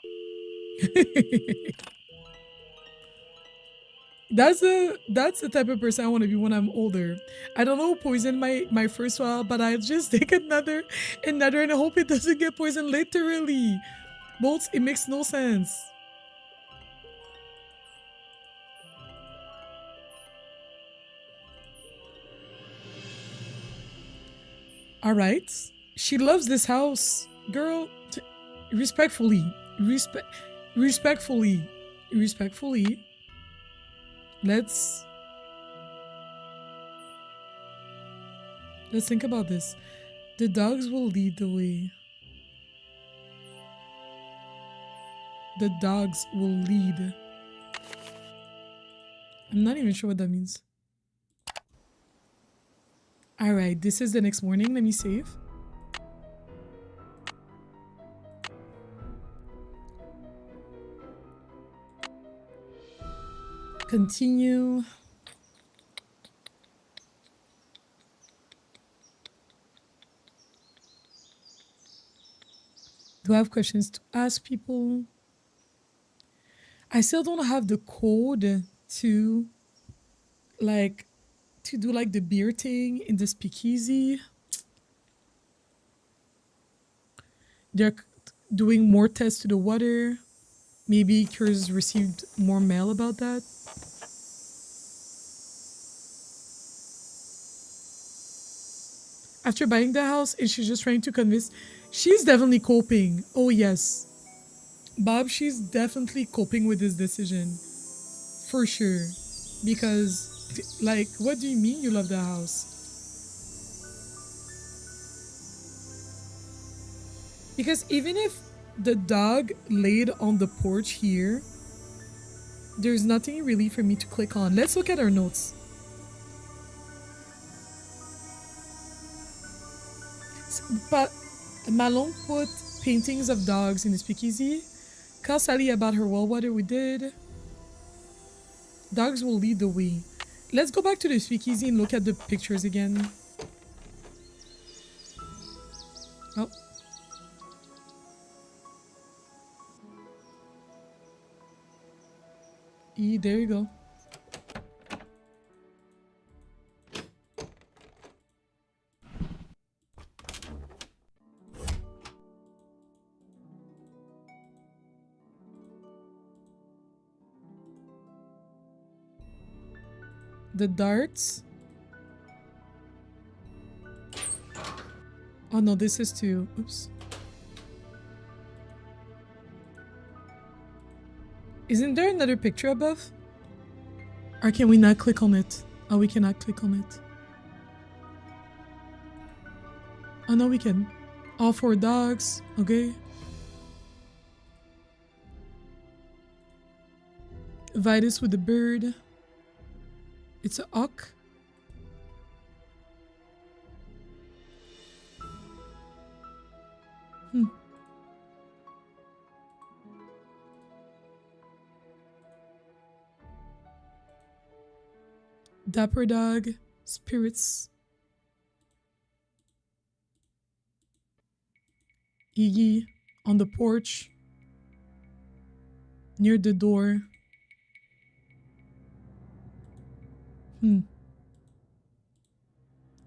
That's the type of person I want to be when I'm older. I don't know who poisoned my first child, but I just take another, and I hope it doesn't get poisoned literally. Bolts, it makes no sense. All right, she loves this house, girl. Respectfully. Let's think about this. The dogs will lead the way. The dogs will lead. I'm not even sure what that means. All right, this is the next morning. Let me save. Continue. Do I have questions to ask people? I still don't have the code to do like the beer thing in the speakeasy. They're doing more tests to the water. Maybe Kurs received more mail about that. After buying the house, and she's just trying to convince. She's definitely coping. Oh yes. Bob, she's definitely coping with this decision. For sure. Because, like, what do you mean you love the house? Because even if the dog laid on the porch here, there's nothing really for me to click on. Let's look at our notes. But Malone put paintings of dogs in the speakeasy. Call Sally about her well water we did. Dogs will lead the way. Let's go back to the speakeasy and look at the pictures again. Oh. There you go. The darts. Oh no, this is two. Oops. Isn't there another picture above? Or can we not click on it? Oh, we cannot click on it. Oh no, we can. All four dogs. Okay. Vitus with the bird. It's a hawk. Dapper dog, spirits. Iggy on the porch, near the door.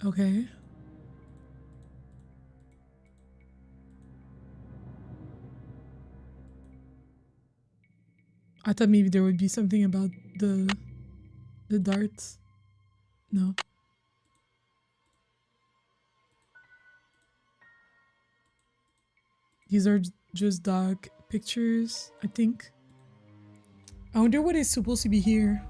Okay. I thought maybe there would be something about the darts. No. These are just dog pictures, I think. I wonder what is supposed to be here.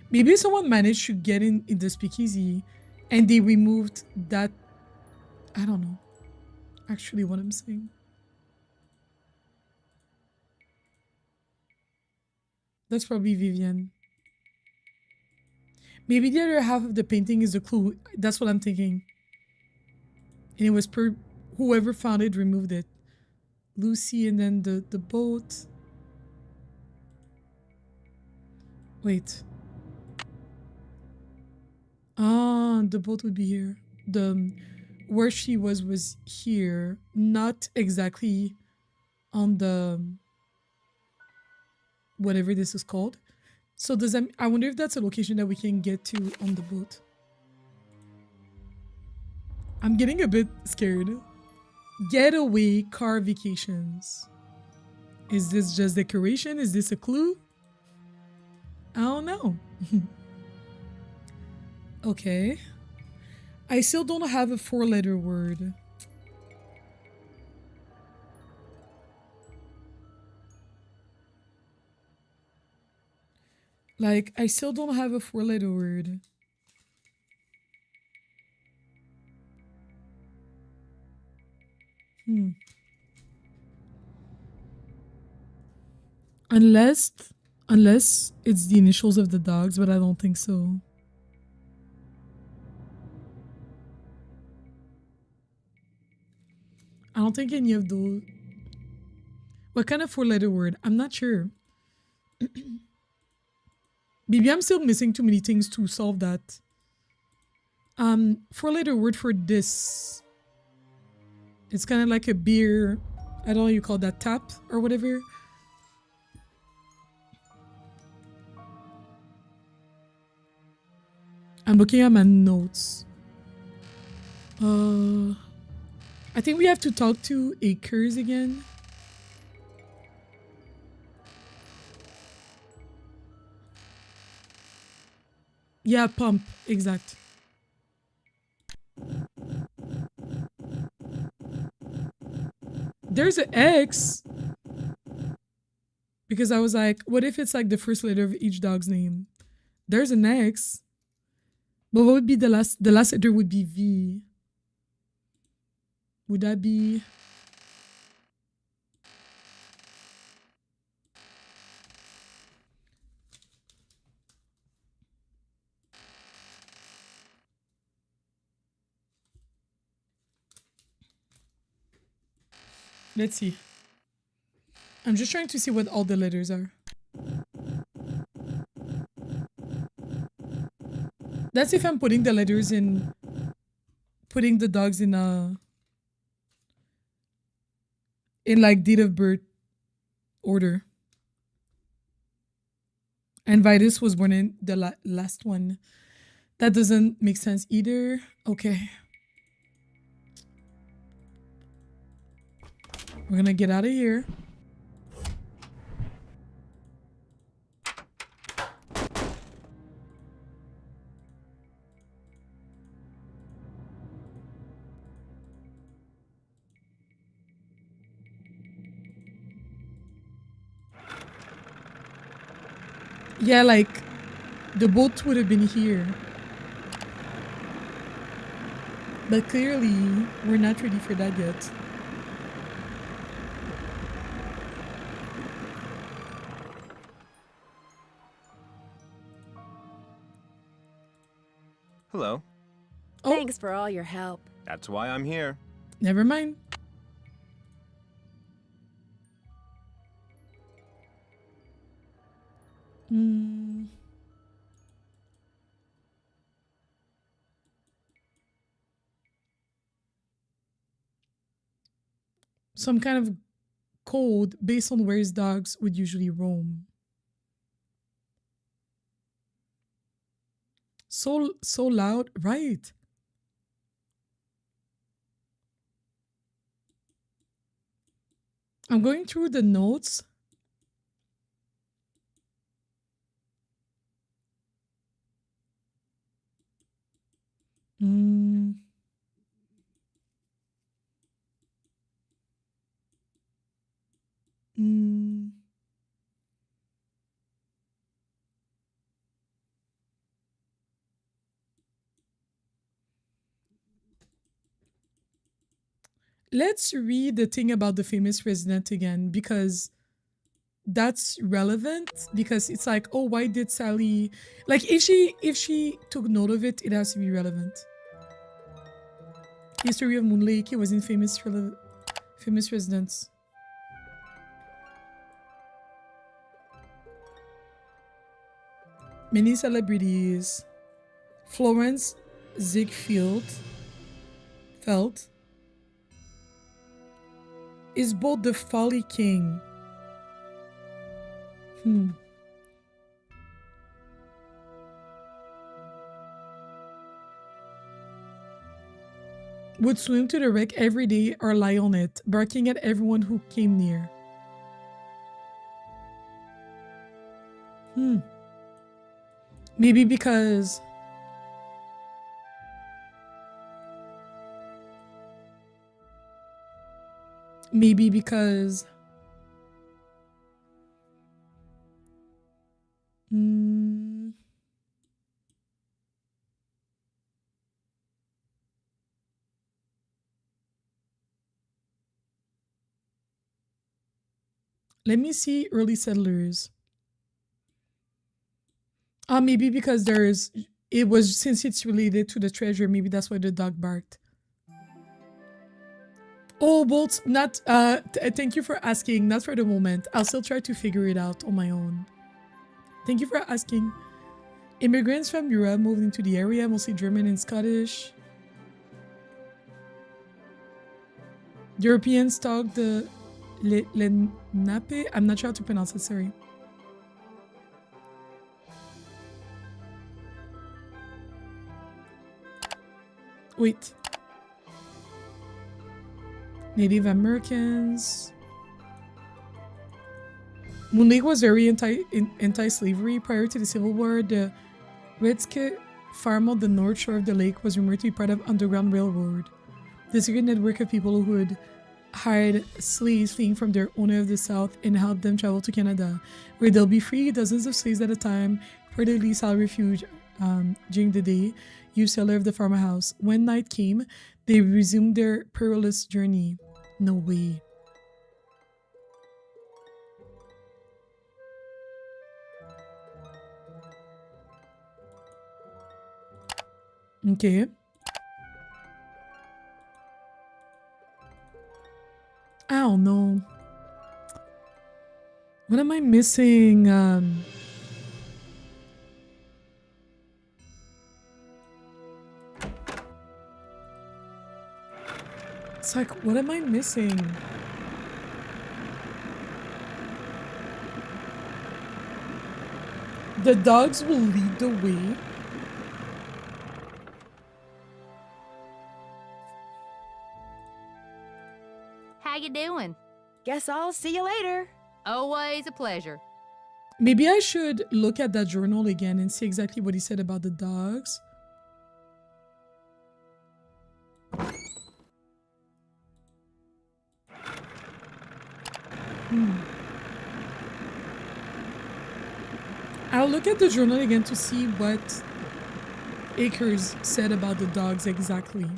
Maybe someone managed to get in the speakeasy and they removed that. I don't know. Actually, what I'm saying. That's probably Vivian. Maybe the other half of the painting is a clue. That's what I'm thinking. And it was whoever found it removed it. Lucy and then the boat. Wait. Ah, the boat would be here. Where she was here, not exactly on the whatever this is called. So does that, I wonder if that's a location that we can get to on the boat. I'm getting a bit scared. Getaway car vacations. Is this just decoration? Is this a clue? I don't know. Okay. I still don't have a 4-letter word. Like, I still don't have a 4-letter word. Unless it's the initials of the dogs, but I don't think so. I don't think any of those. What kind of 4-letter word? I'm not sure. Maybe I'm still missing too many things to solve that. 4-letter word for this. It's kind of like a beer. I don't know, you call that tap or whatever. I'm looking at my notes. I think we have to talk to Acres again. Yeah, pump. Exact. There's an X. Because I was like, what if it's like the first letter of each dog's name? There's an X. But what would be the last letter would be V. Would that be? Let's see. I'm just trying to see what all the letters are. That's if I'm putting the letters in, putting the dogs in like date of birth order. And Vitus was born in the last one. That doesn't make sense either. Okay. We're gonna get out of here. Yeah, like the boat would have been here. But clearly, we're not ready for that yet. Hello. Oh. Thanks for all your help. That's why I'm here. Never mind. Some kind of code based on where his dogs would usually roam. So loud, right? I'm going through the notes. Let's read the thing about the famous resident again, because that's relevant, because it's like, oh, why did Sally, like, if she took note of it, it has to be relevant. History of Moon Lake, it was in famous residents. Many celebrities. Florence Ziegfeld is both the Folly King. Would swim to the wreck every day or lie on it, barking at everyone who came near. Maybe because let me see early settlers. Maybe because since it's related to the treasure, maybe that's why the dog barked. Oh, Bolts, not, thank you for asking. Not for the moment. I'll still try to figure it out on my own. Thank you for asking. Immigrants from Europe moved into the area, mostly German and Scottish. Europeans talk the Lenape. I'm not sure how to pronounce it, sorry. Wait. Native Americans. Moon Lake was very anti-slavery. Prior to the Civil War, the Redskin farm on the north shore of the lake was rumored to be part of Underground Railroad, the secret network of people who would hide slaves fleeing from their owner of the South and help them travel to Canada, where they'll be free. Dozens of slaves at a time reportedly sought refuge during the day, used cellar of the farmhouse. When night came, they resumed their perilous journey. No way. Okay. I don't know. What am I missing? It's like, what am I missing? The dogs will lead the way. How you doing? Guess I'll see you later. Always a pleasure. Maybe I should look at that journal again and see exactly what he said about the dogs. I'll look at the journal again to see what Akers said about the dogs exactly.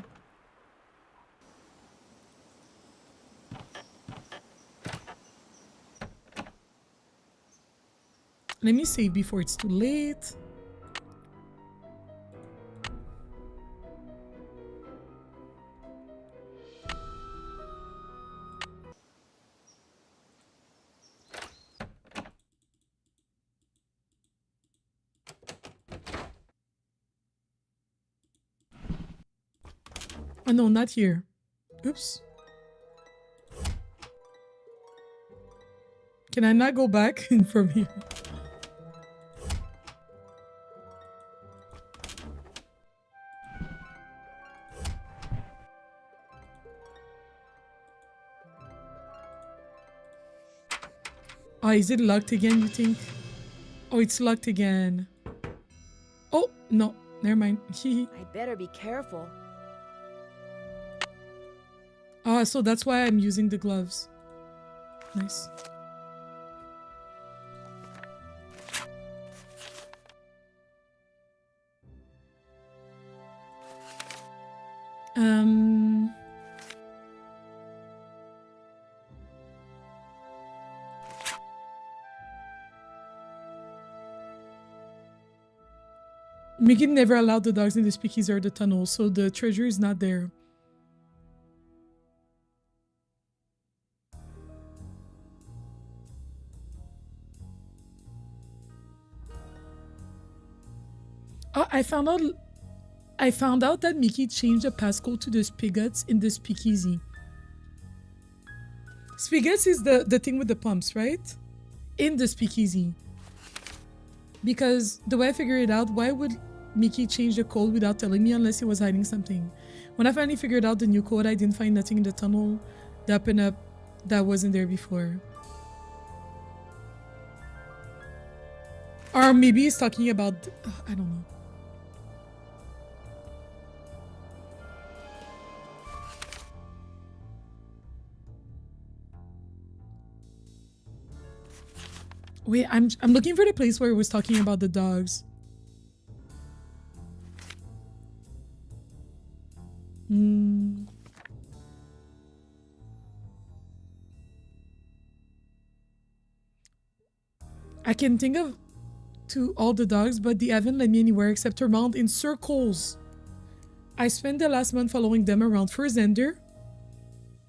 Let me save before it's too late. Oh no, not here. Oops. Can I not go back from here? Oh, is it locked again, you think? Oh, it's locked again. Oh, no. Never mind. I better be careful. Ah, so that's why I'm using the gloves. Nice. Mickey never allowed the dogs in the speakeasy or the tunnel, so the treasure is not there. Oh, I found out that Mickey changed the passcode to the spigots in the speakeasy. Spigots is the thing with the pumps, right? In the speakeasy. Because the way I figured it out, why would Mickey change the code without telling me unless he was hiding something? When I finally figured out the new code, I didn't find nothing in the tunnel, the up and up, that wasn't there before. Or maybe he's talking about, I don't know. Wait, I'm looking for the place where it was talking about the dogs. I can think of to all the dogs, but they haven't led me anywhere except around in circles. I spent the last month following them around for Zender,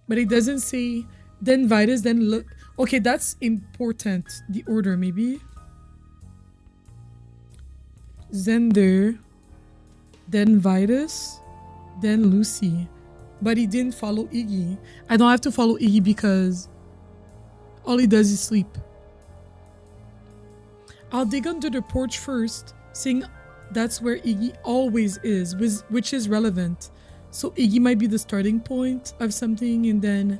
but it doesn't say then Vitus, then look. Okay, that's important. The order, maybe. Zender, then Vitus, then Lucy. But he didn't follow Iggy. I don't have to follow Iggy because all he does is sleep. I'll dig under the porch first, seeing that's where Iggy always is, which is relevant. So Iggy might be the starting point of something, and then...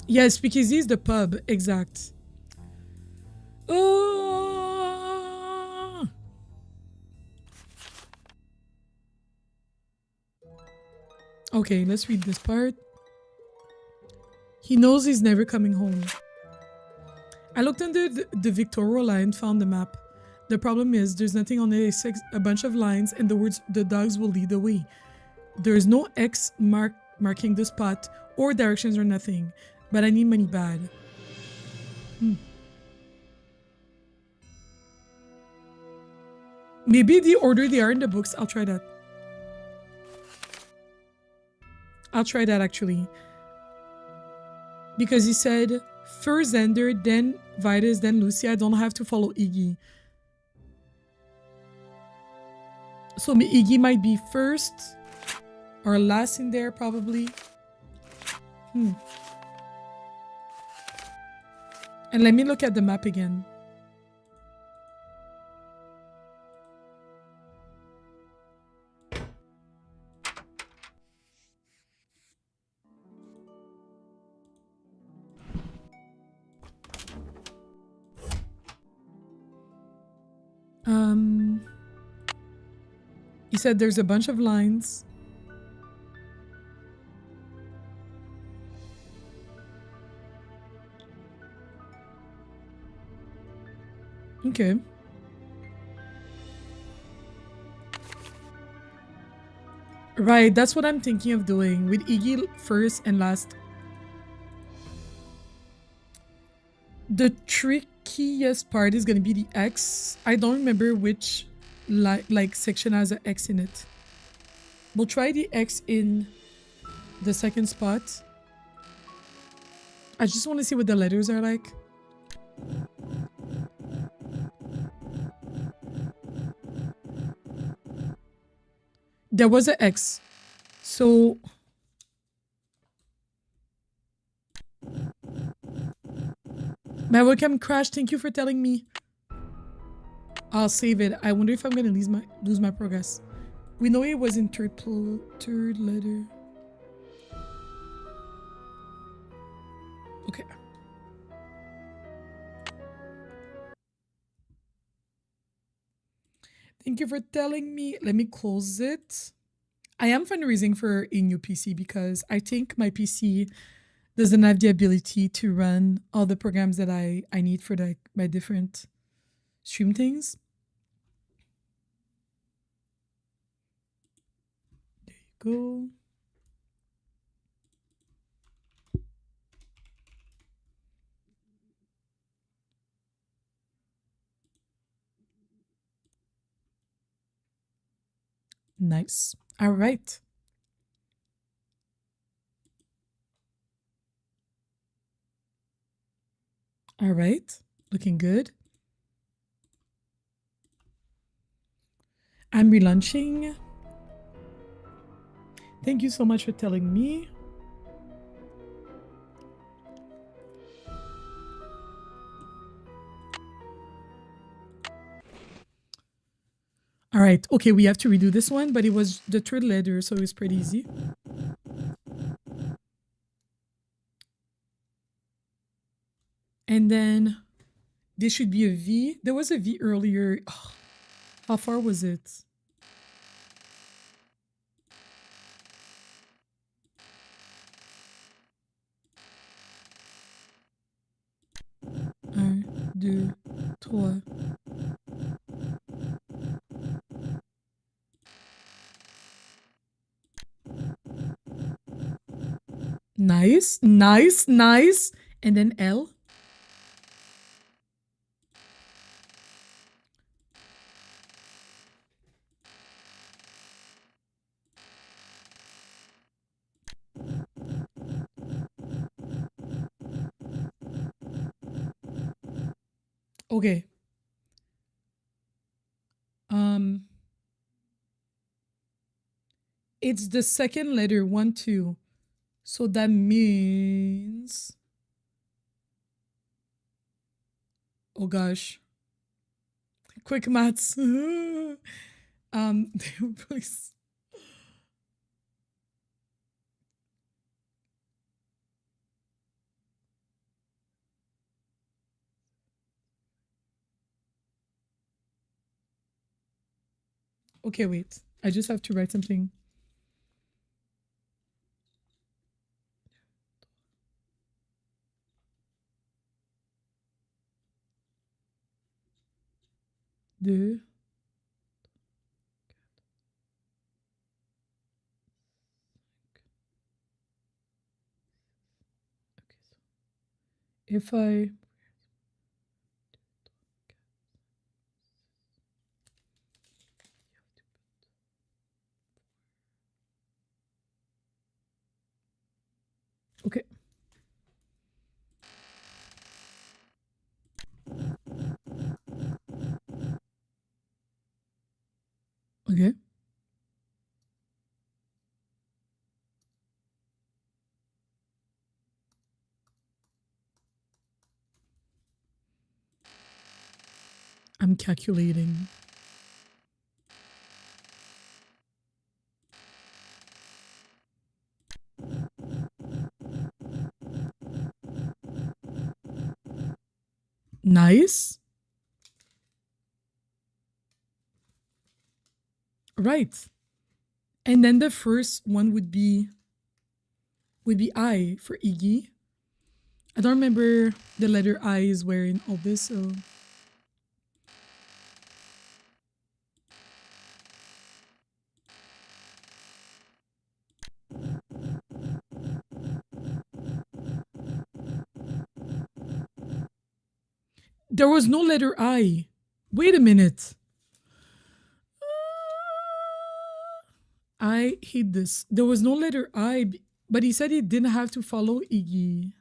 Yes, because he's the pub, exact. Oh! Okay, let's read this part. He knows he's never coming home. I looked under the Victoria line and found the map. The problem is there's nothing on it except a bunch of lines and the words "the dogs will lead the way." There's no X marking the spot or directions or nothing, but I need money bad. Maybe the order they are in the books. I'll try that. I'll try that actually. Because he said first Xander, then Vitus, then Lucy. I don't have to follow Iggy. So Iggy might be first or last in there probably. And let me look at the map again. He said there's a bunch of lines. Okay. Right, that's what I'm thinking of doing with Iggy first and last. The trickiest part is gonna be the X. I don't remember which like section has an X in it. We'll try the X in the second spot. I just want to see what the letters are like. There was an X. So my webcam crashed. Thank you for telling me. I'll save it. I wonder if I'm gonna lose my progress. We know it was in third letter. Okay. Thank you for telling me. Let me close it. I am fundraising for a new PC because I think my PC doesn't have the ability to run all the programs that I need for my different stream things. There you go. Nice. All right. All right. Looking good. I'm relaunching. Thank you so much for telling me. All right. Okay, we have to redo this one, but it was the third letter, so it was pretty easy. And then this should be a V. There was a V earlier. Oh, how far was it? Un, deux, trois. Nice, nice, nice. And then L. Okay. It's the second letter, 1, 2. So that means, oh gosh, quick maths. Please. Okay, wait. I just have to write something. Deux. If I okay. Okay. I'm calculating. Nice. Right. And then the first one would be I for Iggy. I don't remember the letter I is where in all this, so There was no letter I. Wait a minute. I hate this. There was no letter I, but he said he didn't have to follow Iggy.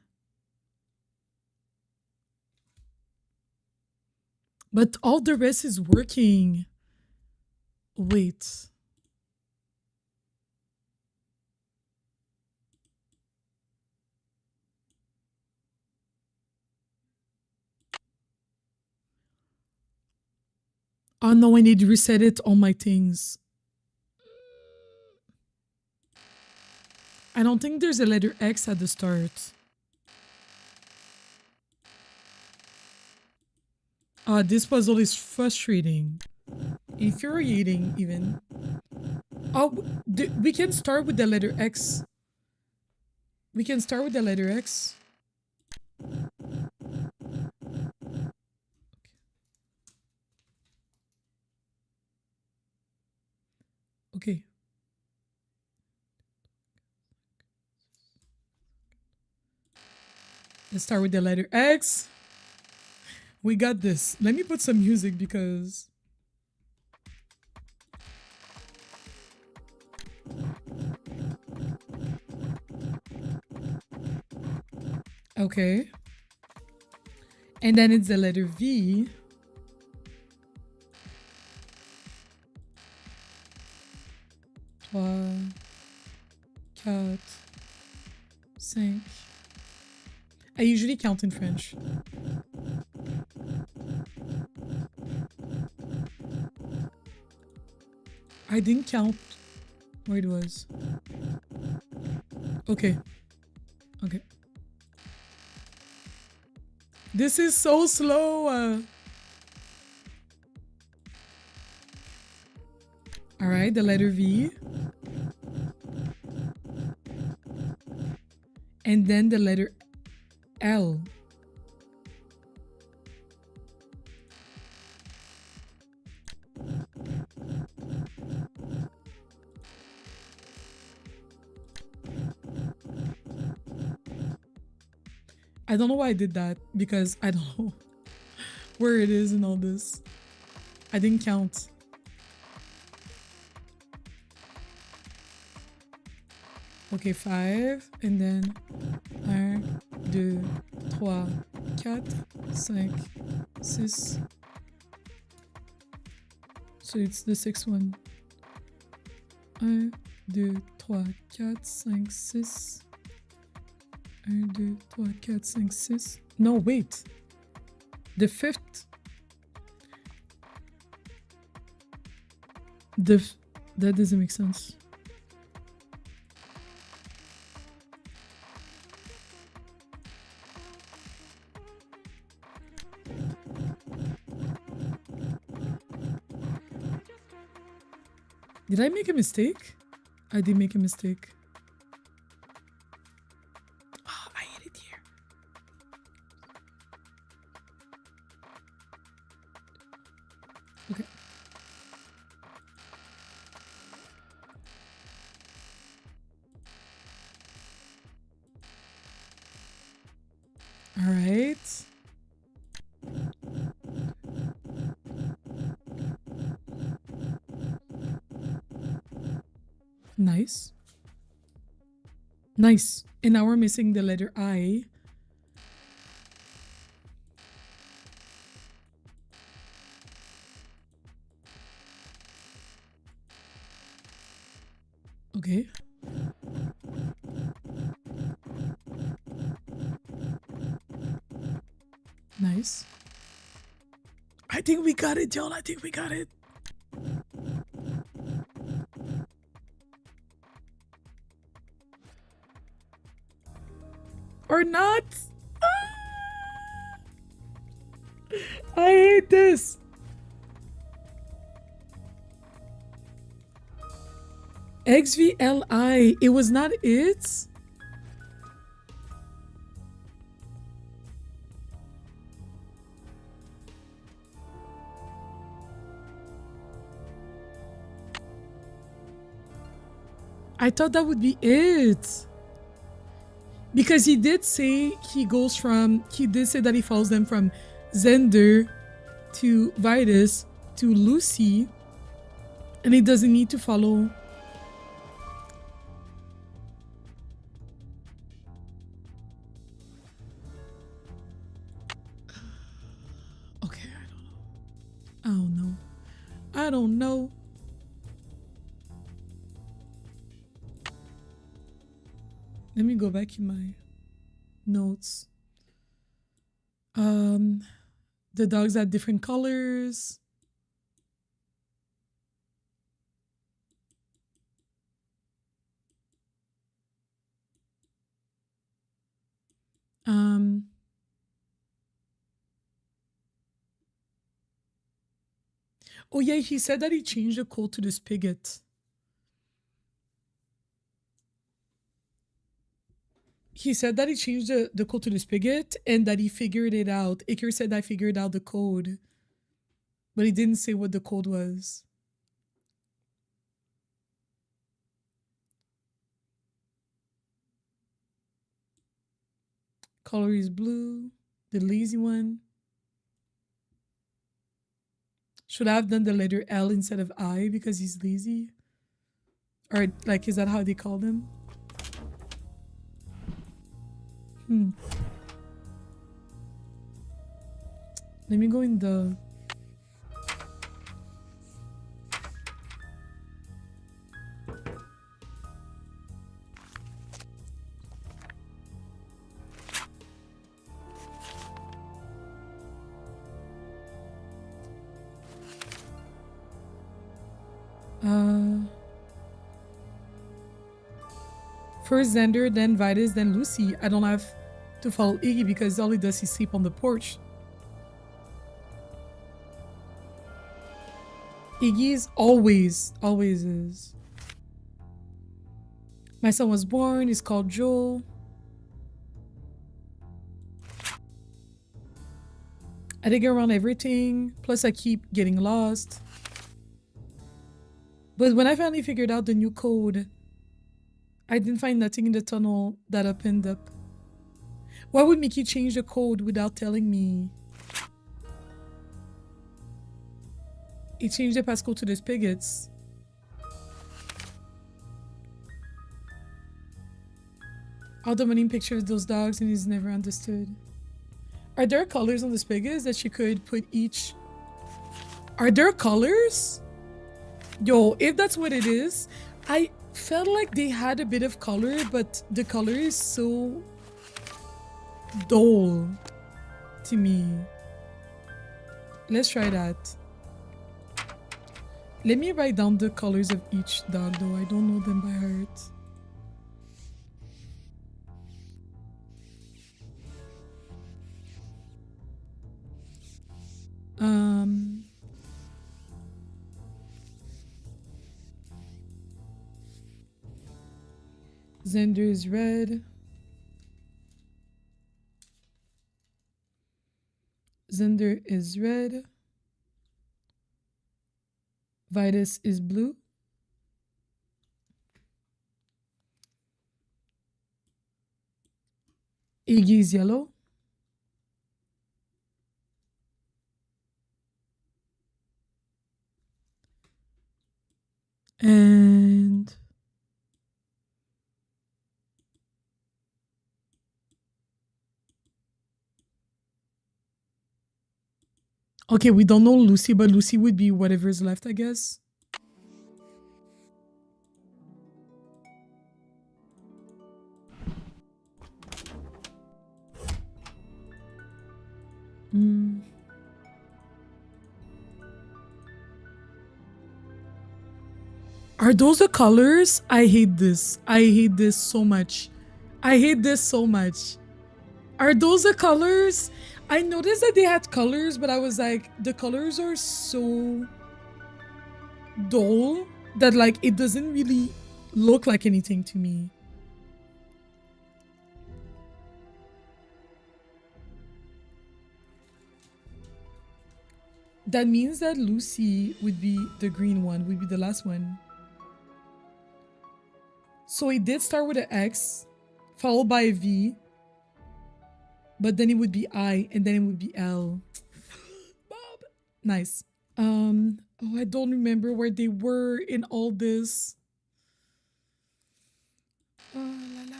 But all the rest is working. Wait. Oh no, I need to reset it, all my things. I don't think there's a letter X at the start. This puzzle is frustrating. Infuriating, even. Oh, we can start with the letter X. We can start with the letter X. Okay. Let's start with the letter X. We got this. Let me put some music because... Okay. And then it's the letter V. 3, 4, 5. I usually count in French. I didn't count where it was. Okay. Okay. This is so slow. All right, the letter V. And then the letter L. I don't know why I did that because I don't know where it is in all this. I didn't count. Okay, 5 and then 1, 2, 3, 4, 5, 6. So it's the 6th one. 1, 2, 3, 4, 5, 6. 1, 2, 3, 4, 5, 6. No, wait. The 5th. That doesn't make sense. Did I make a mistake? I did make a mistake. Oh, I hit it here. Okay. All right. Nice. Nice. And now we're missing the letter I. Okay. Nice. I think we got it, y'all. I think we got it. Or not. I hate this. XVLI. It was not it. I thought that would be it. Because he did say he did say that he follows them from Xander to Vitus to Lucy, and it doesn't need to follow. Okay, I don't know. I don't know. Let me go back in my notes. The dogs had different colors. Oh yeah, he said that he changed the code to the spigot. He said that he changed the code to the spigot and that he figured it out. Iker said I figured out the code, but he didn't say what the code was. Color is blue, the lazy one. Should I have done the letter L instead of I because he's lazy? Or like, is that how they call them? Let me go in the... First Xander, then Vitus, then Lucy. I don't have to follow Iggy because all he does is sleep on the porch. Iggy's always is. My son was born, he's called Joel. I dig around everything, plus I keep getting lost. But when I finally figured out the new code, I didn't find nothing in the tunnel that opened up. Why would Mickey change the code without telling me? He changed the passcode to the spigots. All the money pictures those dogs and he's never understood. Are there colors on the spigots that she could put each? Are there colors? Yo, if that's what it is, I felt like they had a bit of color, but the color is so dull to me. Let's try that. Let me write down the colors of each dog though. I don't know them by heart. Xander is red. Xander is red. Vitus is blue. Iggy is yellow. And okay, we don't know Lucy, but Lucy would be whatever's left, I guess. Are those the colors? I hate this. I hate this so much. I hate this so much. Are those the colors? I noticed that they had colors, but I was like, the colors are so dull that like it doesn't really look like anything to me. That means that Lucy would be the green one, would be the last one. So it did start with an X, followed by a V, but then it would be I, and then it would be L. Nice. Oh, I don't remember where they were in all this. La, la.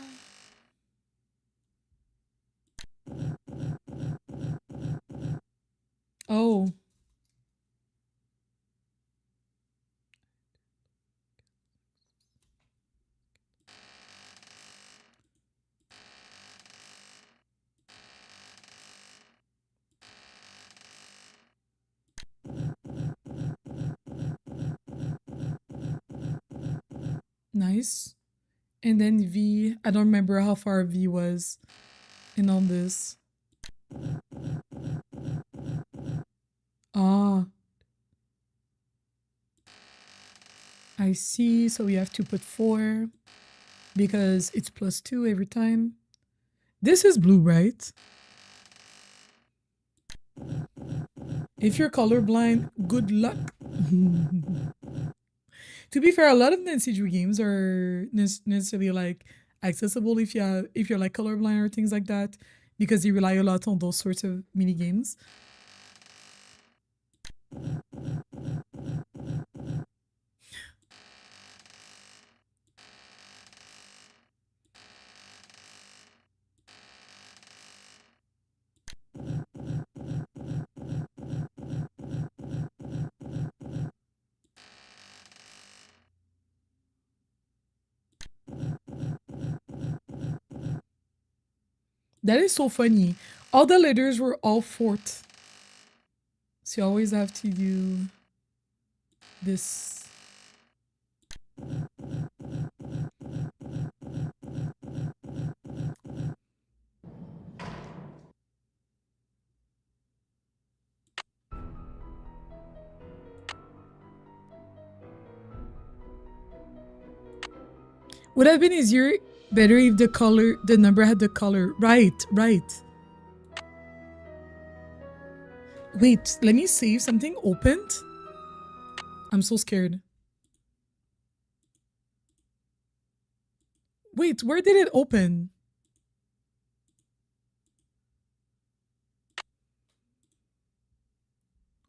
Oh. Nice. And then V, I don't remember how far V was in all this. Ah. I see. So we have to put 4 because it's +2 every time. This is blue, right? If you're colorblind, good luck. To be fair, a lot of Nancy Drew games are necessarily like accessible if you're like colorblind or things like that, because they rely a lot on those sorts of mini games. That is so funny. All the letters were all fourth. So you always have to do this. Would have been easier, better if the number had the color. Right. Wait, let me see if something opened. I'm so scared. Wait, where did it open?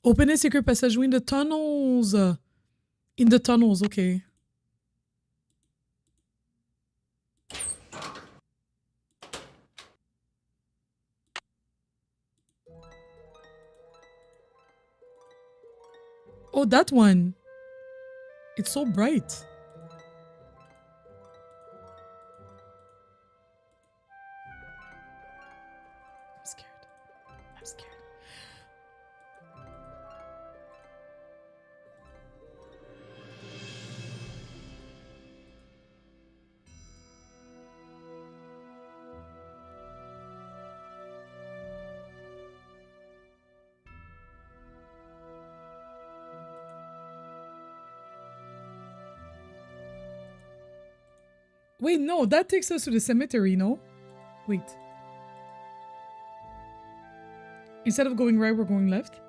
Open a secret passage in the tunnels. In the tunnels, okay. Oh, that one. It's so bright. I'm scared. I'm scared. Wait, no, that takes us to the cemetery, no? Wait. Instead of going right, we're going left?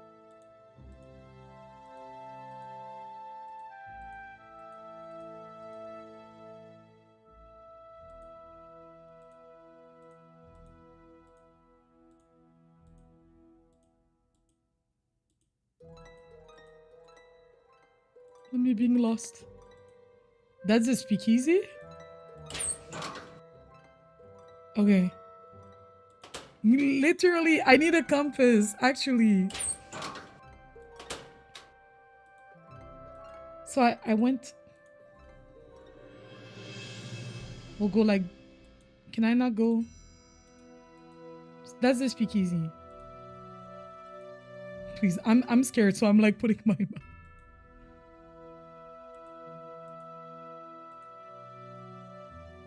I'm me being lost. That's a speakeasy? Okay. Literally, I need a compass, actually. So I went... We'll go like... Can I not go? That's the speakeasy. Please, I'm scared, so I'm like putting my...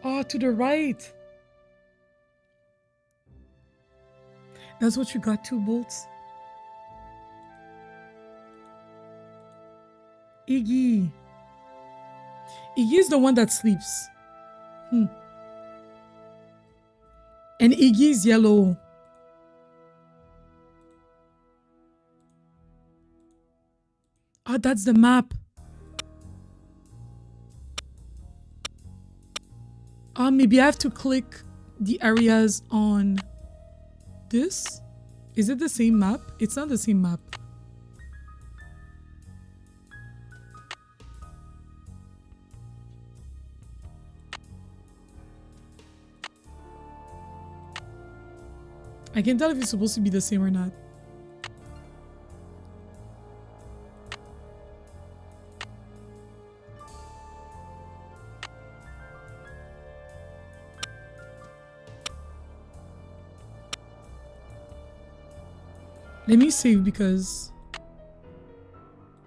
Oh, to the right. That's what you got, 2 bolts. Iggy. Iggy is the one that sleeps. And Iggy is yellow. Oh, that's the map. Maybe I have to click the areas on this. Is it the same map? It's not the same map. I can't tell if it's supposed to be the same or not. Let me save because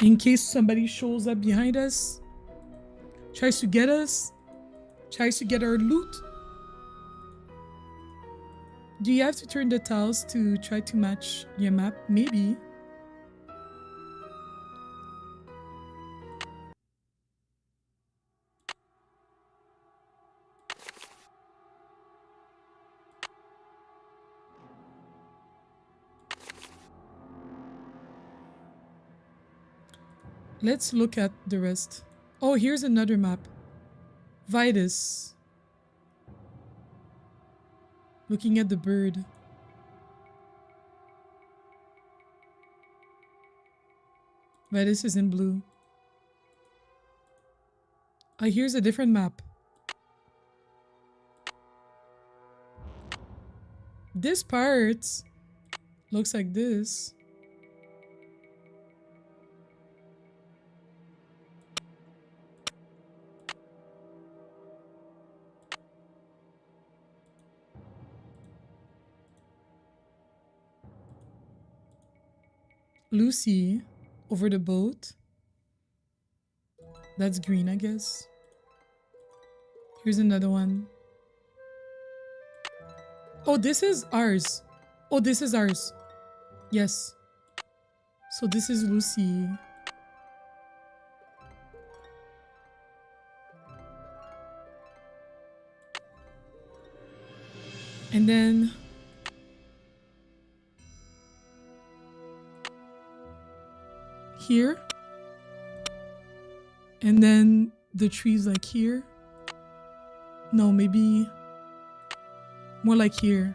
in case somebody shows up behind us, tries to get us, tries to get our loot. Do you have to turn the tiles to try to match your map? Maybe. Let's look at the rest. Oh, here's another map. Vitus. Looking at the bird. Vitus is in blue. Here's a different map. This part looks like this. Lucy over the boat. That's green, I guess. Here's another one. Oh, this is ours. Oh, this is ours. Yes. So this is Lucy. And then here. And then the trees like here. No, maybe more like here.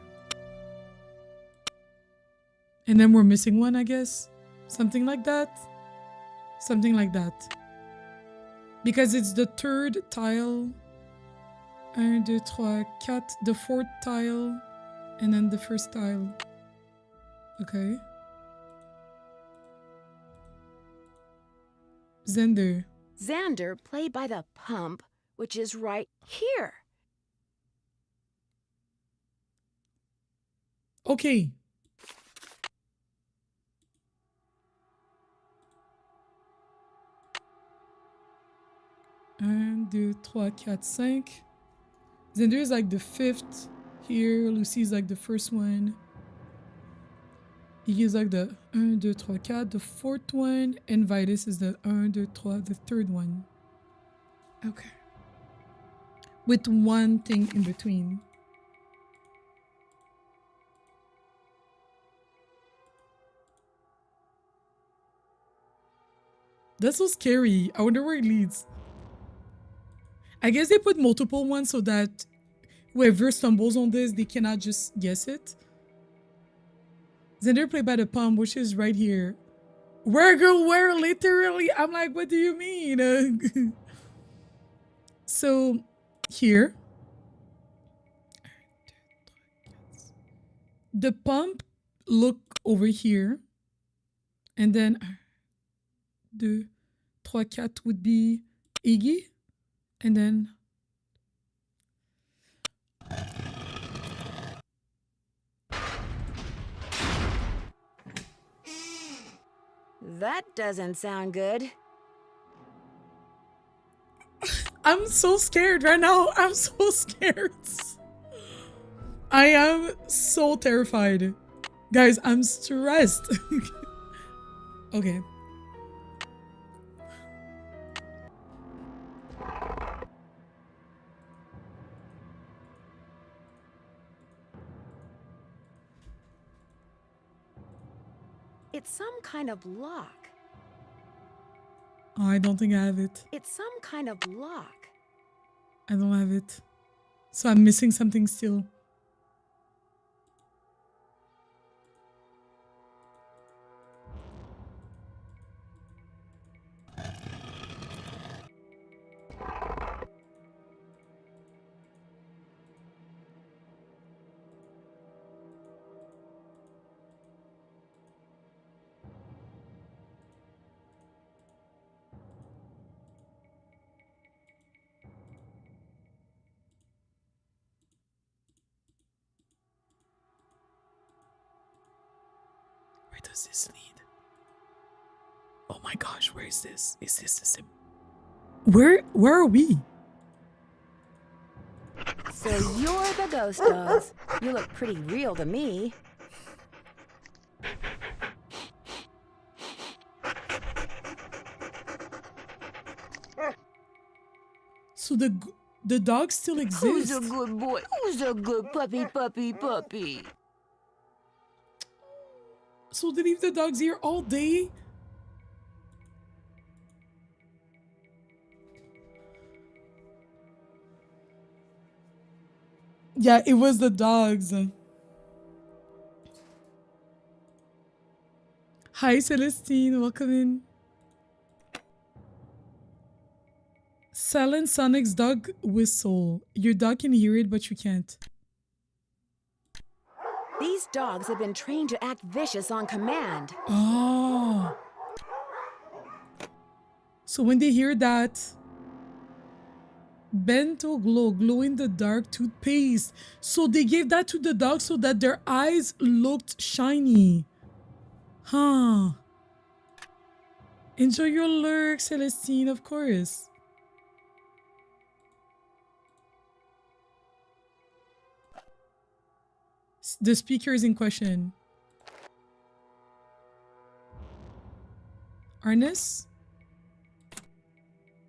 And then we're missing one, I guess. Something like that. Something like that. Because it's the third tile. 1, 2, 3, 4. The fourth tile. And then the first tile. Okay. Xander. Xander, played by the pump, which is right here. Okay. Un, deux, trois, quatre, cinq. Xander is like the fifth here. Lucy is like the first one. Iggy is like the 1, 2, 3, 4, the fourth one. And Vitus is the 1, 2, 3, the third one. Okay. With one thing in between. That's so scary. I wonder where it leads. I guess they put multiple ones so that whoever stumbles on this, they cannot just guess it. Xander played by the pump, which is right here. Where, girl, where? Literally. I'm like, what do you mean? So, here. The pump, look over here. And then 2, 3, 4 would be Iggy. And then That doesn't sound good. I'm so scared right now. I'm so scared. I am so terrified. Guys, I'm stressed. Okay. It's some kind of lock. Oh, I don't think I have it. It's some kind of lock. I don't have it. So I'm missing something still. Where does this lead? Oh my gosh, where is this? Is this the sim? Where are we? So you're the ghost dogs. You look pretty real to me. So the dog still exists. Who's a good boy? Who's a good puppy? So they leave the dogs here all day? Yeah, it was the dogs. Hi, Celestine. Welcome in. Silent Sonic's dog whistle. Your dog can hear it, but you can't. These dogs have been trained to act vicious on command. Oh. So when they hear that Bento glow in the dark toothpaste. So they gave that to the dog so that their eyes looked shiny. Huh. Enjoy your lurk, Celestine, of course. The speaker is in question. Harness?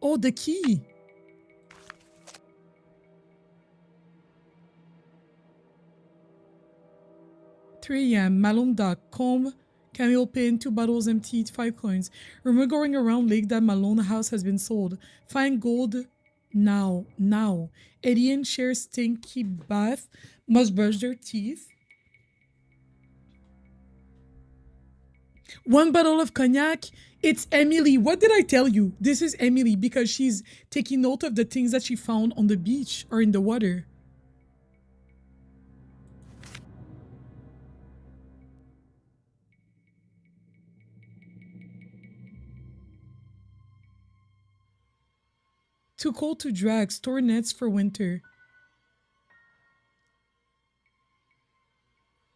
Oh, the key. .3 a.m. Malone duck, comb, camel pin, 2 bottles emptied, 5 coins. Rumor going around lake that Malone house has been sold. Find gold now. Eddie and Cher stinky bath. Must brush their teeth. 1 bottle of cognac. It's Emily. What did I tell you? This is Emily because she's taking note of the things that she found on the beach or in the water. Too cold to drag. Store nets for winter.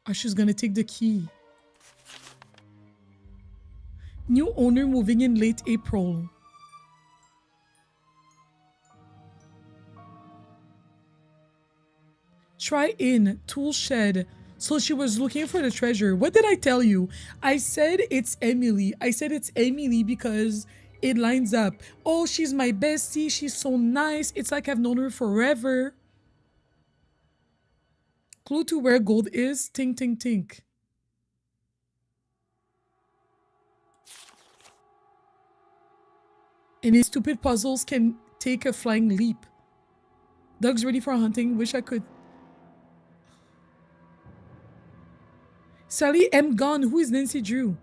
Oh, she's gonna take the key. New owner moving in late April. Try in. Tool shed. So she was looking for the treasure. What did I tell you? I said it's Emily. I said it's Emily because it lines up. Oh, she's my bestie. She's so nice. It's like I've known her forever. Clue to where gold is. Tink, tink, tink. And his stupid puzzles can take a flying leap. Doug's ready for hunting. Wish I could. Sally M. Gone. Who is Nancy Drew?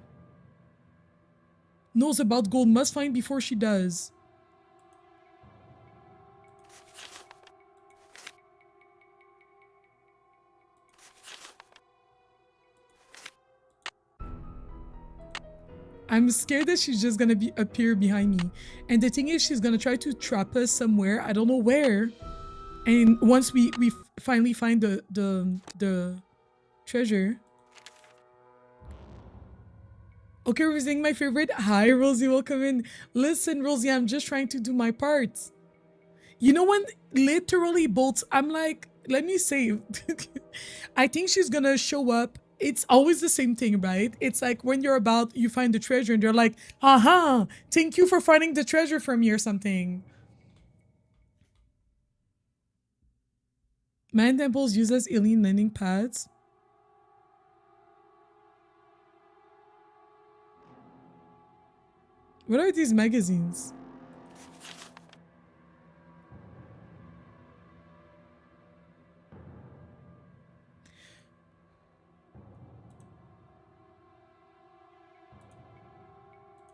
Knows about gold. Must find before she does. I'm scared that she's just gonna appear behind me. And the thing is, she's gonna try to trap us somewhere. I don't know where. And once we finally find the treasure. Okay, we're saying my favorite. Hi, Rosie, welcome in. Listen, Rosie, I'm just trying to do my part. You know when literally bolts, I'm like, let me save. I think she's gonna show up. It's always the same thing, right? It's like when you find the treasure and they're like, haha, thank you for finding the treasure for me or something. Man temples used as alien landing pads. What are these magazines?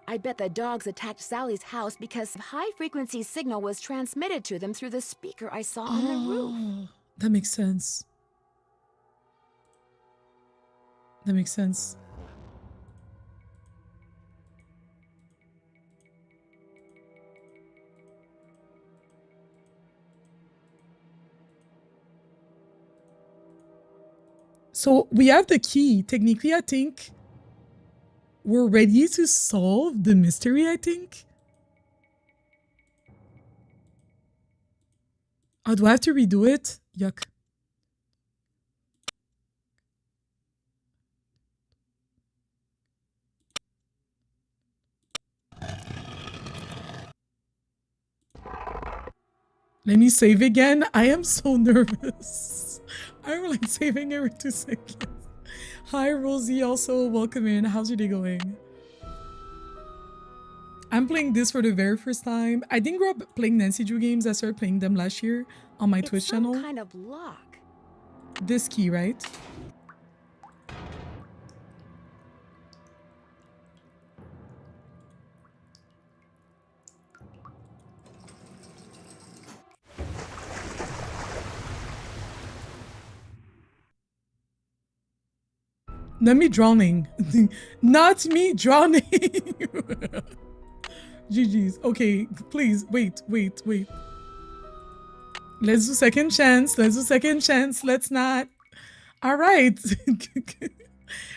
I bet the dogs attacked Sally's house because high-frequency signal was transmitted to them through the speaker I saw on the roof. That makes sense. That makes sense. So we have the key. Technically, I think We're ready to solve the mystery, I think. Oh, do I have to redo it? Yuck. Let me save again. I am so nervous. I'm like saving every 2 seconds. Hi, Rosie. Also, welcome in. How's your day going? I'm playing this for the very first time. I didn't grow up playing Nancy Drew games. I started playing them last year on my Twitch channel. Some kind of lock. This key, right? Not me drowning. Not me drowning. GG's. Okay, please, wait. Let's do second chance. Let's not. All right.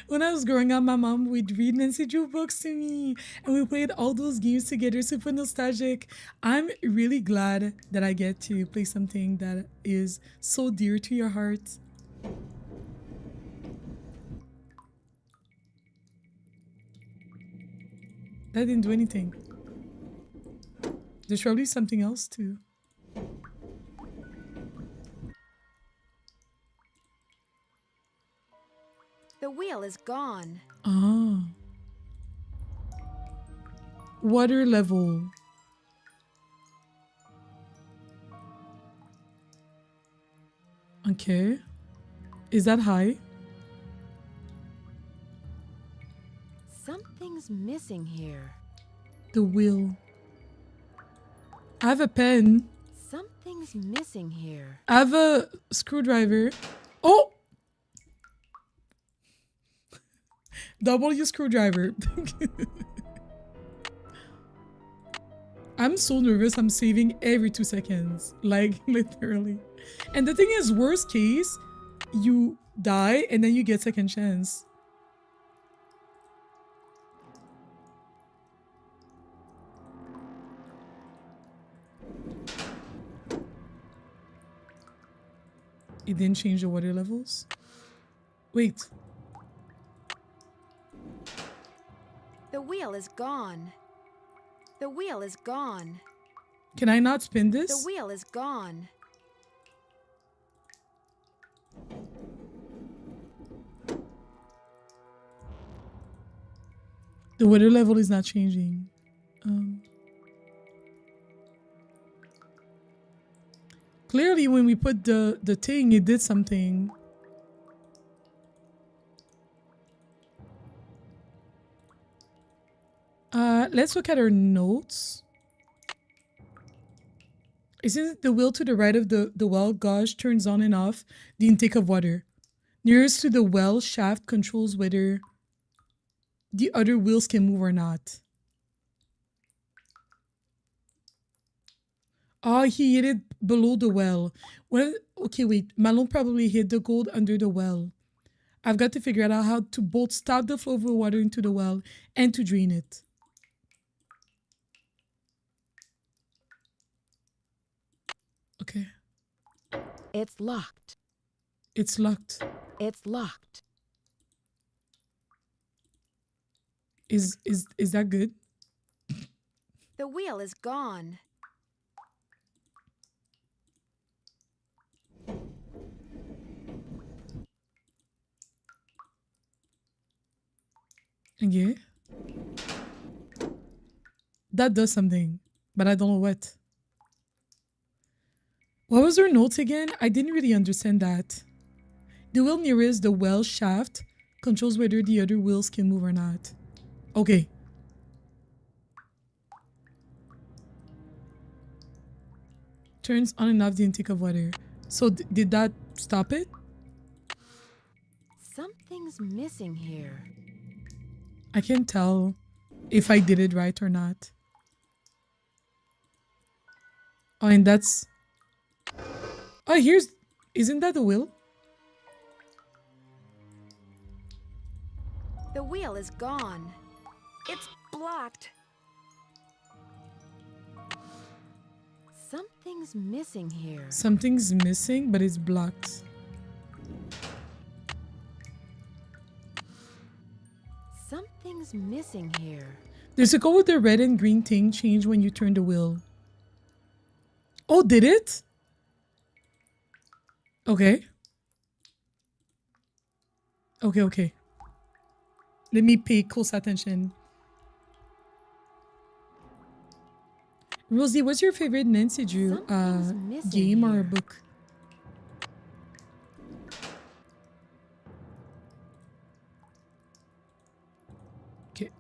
When I was growing up, my mom would read Nancy Drew books to me, and we played all those games together, super nostalgic. I'm really glad that I get to play something that is so dear to your heart. That didn't do anything. There's probably something else too. The wheel is gone. Ah. Water level. Okay. Is that high? Something's missing here. The wheel. I have a pen. Something's missing here. I have a screwdriver. Oh! W screwdriver. I'm so nervous. I'm saving every 2 seconds. Like, literally. And the thing is, worst case, you die and then you get second chance. It didn't change the water levels? Wait. The wheel is gone. The wheel is gone. Can I not spin this? The wheel is gone. The water level is not changing. Clearly, when we put the thing, it did something. Let's look at our notes. Isn't the wheel to the right of the well gauge turns on and off the intake of water? Nearest to the well shaft controls whether the other wheels can move or not. Oh, he hid it below the well. Well, okay, wait. Malone probably hid the gold under the well. I've got to figure out how to both stop the flow of the water into the well and to drain it. Okay. It's locked. It's locked. It's locked. Is that good? The wheel is gone. Okay. That does something, but I don't know what. What was her notes again? I didn't really understand that. The wheel nearest the well shaft controls whether the other wheels can move or not. Okay. Turns on and off the intake of water. So did that stop it? Something's missing here. I can't tell if I did it right or not. Oh, and that's... Oh, here's... Isn't that the wheel? The wheel is gone. It's blocked. Something's missing here. Something's missing, but it's blocked. Something's missing here. There's a go with the red and green thing change when you turn the wheel. Oh, did it? Okay. Okay. Let me pay close attention. Rosie, what's your favorite Nancy Drew game or a book? Okay.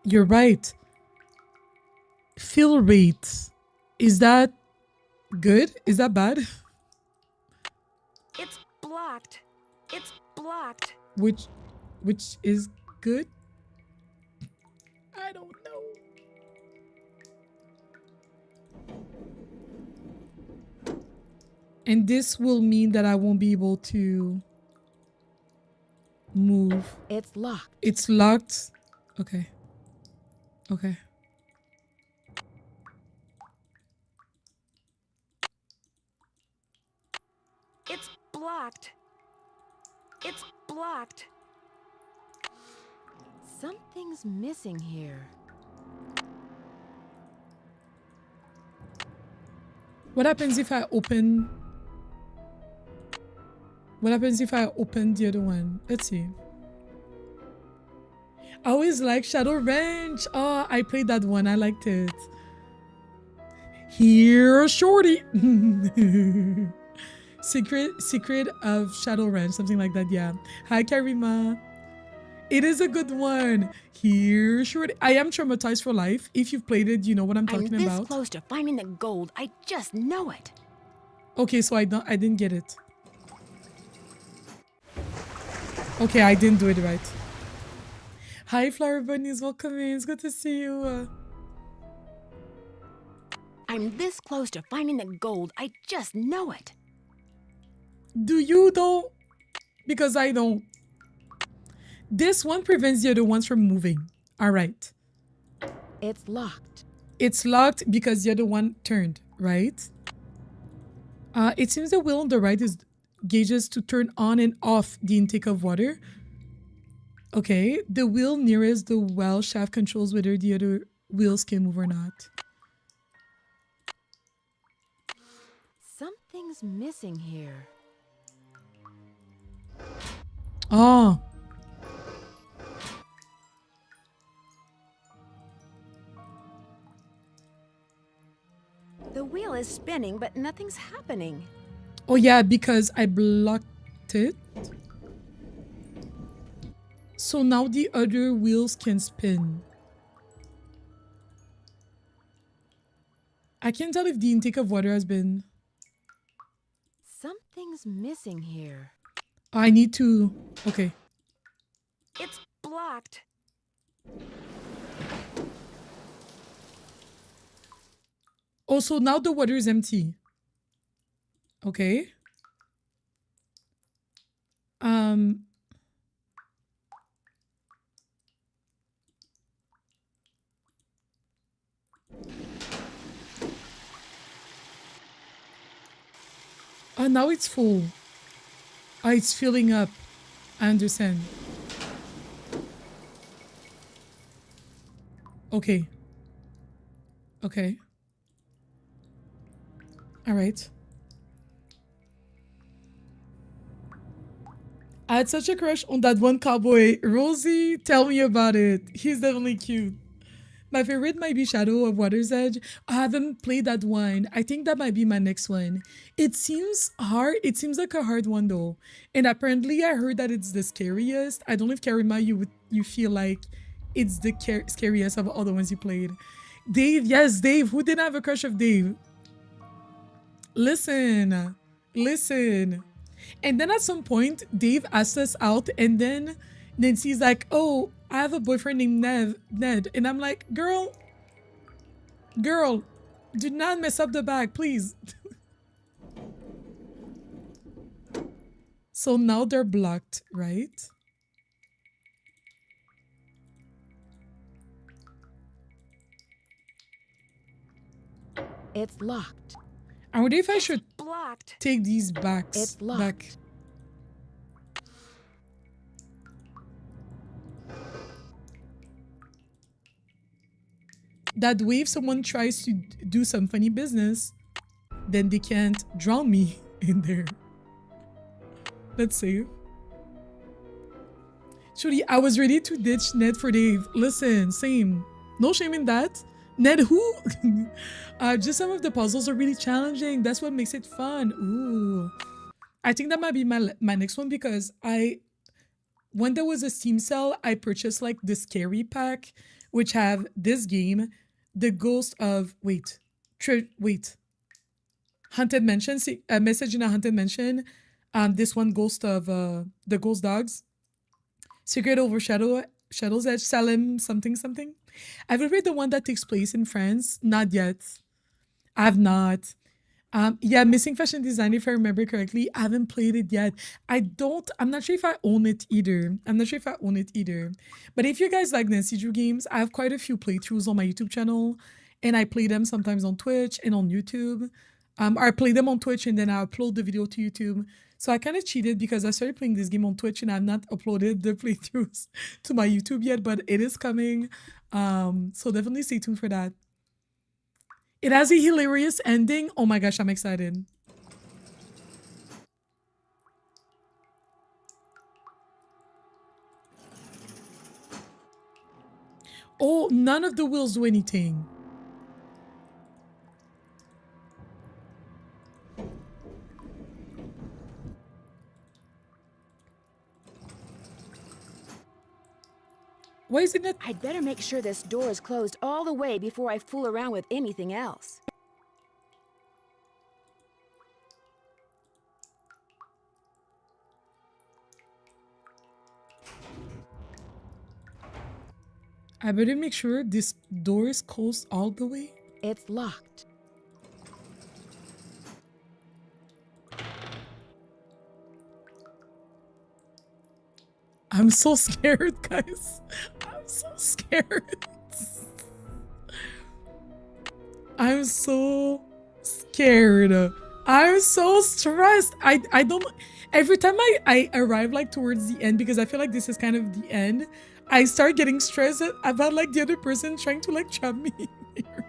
You're right. Fill rate. Is that good? Is that bad? It's blocked. It's blocked. Which is good? I don't know. And this will mean that I won't be able to move. It's locked. It's locked. Okay. It's blocked. It's blocked. Something's missing here. What happens if I open? What happens if I open the other one? Let's see. I always like Shadow Ranch. Oh, I played that one. I liked it. Here, shorty. Secret of Shadow Ranch, something like that. Yeah. Hi, Karima. It is a good one. Here, shorty. I am traumatized for life. If you've played it, you know what I'm talking I'm this about. close to finding the gold. I just know it. Okay, so I didn't get it. Okay, I didn't do it right. Hi, Flower Bunnies. Welcome in. It's good to see you. I'm this close to finding the gold. I just know it. Do you though? Because I don't. This one prevents the other ones from moving. All right. It's locked. It's locked because the other one turned, right? It seems the wheel on the right is gauges to turn on and off the intake of water. Okay. The wheel nearest the well shaft controls whether the other wheels can move or not. Something's missing here. Oh. The wheel is spinning, but nothing's happening. Oh yeah, because I blocked it. So now the other wheels can spin. I can't tell if the intake of water has been... Something's missing here. I need to... Okay. It's blocked. Also, now the water is empty. Okay. Oh, now it's full. Oh, it's filling up. I understand. Okay. Okay. All right. I had such a crush on that one cowboy. Rosie, tell me about it. He's definitely cute. My favorite might be Shadow of Water's Edge. I haven't played that one. I think that might be my next one. It seems hard. It seems like a hard one though. And apparently I heard that it's the scariest. I don't know if Karima, you feel like it's the scariest of all the ones you played. Dave, yes, Dave. Who didn't have a crush of Dave? Listen. And then at some point, Dave asked us out, and then Nancy's like, oh, I have a boyfriend named Ned. And I'm like, girl, do not mess up the bag, please. So now they're blocked, right? It's locked. I wonder if I should Blocked. take these backs It's locked. back. That way, if someone tries to do some funny business, then they can't drown me in there. Let's save. Trudy, I was ready to ditch Ned for Dave. Listen, same. No shame in that. Ned who? Just some of the puzzles are really challenging. That's what makes it fun. Ooh. I think that might be my next one because when there was a Steam sale, I purchased like the scary pack, which have this game, the ghost of Haunted Mansion, a message in a haunted mansion. This one, ghost of the ghost dogs, secret over Shadow's Edge, Salem something. I've read the one that takes place in France. Not yet. I have not. Yeah, Missing Fashion Design, if I remember correctly. I haven't played it yet. I'm not sure if I own it either. But if you guys like Nancy Drew games, I have quite a few playthroughs on my YouTube channel. And I play them sometimes on Twitch and on YouTube. I play them on Twitch and then I upload the video to YouTube. So I kind of cheated because I started playing this game on Twitch and I've not uploaded the playthroughs to my YouTube yet, but it is coming. So definitely stay tuned for that. It has a hilarious ending. Oh my gosh, I'm excited. Oh, none of the wheels do anything. Why is it not? I'd better make sure this door is closed all the way before I fool around with anything else. I better make sure this door is closed all the way. It's locked. I'm so scared, guys. I'm so scared. I'm so scared. I'm so stressed. I don't. Every time I arrive like towards the end, because I feel like this is kind of the end, I start getting stressed about like the other person trying to like trap me in here.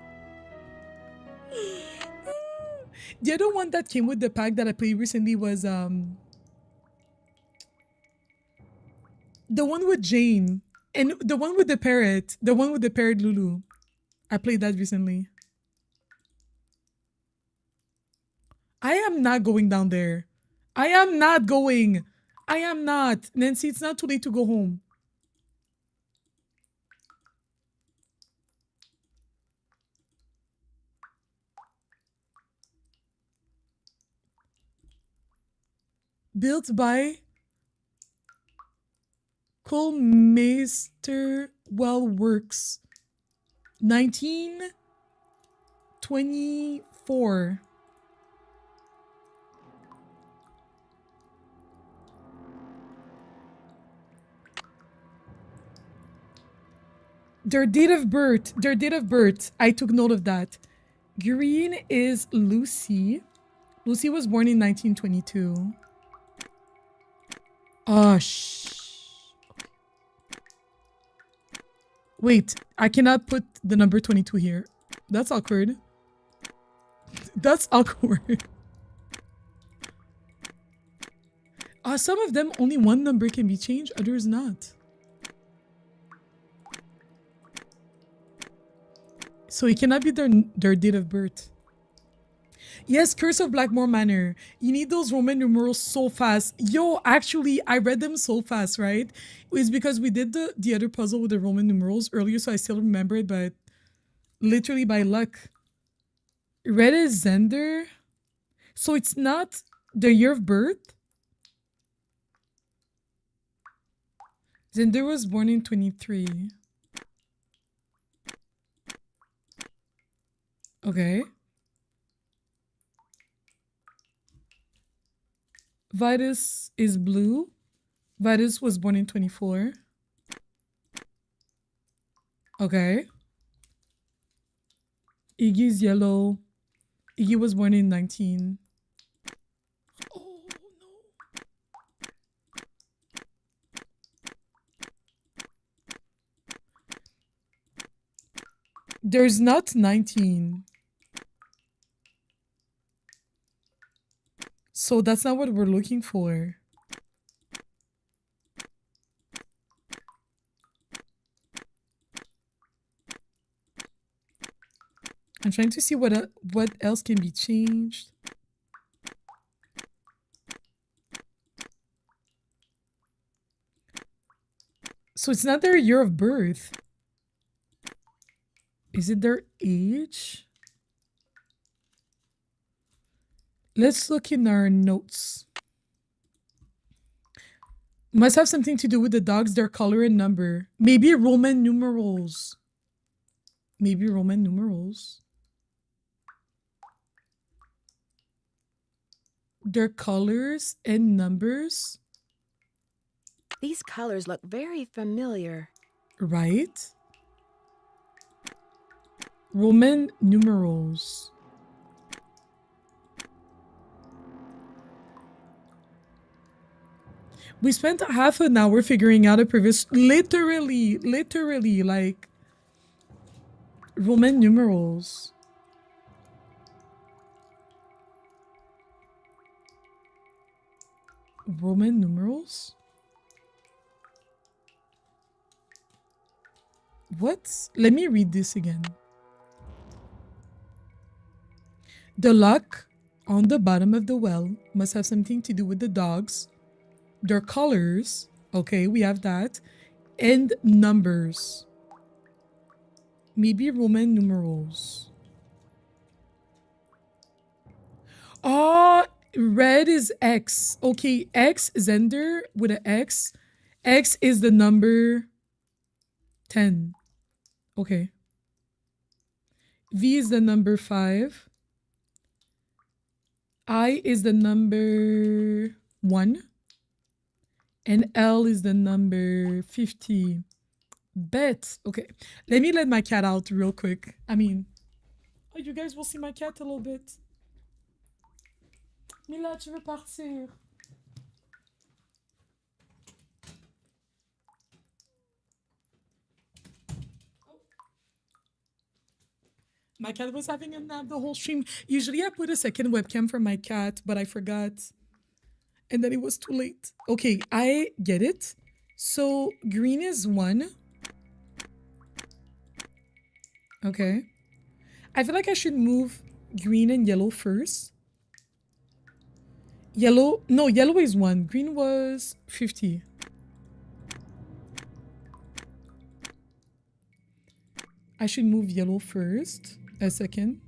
The other one that came with the pack that I played recently was the one with Jane and the one with the parrot, Lulu. I played that recently. I am not going down there. I am not going. I am not. Nancy, it's not too late to go home. Built by Kohlmeister Works, 1924. Their date of birth. I took note of that. Green is Lucy. Lucy was born in 1922. Oh, wait, I cannot put the number 22 here. That's awkward. That's awkward. Some of them, only one number can be changed, others not. So it cannot be their date of birth. Yes, Curse of Blackmore Manor. You need those Roman numerals so fast. Yo, actually, I read them so fast, right? It was because we did the other puzzle with the Roman numerals earlier, so I still remember it, but literally by luck. Red is Zender. So it's not the year of birth? Zender was born in 23. Okay. Vitus is blue. Vitus was born in 24. Okay. Iggy's yellow. He was born in 19. Oh no. There's not 19. So that's not what we're looking for. I'm trying to see what else can be changed. So it's not their year of birth. Is it their age? Let's look in our notes. Must have something to do with the dogs, their color and number. Maybe Roman numerals. Maybe Roman numerals. Their colors and numbers. These colors look very familiar. Right? Roman numerals. We spent half an hour figuring out a previous, literally, like, Roman numerals. Roman numerals? What? Let me read this again. The lock on the bottom of the well must have something to do with the dogs, their colors, okay, we have that, and numbers. Maybe Roman numerals. Oh, red is X. Okay, X, Zender with an X. X is the number 10. Okay. V is the number 5. I is the number 1. And L is the number 50. Bet. Okay. Let me let my cat out real quick. I mean, oh, you guys will see my cat a little bit. Mila, tu veux partir? My cat was having a nap the whole stream. Usually I put a second webcam for my cat, but I forgot. And then it was too late. Okay, I get it. So green is 1. Okay. I feel like I should move green and yellow first. Yellow, no, yellow is 1. Green was 50. I should move yellow first. A second.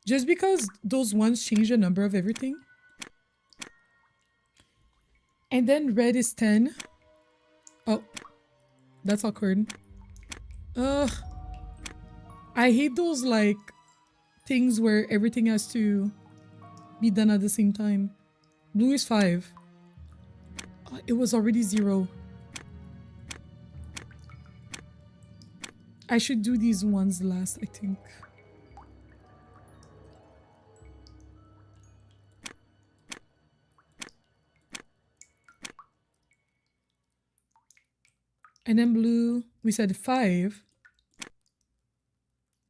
Just because those ones change the number of everything. And then red is 10. Oh, that's awkward. Ugh. I hate those like things where everything has to be done at the same time. Blue is 5. It was already 0. I should do these ones last, I think. And then blue, we said 5.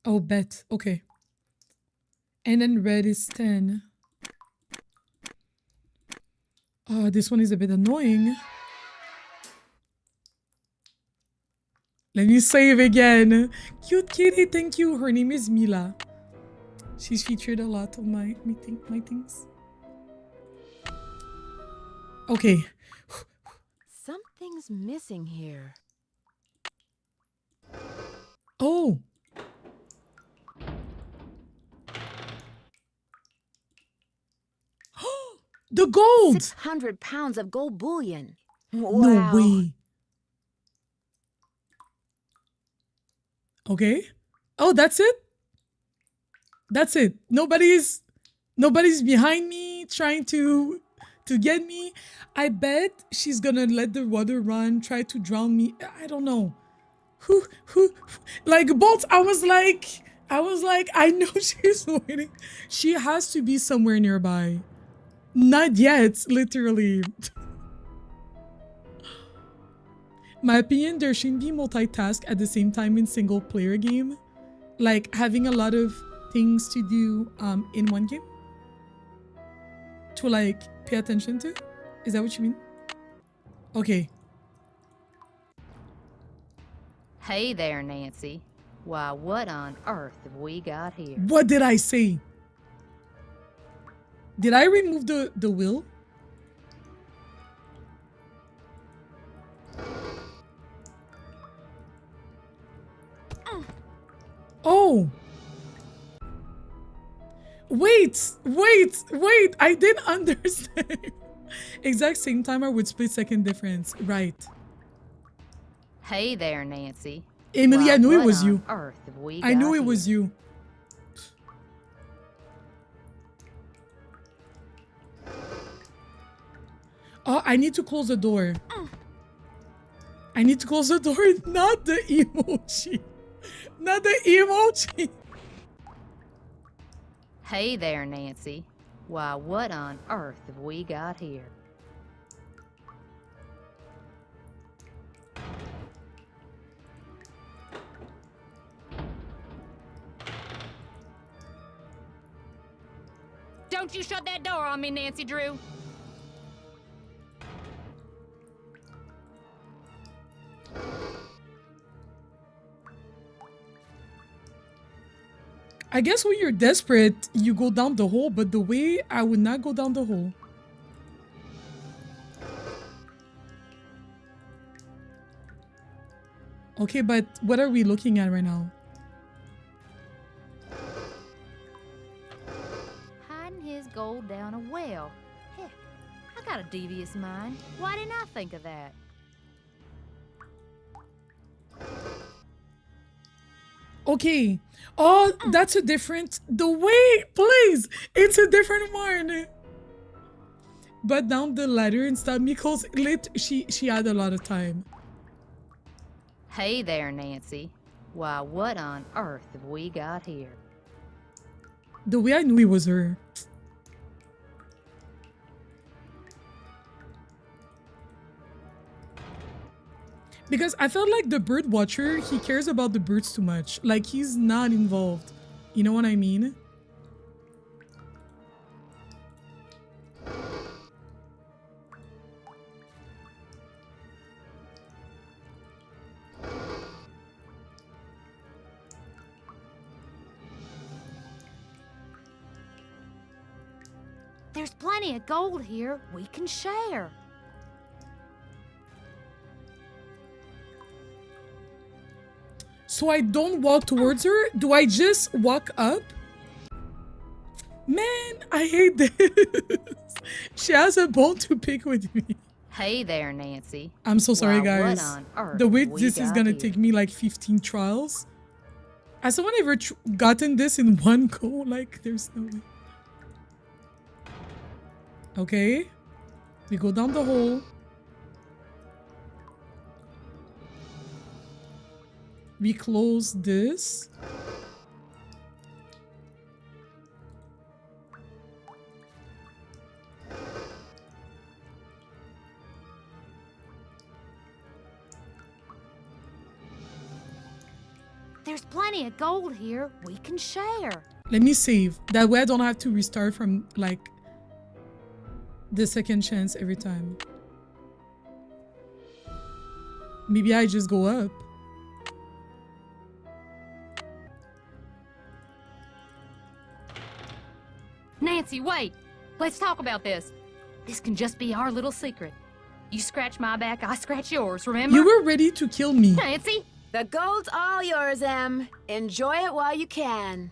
Oh, bet. Okay. And then red is 10. Oh, this one is a bit annoying. Let me save again. Cute kitty, thank you. Her name is Mila. She's featured a lot of my things. Okay. Something's missing here. Oh. The gold! 600 pounds of gold bullion. Wow. No way. Okay. Oh, that's it? That's it. Nobody's behind me trying to get me. I bet she's gonna let the water run, try to drown me. I don't know. Who like both, I was like, I was like, I know she's waiting. She has to be somewhere nearby. Not yet, literally. My opinion, there shouldn't be multitask at the same time in single player game. Like having a lot of things to do in one game. To like pay attention to. Is that what you mean? Okay. Hey there, Nancy. Why, what on earth have we got here? What did I say? Did I remove the wheel? Oh. Wait. I didn't understand. Exact same timer with split second difference. Right. Hey there, Nancy. Emily, Why, I knew it what was on you. Earth have we I knew got it was here? you. Oh, I need to close the door. I need to close the door, not the emoji. Not the emoji. Hey there, Nancy. Why, what on earth have we got here? Don't you shut that door on me, Nancy Drew. I guess when you're desperate, you go down the hole, but the way I would not go down the hole. Okay, but what are we looking at right now? Hiding his gold down a well. Heck, I got a devious mind. Why didn't I think of that? Okay. Oh, that's a different... The way, please. It's a different one. But down the ladder and stuff, because she had a lot of time. Hey there, Nancy. Why, what on earth have we got here? The way I knew it was her. Because I felt like the bird watcher, he cares about the birds too much. Like, he's not involved. You know what I mean? There's plenty of gold here. We can share. So I don't walk towards her? Do I just walk up? Man, I hate this. She has a bone to pick with me. Hey there, Nancy. I'm so sorry, Why, guys. what on earth The way have we this is got gonna here? take me like 15 trials. Has someone ever gotten this in one go? Like, there's no way. Okay. We go down the hole. We close this. There's plenty of gold here. We can share. Let me save. That way I don't have to restart from like the second chance every time. Maybe I just go up. Nancy, wait. Let's talk about this. This can just be our little secret. You scratch my back, I scratch yours, remember? You were ready to kill me. Nancy? The gold's all yours, Em. Enjoy it while you can.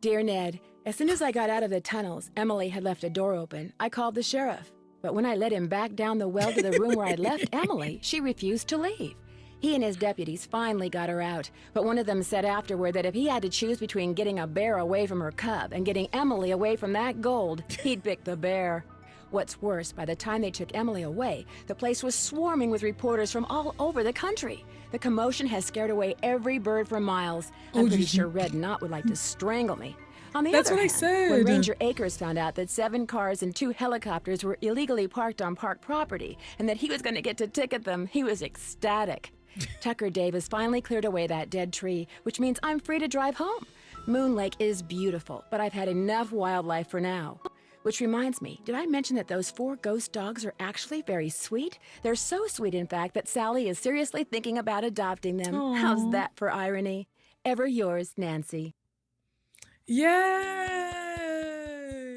Dear Ned, as soon as I got out of the tunnels, Emily had left a door open. I called the sheriff. But when I led him back down the well to the room where I'd left Emily, she refused to leave. He and his deputies finally got her out, but one of them said afterward that if he had to choose between getting a bear away from her cub and getting Emily away from that gold, he'd pick the bear. What's worse, by the time they took Emily away, the place was swarming with reporters from all over the country. The commotion has scared away every bird for miles. I'm pretty sure Red Knot would like to strangle me. On the That's other what I hand, said. when Ranger Akers found out that 7 cars and 2 helicopters were illegally parked on park property and that he was going to get to ticket them, he was ecstatic. Tucker Dave has finally cleared away that dead tree, which means I'm free to drive home. Moon Lake is beautiful, but I've had enough wildlife for now. Which reminds me, did I mention that those 4 ghost dogs are actually very sweet? They're so sweet, in fact, that Sally is seriously thinking about adopting them. Aww. How's that for irony? Ever yours, Nancy. Yay!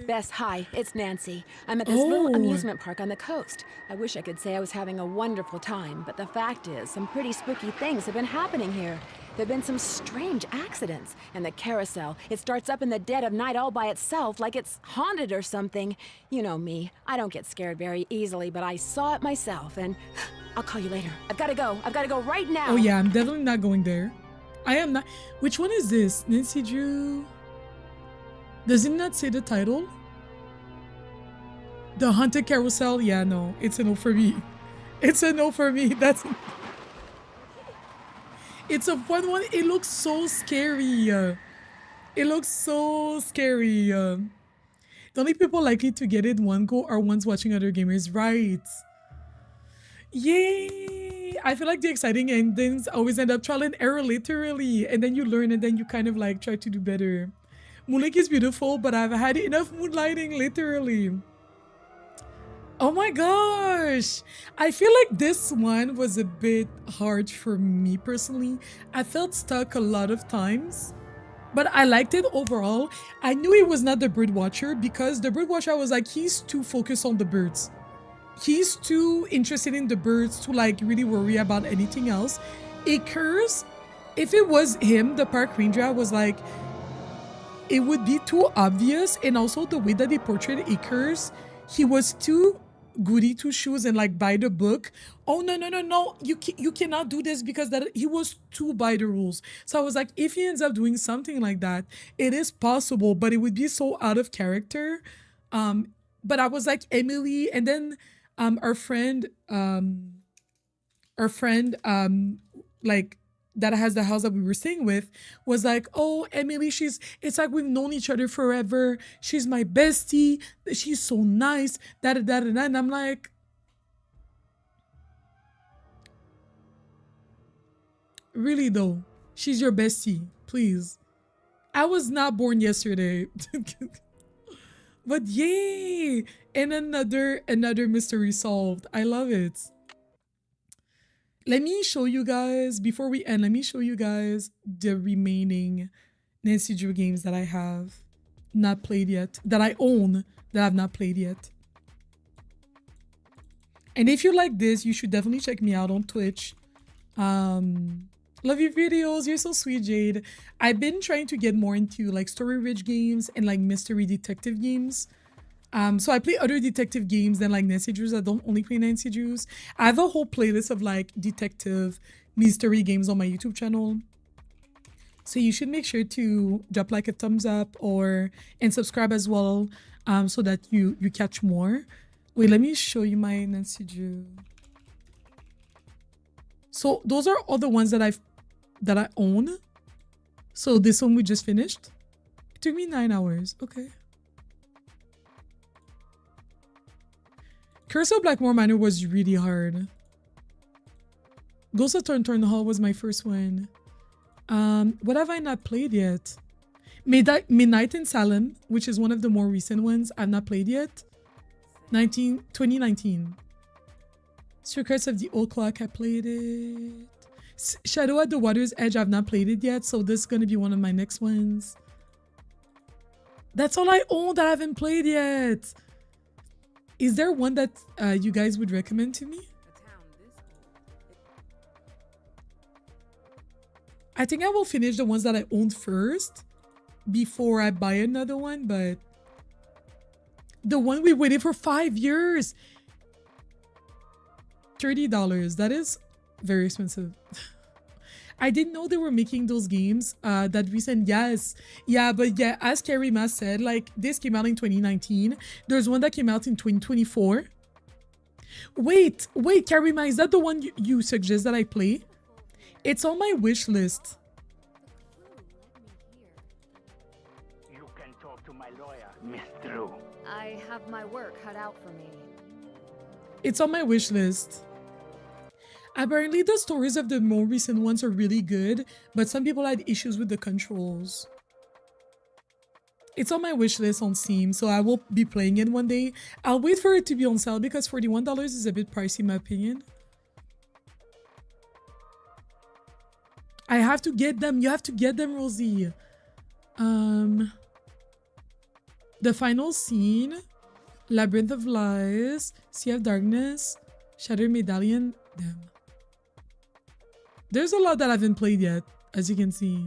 Bess, hi, it's Nancy. I'm at this little amusement park on the coast. I wish I could say I was having a wonderful time, but the fact is, some pretty spooky things have been happening here. There've been some strange accidents, and the carousel, it starts up in the dead of night all by itself, like it's haunted or something. You know me, I don't get scared very easily, but I saw it myself, and I'll call you later. I've gotta go right now. Oh yeah, I'm definitely not going there. I am not. Which one is this? Nancy Drew? Does it not say the title? The Haunted Carousel? Yeah, no. It's a no for me. It's a no for me. It's a fun one. It looks so scary. It looks so scary. The only people likely to get it one go are ones watching other gamers. Right. Yay! I feel like the exciting endings always end up trial and error literally. And then you learn and then you kind of like try to do better. Moon Lake is beautiful, but I've had enough moonlighting, literally. Oh my gosh. I feel like this one was a bit hard for me personally. I felt stuck a lot of times, but I liked it overall. I knew it was not the bird watcher because the bird watcher, I was like, he's too focused on the birds. He's too interested in the birds to like really worry about anything else. Akers, if it was him, the park ranger, I was like, it would be too obvious. And also the way that they portrayed Akers, he was too goody two shoes and like by the book. Oh no, you cannot do this because that he was too by the rules. So I was like, if he ends up doing something like that, it is possible, but it would be so out of character. But I was like, Emily, and then our friend like that has the house that we were staying with was like, oh, Emily, it's like we've known each other forever. She's my bestie. She's so nice. And I'm like, really though? She's your bestie, please. I was not born yesterday. But yay! And another mystery solved. I love it. Let me show you guys, before we end, let me show you guys the remaining Nancy Drew games that I have not played yet, that I own, that I have not played yet. And if you like this, you should definitely check me out on Twitch. Love your videos. You're so sweet, Jade. I've been trying to get more into like story-rich games and like mystery detective games. So I play other detective games than like Nancy Drews. I don't only play Nancy Drews. I have a whole playlist of like detective mystery games on my YouTube channel. So you should make sure to drop like a thumbs up and subscribe as well, so that you catch more. Wait, let me show you my Nancy Drew. So those are all the ones that I own. So this one we just finished. It took me 9 hours. Okay. Curse of Blackmore Manor was really hard. Ghost of Thornton Hall was my first one. What have I not played yet? Midnight in Salem, which is one of the more recent ones I've not played yet. 2019. Secrets of the Old Clock, I played it. Shadow at the Water's Edge, I've not played it yet, so this is going to be one of my next ones. That's all I own that I haven't played yet. Is there one that you guys would recommend to me? I think I will finish the ones that I owned first before I buy another one, but the one we waited for 5 years, $30. That is very expensive. I didn't know they were making those games that recent. Yes. Yeah, but yeah, as Karima said, like this came out in 2019. There's one that came out in 2024. Wait, Karima, is that the one you suggest that I play? It's on my wish list. You can talk to my lawyer, Miss Drew. I have my work cut out for me. It's on my wish list. Apparently, the stories of the more recent ones are really good, but some people had issues with the controls. It's on my wish list on Steam, so I will be playing it one day. I'll wait for it to be on sale because $41 is a bit pricey in my opinion. I have to get them. You have to get them, Rosie. The Final Scene, Labyrinth of Lies, Sea of Darkness, Shattered Medallion. Damn. There's a lot that I haven't played yet, as you can see.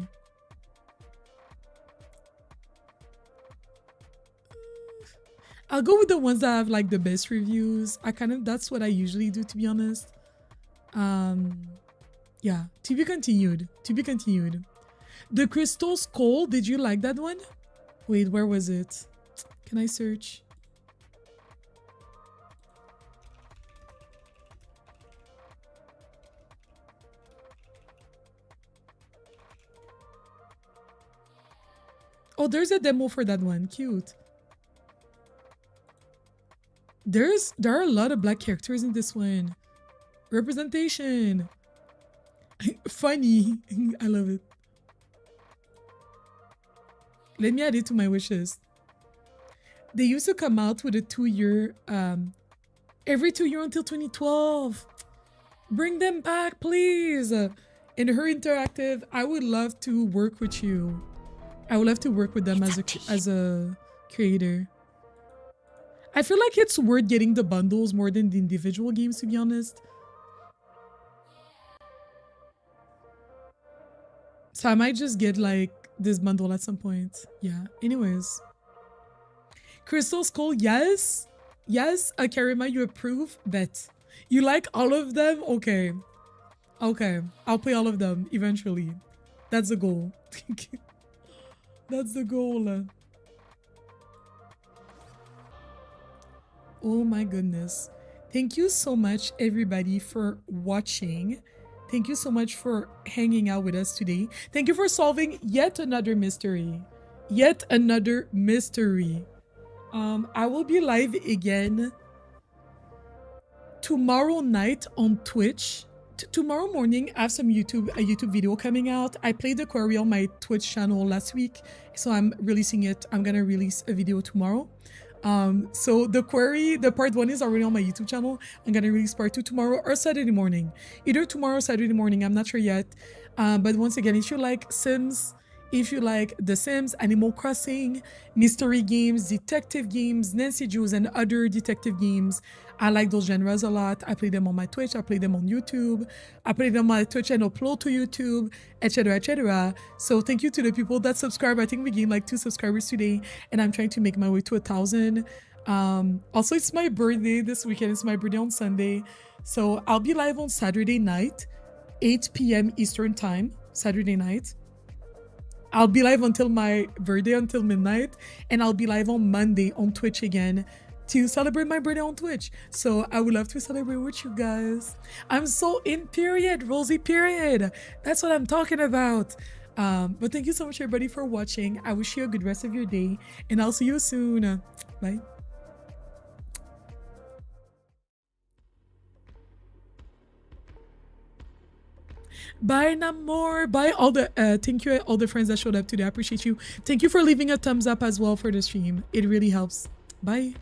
I'll go with the ones that have like the best reviews. That's what I usually do, to be honest. Yeah, to be continued. To be continued. The Crystal Skull, did you like that one? Wait, where was it? Can I search? Oh, there's a demo for that one. Cute. There are a lot of black characters in this one. Representation. Funny. I love it. Let me add it to my wishes. They used to come out with a 2-year, every 2 years until 2012. Bring them back, please. In Her Interactive, I would love to work with you. I would love to work with them as a creator. I feel like it's worth getting the bundles more than the individual games, to be honest. So I might just get like this bundle at some point. Yeah. Anyways. Crystal Skull, yes. Yes, Karima, you approve? Bet. You like all of them? Okay. Okay. I'll play all of them eventually. That's the goal. That's the goal. Oh my goodness. Thank you so much, everybody, for watching. Thank you so much for hanging out with us today. Thank you for solving yet another mystery. Yet another mystery. I will be live again tomorrow night on Twitch. Tomorrow morning, I have a YouTube video coming out. I played the query on my Twitch channel last week, so I'm releasing it. I'm gonna release a video tomorrow. So the query, the part 1 is already on my YouTube channel. I'm gonna release part 2 tomorrow or Saturday morning. Either tomorrow or Saturday morning, I'm not sure yet. But once again, if you like Sims, if you like The Sims, Animal Crossing, mystery games, detective games, Nancy Drews, and other detective games, I like those genres a lot. I play them on my Twitch, I play them on YouTube, I play them on my Twitch and upload to YouTube, etc, etc. So thank you to the people that subscribe. I think we gained like 2 subscribers today, and I'm trying to make my way to 1,000. Also, it's my birthday this weekend. It's my birthday on Sunday. So I'll be live on Saturday night, 8 p.m. Eastern time, Saturday night. I'll be live until my birthday, until midnight, and I'll be live on Monday on Twitch again to celebrate my birthday on Twitch. So I would love to celebrate with you guys. I'm so in period, Rosie period. That's what I'm talking about. But thank you so much, everybody, for watching. I wish you a good rest of your day, and I'll see you soon. Bye. Bye, Namor. Bye, all the thank you all the friends that showed up today. I appreciate you. Thank you for leaving a thumbs up as well for the stream. It really helps. Bye.